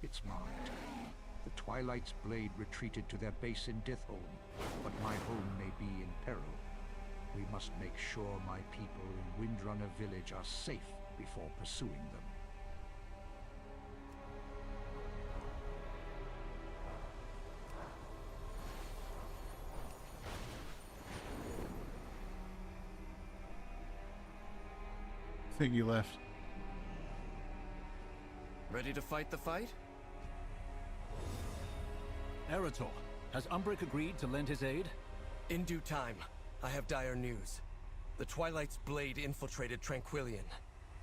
It's marked. The Twilight's Blade retreated to their base in Dithholm, but my home may be in peril. We must make sure my people in Windrunner Village are safe before pursuing them. I think you left. Ready to fight the fight? Eretor, has Umbric agreed to lend his aid? In due time. I have dire news. The Twilight's Blade infiltrated Tranquillion.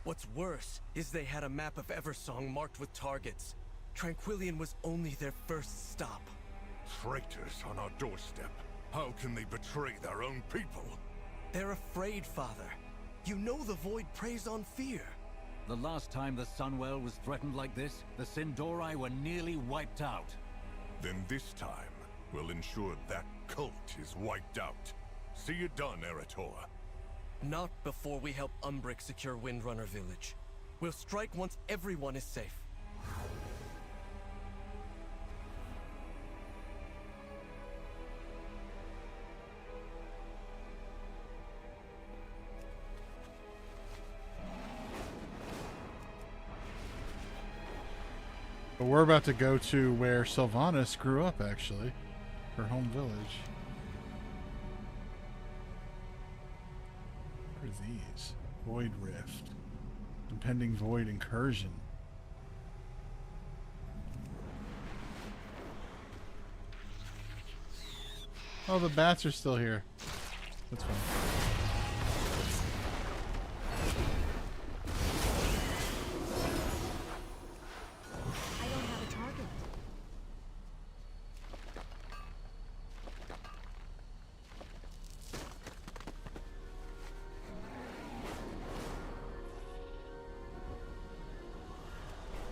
What's worse is they had a map of Eversong marked with targets. Tranquillion was only their first stop. Traitors on our doorstep. How can they betray their own people? They're afraid, Father. You know the Void preys on fear. The last time the Sunwell was threatened like this, the Sindorai were nearly wiped out. Then this time, we'll ensure that cult is wiped out. See it done, Eretor. Not before we help Umbric secure Windrunner Village. We'll strike once everyone is safe. But we're about to go to where Sylvanas grew up, actually. Her home village. What are these? Void Rift. Impending Void Incursion. Oh, the bats are still here. That's fine.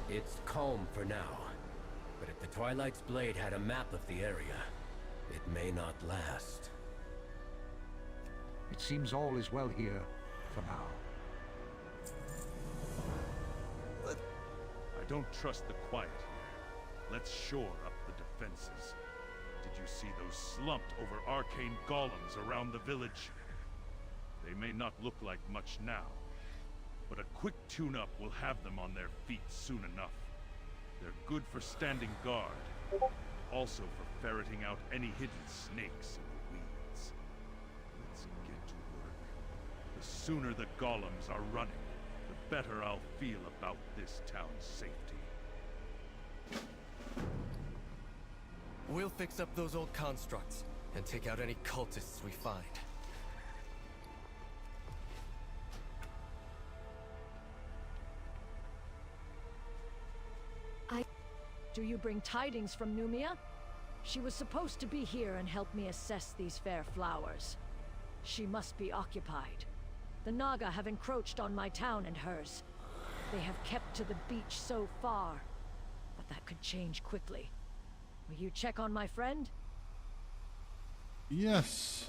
It's calm for now, but if the Twilight's Blade had a map of the area, it may not last. It seems all is well here, for now. I don't trust the quiet here. Let's shore up the defenses. Did you see those slumped over arcane golems around the village? They may not look like much now, but a quick tune-up will have them on their feet soon enough. They're good for standing guard, also for ferreting out any hidden snakes in the weeds. Let's get to work. The sooner the golems are running, the better I'll feel about this town's safety. We'll fix up those old constructs and take out any cultists we find. Do you bring tidings from Numia? She was supposed to be here and help me assess these fair flowers. She must be occupied. The Naga have encroached on my town and hers. They have kept to the beach so far, but that could change quickly. Will you check on my friend? Yes.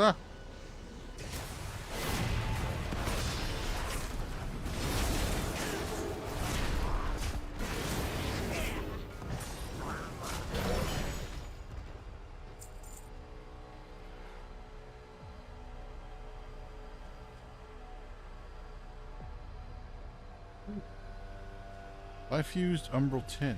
Ah. I fused Umbral Tin.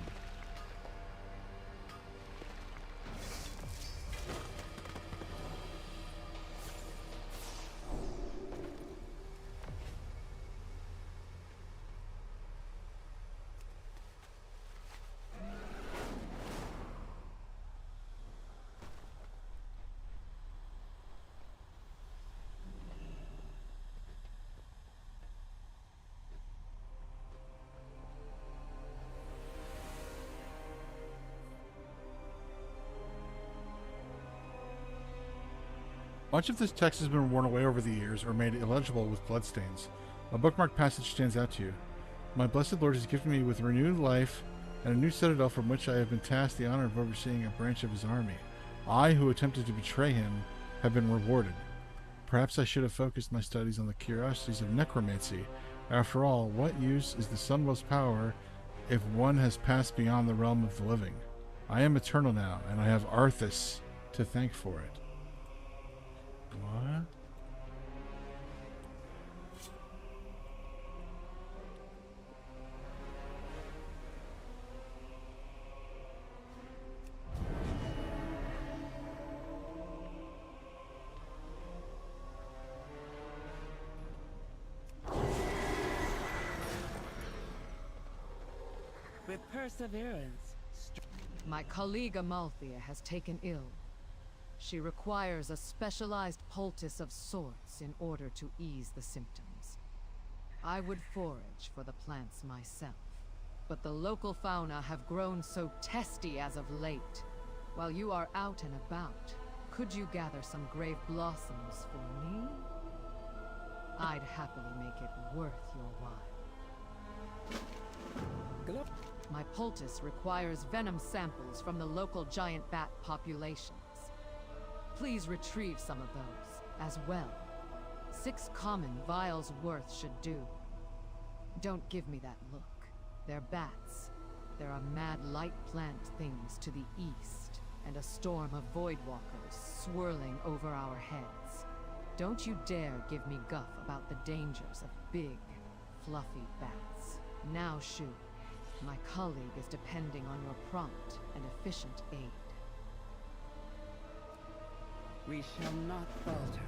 Much of this text has been worn away over the years or made illegible with bloodstains. A bookmarked passage stands out to you. My blessed Lord has gifted me with renewed life and a new citadel from which I have been tasked the honor of overseeing a branch of his army. I, who attempted to betray him, have been rewarded. Perhaps I should have focused my studies on the curiosities of necromancy. After all, what use is the Sunwell's power if one has passed beyond the realm of the living? I am eternal now, and I have Arthas to thank for it. What? With perseverance. My colleague Amalthea has taken ill. She requires a specialized poultice of sorts in order to ease the symptoms. I would forage for the plants myself, but the local fauna have grown so testy as of late. While you are out and about, could you gather some grave blossoms for me? I'd happily make it worth your while. My poultice requires venom samples from the local giant bat populations. Please retrieve some of those, as well. 6 common vials worth should do. Don't give me that look. They're bats. There are mad light plant things to the east, and a storm of void walkers swirling over our heads. Don't you dare give me guff about the dangers of big, fluffy bats. Now, Shu, my colleague is depending on your prompt and efficient aid. We shall not falter.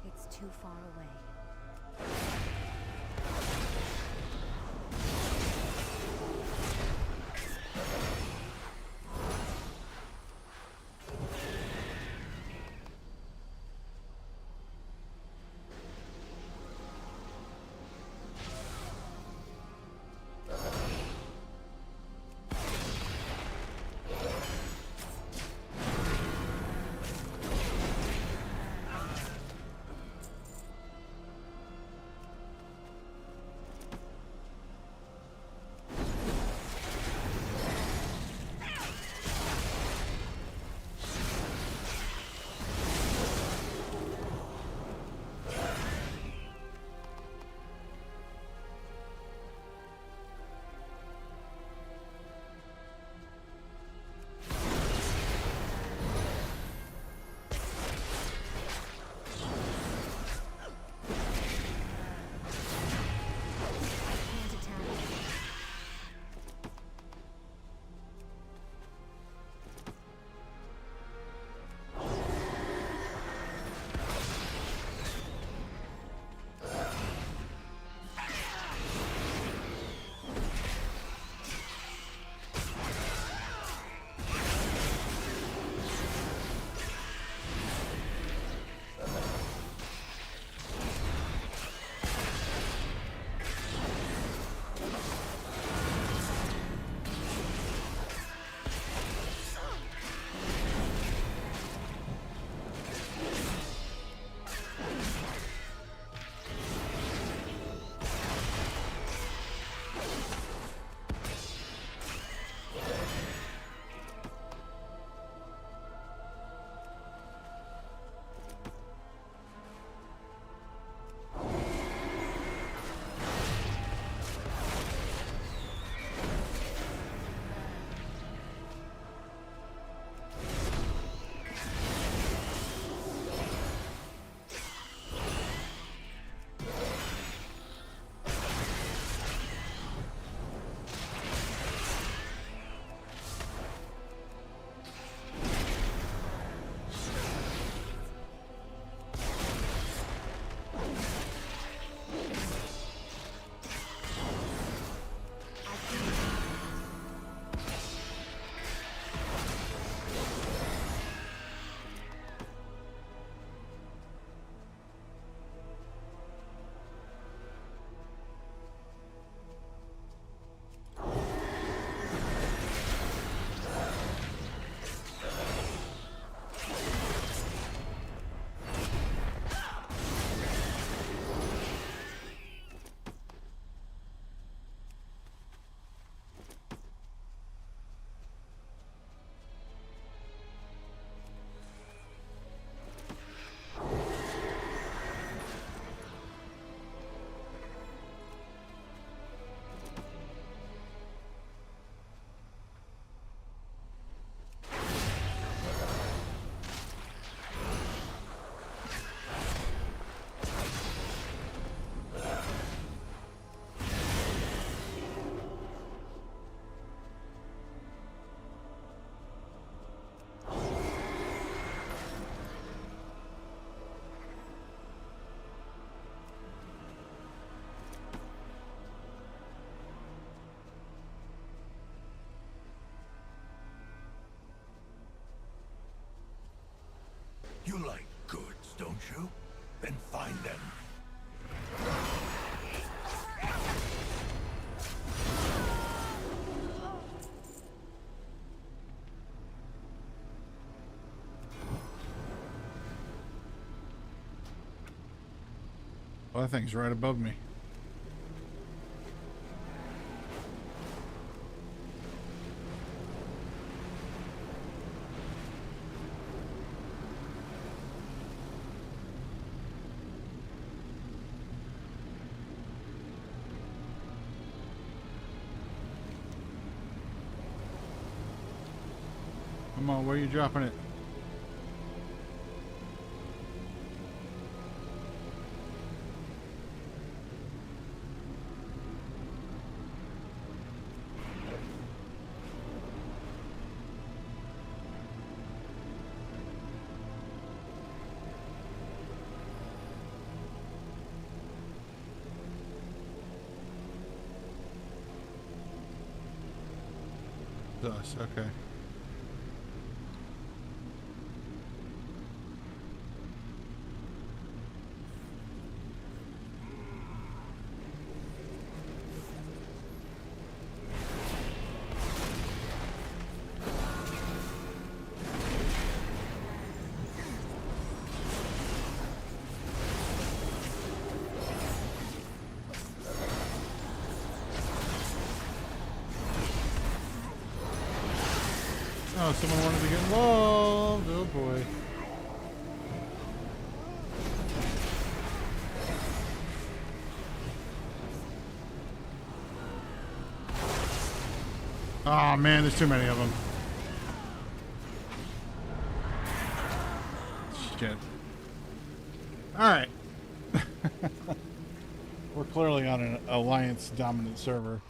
It's too far away. you? Then find them. Well, that thing's right above me. Come on, where are you dropping it? Us, okay. Oh, someone wanted to get involved. Oh boy. Oh man, there's too many of them. Shit. Alright. We're clearly on an alliance dominant server.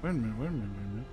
Wait a minute, wait a minute, wait a minute.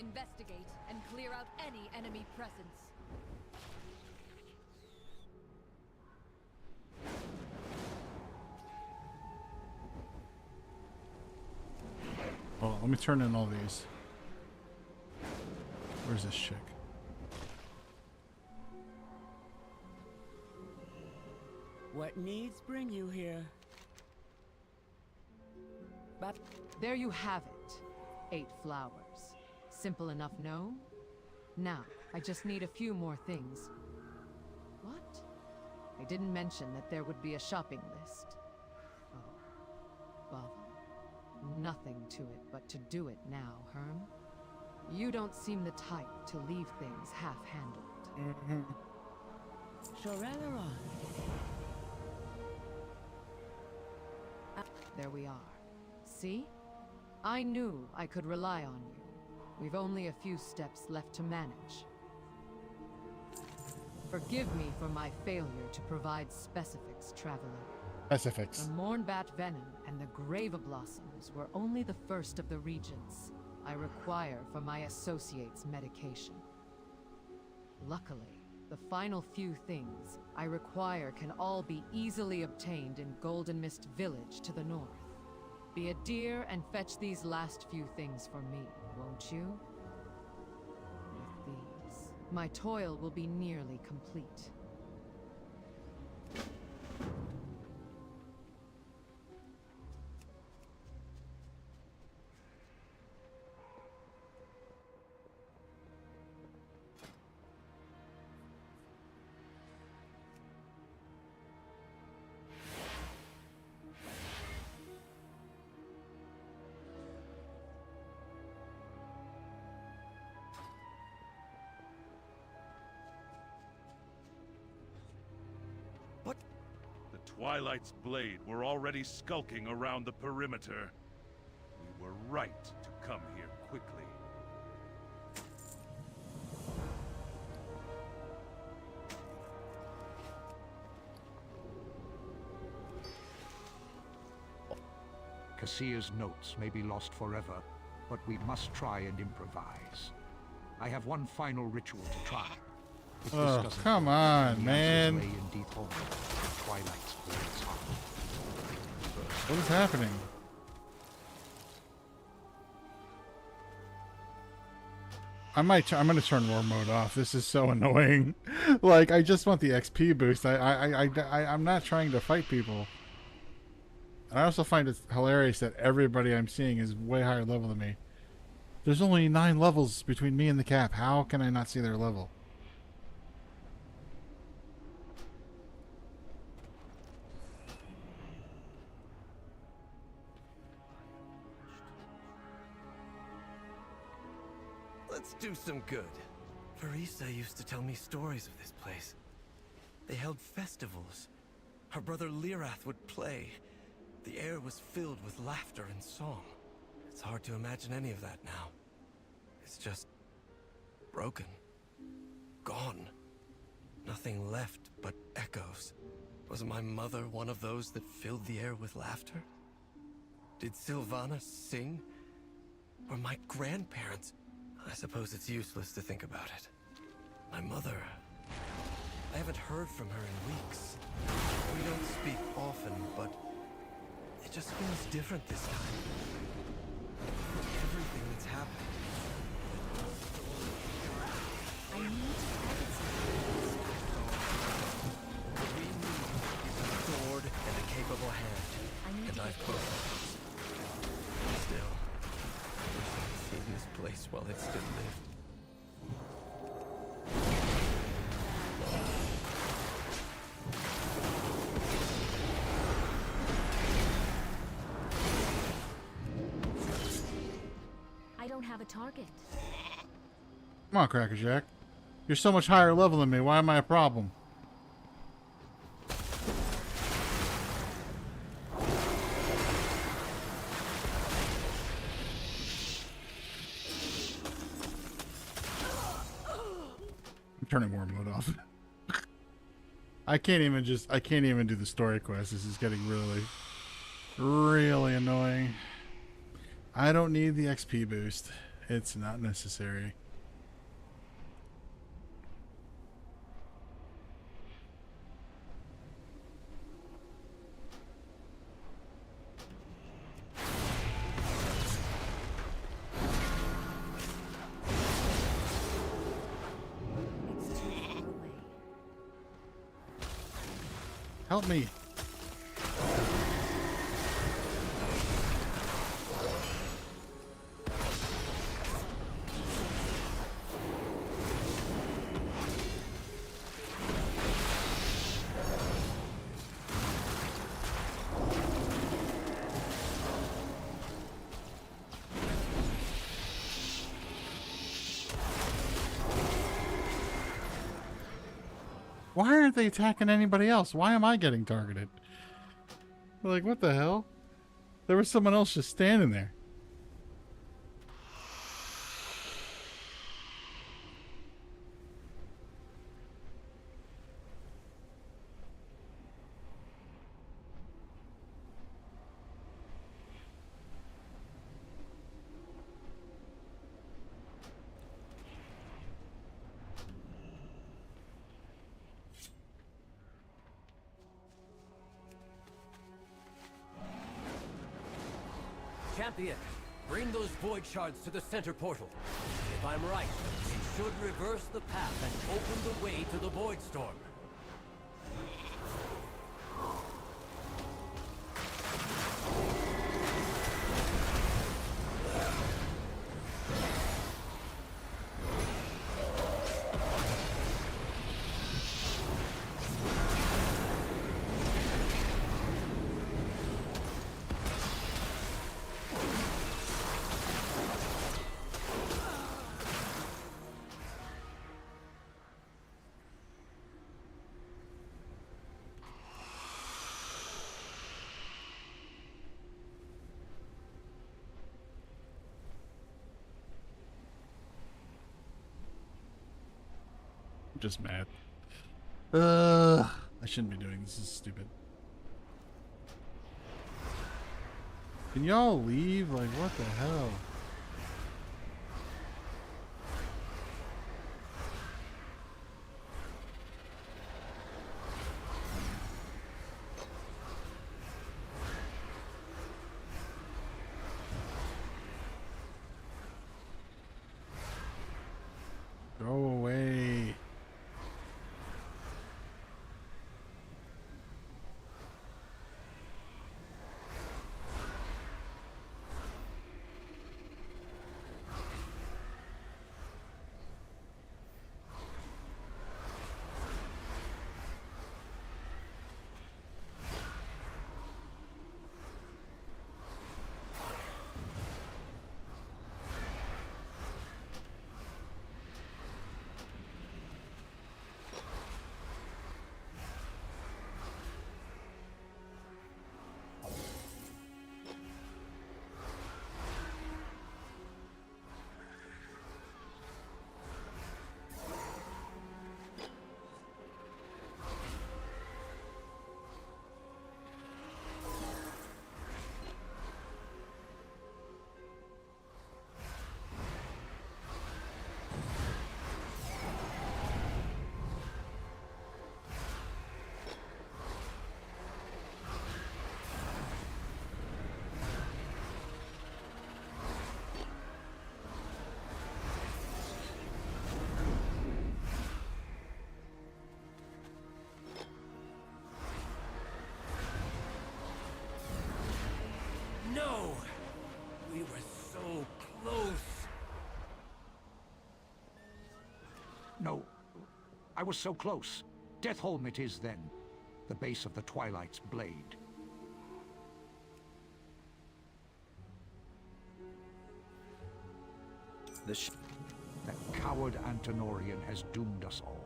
Investigate and clear out any enemy presence. Hold on, let me turn in all these. Where's this chick? What needs bring you here? But there you have it. 8 flowers. Simple enough, no? Now, I just need a few more things. What? I didn't mention that there would be a shopping list. Oh, well, nothing to it but to do it now, Herm. You don't seem the type to leave things half-handled. Shoreleron. There we are. See? I knew I could rely on you. We've only a few steps left to manage. Forgive me for my failure to provide specifics, Traveler. Specifics. The Mornbat Venom and the Grave Blossoms were only the first of the regions I require for my associates' medication. Luckily, the final few things I require can all be easily obtained in Golden Mist Village to the north. Be a dear and fetch these last few things for me, won't you? With these, my toil will be nearly complete. Twilight's blade were already skulking around the perimeter. We were right to come here quickly. Cassia's notes may be lost forever, but we must try and improvise. I have one final ritual to try. If this Oh, doesn't come work, on, the man. answers lay in Deep Twilight's blade's heart. What is happening? I'm gonna turn war mode off. This is so annoying. Like, I just want the XP boost. I'm not trying to fight people. And I also find it hilarious that everybody I'm seeing is way higher level than me. There's only 9 levels between me and the cap. How can I not see their level? Let's do some good. Farisa used to tell me stories of this place. They held festivals. Her brother Lirath would play. The air was filled with laughter and song. It's hard to imagine any of that now. It's just broken. Gone. Nothing left but echoes. Was my mother one of those that filled the air with laughter? Did Sylvana sing? Or my grandparents? I suppose it's useless to think about it. My mother... I haven't heard from her in weeks. We don't speak often, but it just feels different this time. Everything that's happened. I need to target something. What we need is a sword and a capable hand. And I've both. Still, I wish I had seen this place while it still lived. I don't have a target. Come on, Crackerjack. You're so much higher level than me. Why am I a problem? I'm turning war mode off. I can't even do the story quest. This is getting really annoying. I don't need the XP boost. It's not necessary. Help me. Why aren't they attacking anybody else? Why am I getting targeted? Like, what the hell? There was someone else just standing there. Champion, bring those void shards to the center portal. If I'm right, it should reverse the path and open the way to the void storm. Just mad. I shouldn't be doing this. This is stupid. Can y'all leave? Like, what the hell? Go away. No! We were so close! No, I was so close. Deathholm it is then, the base of the Twilight's blade. That coward Antonorian has doomed us all.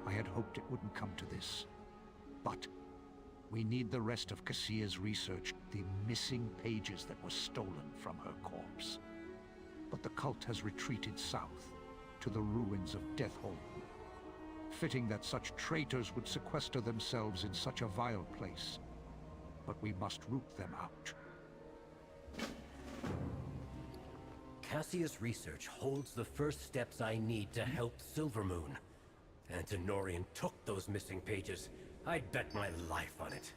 I had hoped it wouldn't come to this. But we need the rest of Cassia's research, the missing pages that were stolen from her corpse. But the cult has retreated south, to the ruins of Deathholm. Fitting that such traitors would sequester themselves in such a vile place. But we must root them out. Cassius research holds the first steps I need to help Silvermoon. Antenorian took those missing pages. I'd bet my life on it.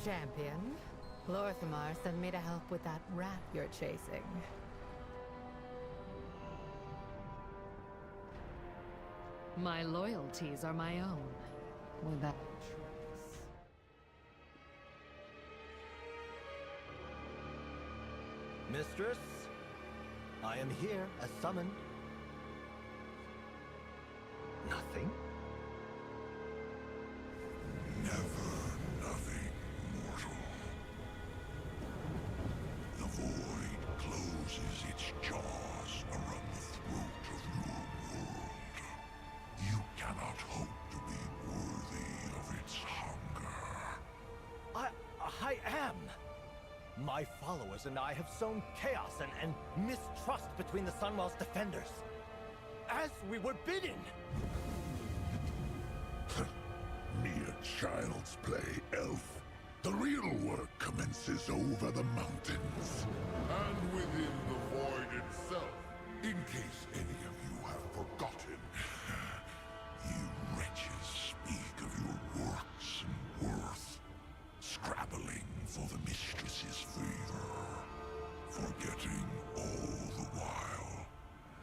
Champion, Lorthamar sent me to help with that rat you're chasing. My loyalties are my own, without choice. Mistress, I am here, as summoned. Nothing? Closes its jaws around the throat of your world. You cannot hope to be worthy of its hunger. I am! My followers and I have sown chaos and mistrust between the Sunwell's defenders. As we were bidden! Mere child's play, elf. The real work commences over the mountains. And within the void itself. In case any of you have forgotten, you wretches speak of your works and worth, scrabbling for the mistress's favor, forgetting all the while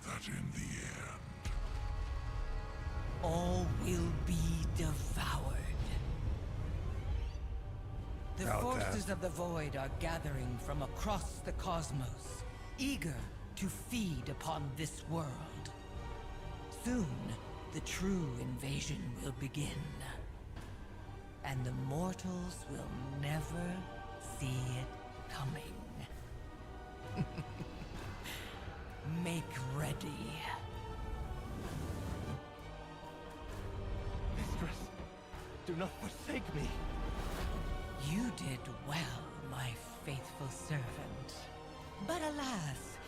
that in the end... all will be devoured. The forces of the Void are gathering from across the cosmos, eager to feed upon this world. Soon, the true invasion will begin. And the mortals will never see it coming. Make ready. Mistress, do not forsake me. You did well, my faithful servant. But alas,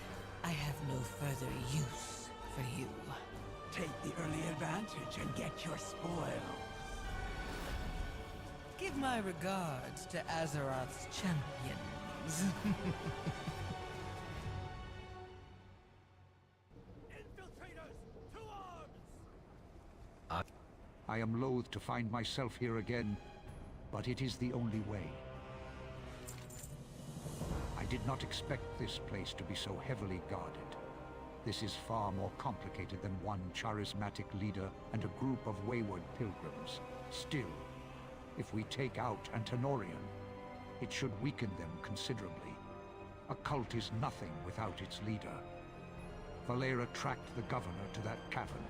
I have no further use for you. Take the early advantage and get your spoil. Give my regards to Azeroth's champions. I am loath to find myself here again, but it is the only way. I did not expect this place to be so heavily guarded. This is far more complicated than one charismatic leader and a group of wayward pilgrims. Still, if we take out Antenorian, it should weaken them considerably. A cult is nothing without its leader. Valera tracked the governor to that cavern.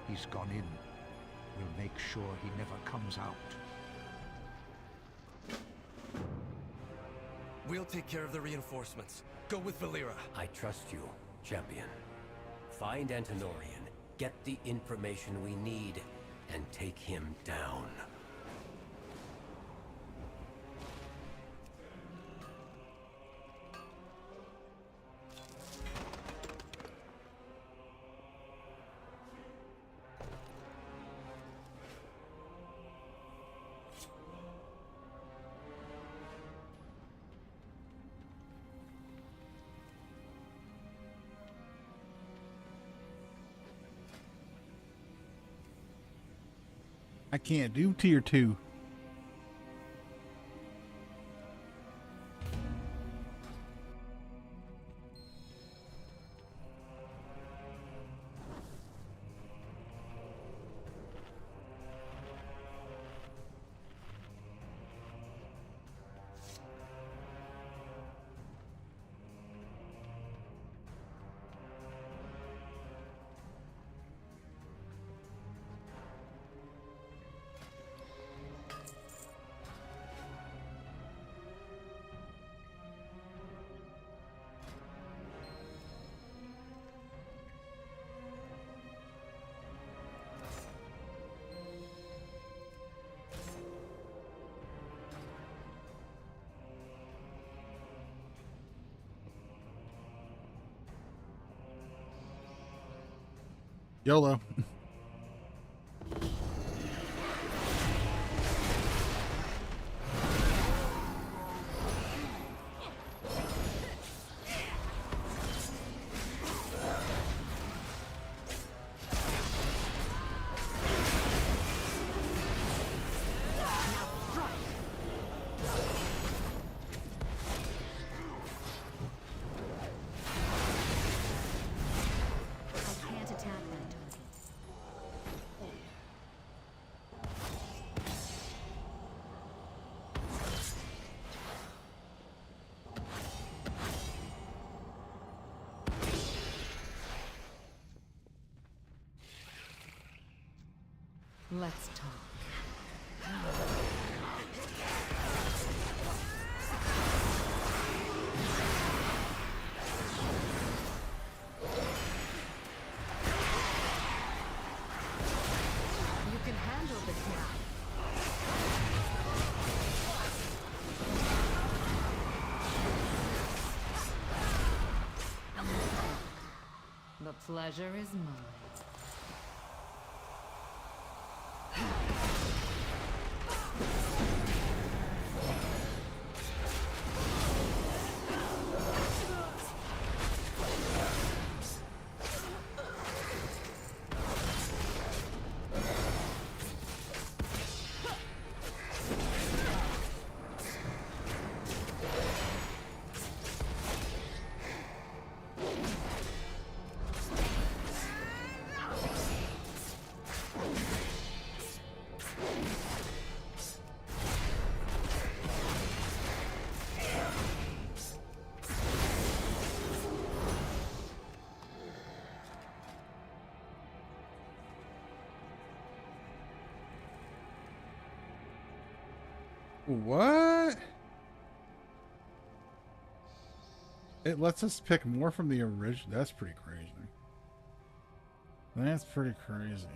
He's gone in. We'll make sure he never comes out. We'll take care of the reinforcements. Go with Valera. I trust you, champion. Find Antenorian, get the information we need, and take him down. I can't do tier 2. YOLO. Let's talk. You can handle this now. The pleasure is mine. What? It lets us pick more from the original. That's pretty crazy. That's pretty crazy.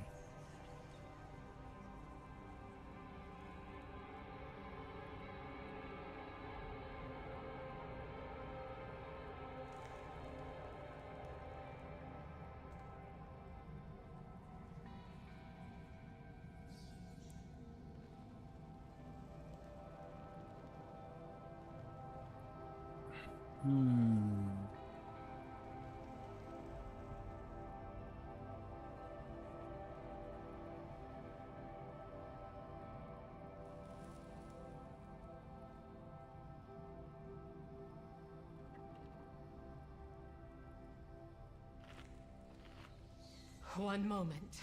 One moment.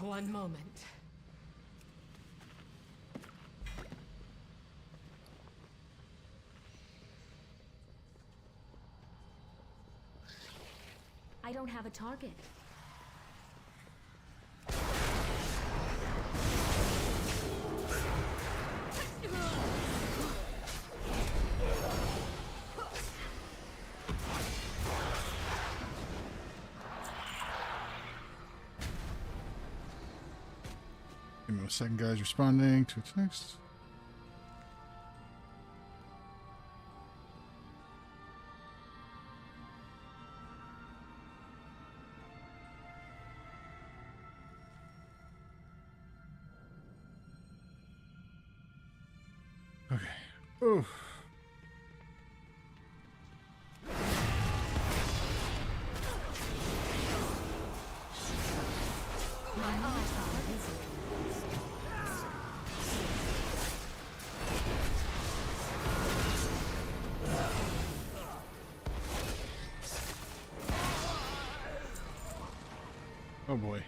One moment. I don't have a target. Give me a second, guys. Responding to a text. Okay. Oof. Oh boy.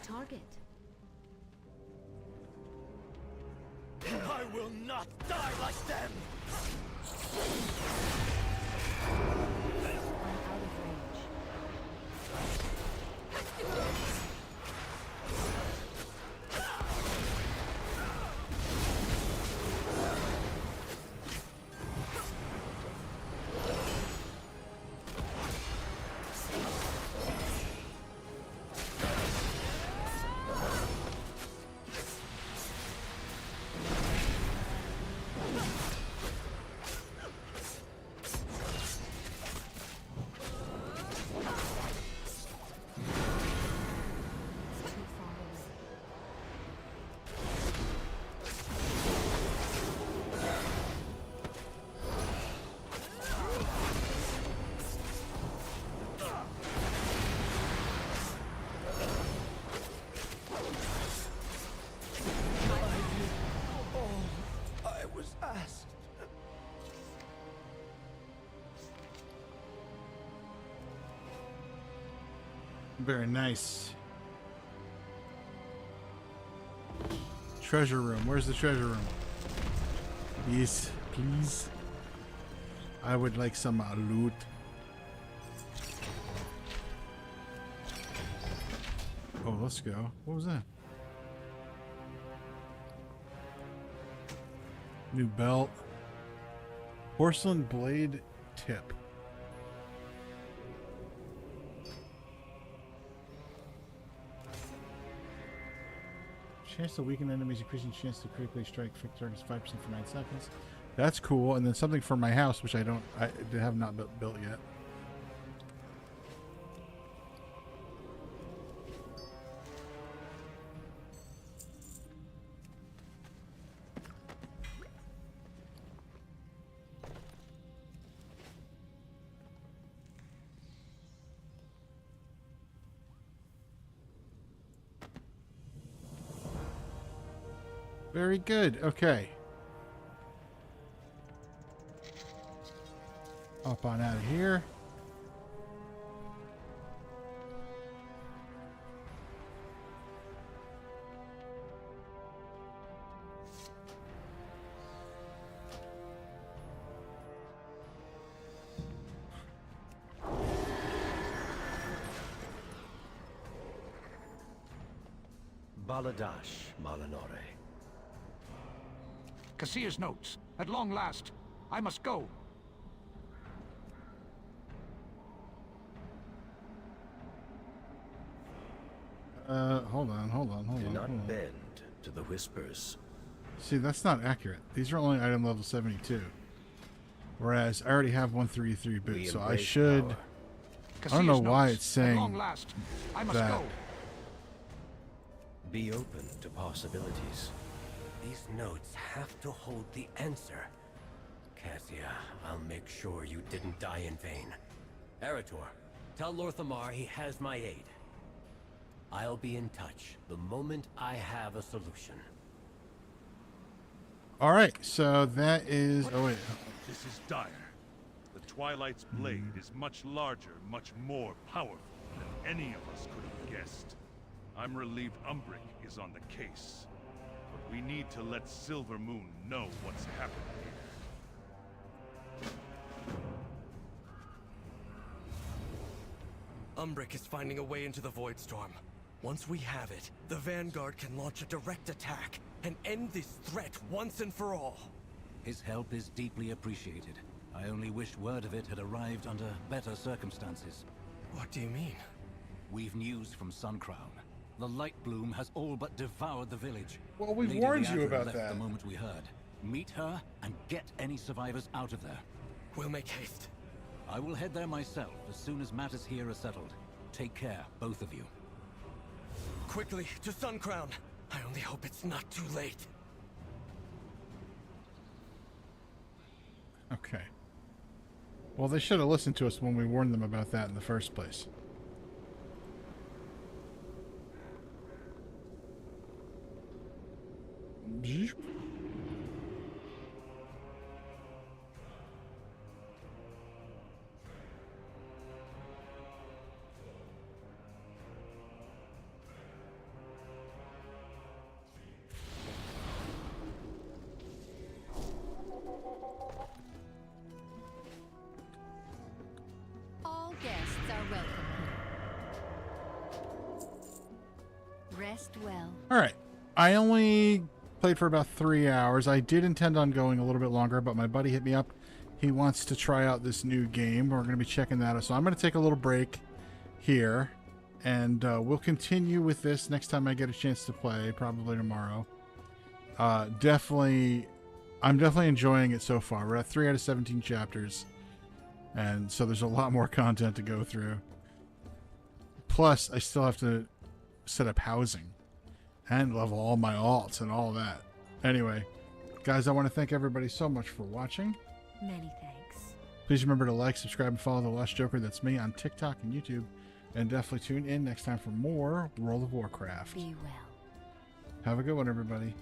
Target. I will not die like them! I'm out of range. Very nice. Treasure room. Where's the treasure room? Yes, please. I would like some loot. Oh, let's go. What was that? New belt. Porcelain blade tip. Chance to weaken enemies, increasing chance to critically strike targets 5% for 9 seconds. That's cool. And then something for my house, which I have not built yet. Very good. Okay. Up on out of here. Baladash, Malinore. Cassia's notes. At long last. I must go. Hold on. Do not bend to the whispers. See, that's not accurate. These are only item level 72. Whereas I already have 133 boots, so I should... I don't know why it's saying I must that. go. Be open to possibilities. These notes have to hold the answer. Cassia, I'll make sure you didn't die in vain. Erator, tell Lorthamar he has my aid. I'll be in touch the moment I have a solution. Alright, so that is... Oh, wait. This is dire. The Twilight's blade is much larger, much more powerful than any of us could have guessed. I'm relieved Umbric is on the case. But we need to let Silver Moon know what's happening here. Umbric is finding a way into the Void Storm. Once we have it, the Vanguard can launch a direct attack and end this threat once and for all. His help is deeply appreciated. I only wish word of it had arrived under better circumstances. What do you mean? We've news from Suncrown. The Light Bloom has all but devoured the village. Well, we Lady warned you Leandra about left that. the moment we heard. Meet her and get any survivors out of there. We'll make haste. I will head there myself as soon as matters here are settled. Take care, both of you. Quickly, to Suncrown. I only hope it's not too late. Okay. Well, they should have listened to us when we warned them about that in the first place. All guests are welcome here. Rest well. Alright. I only played for about 3 hours. I did intend on going a little bit longer, but my buddy hit me up. He wants to try out this new game. We're going to be checking that out. So I'm going to take a little break here. And we'll continue with this next time I get a chance to play, probably tomorrow. I'm definitely enjoying it so far. We're at 3 out of 17 chapters. And so there's a lot more content to go through. Plus, I still have to set up housing and level all my alts and all that. Anyway, guys, I want to thank everybody so much for watching. Many thanks. Please remember to like, subscribe, and follow The Lost Joker. That's me on TikTok and YouTube. And definitely tune in next time for more World of Warcraft. Be well. Have a good one, everybody.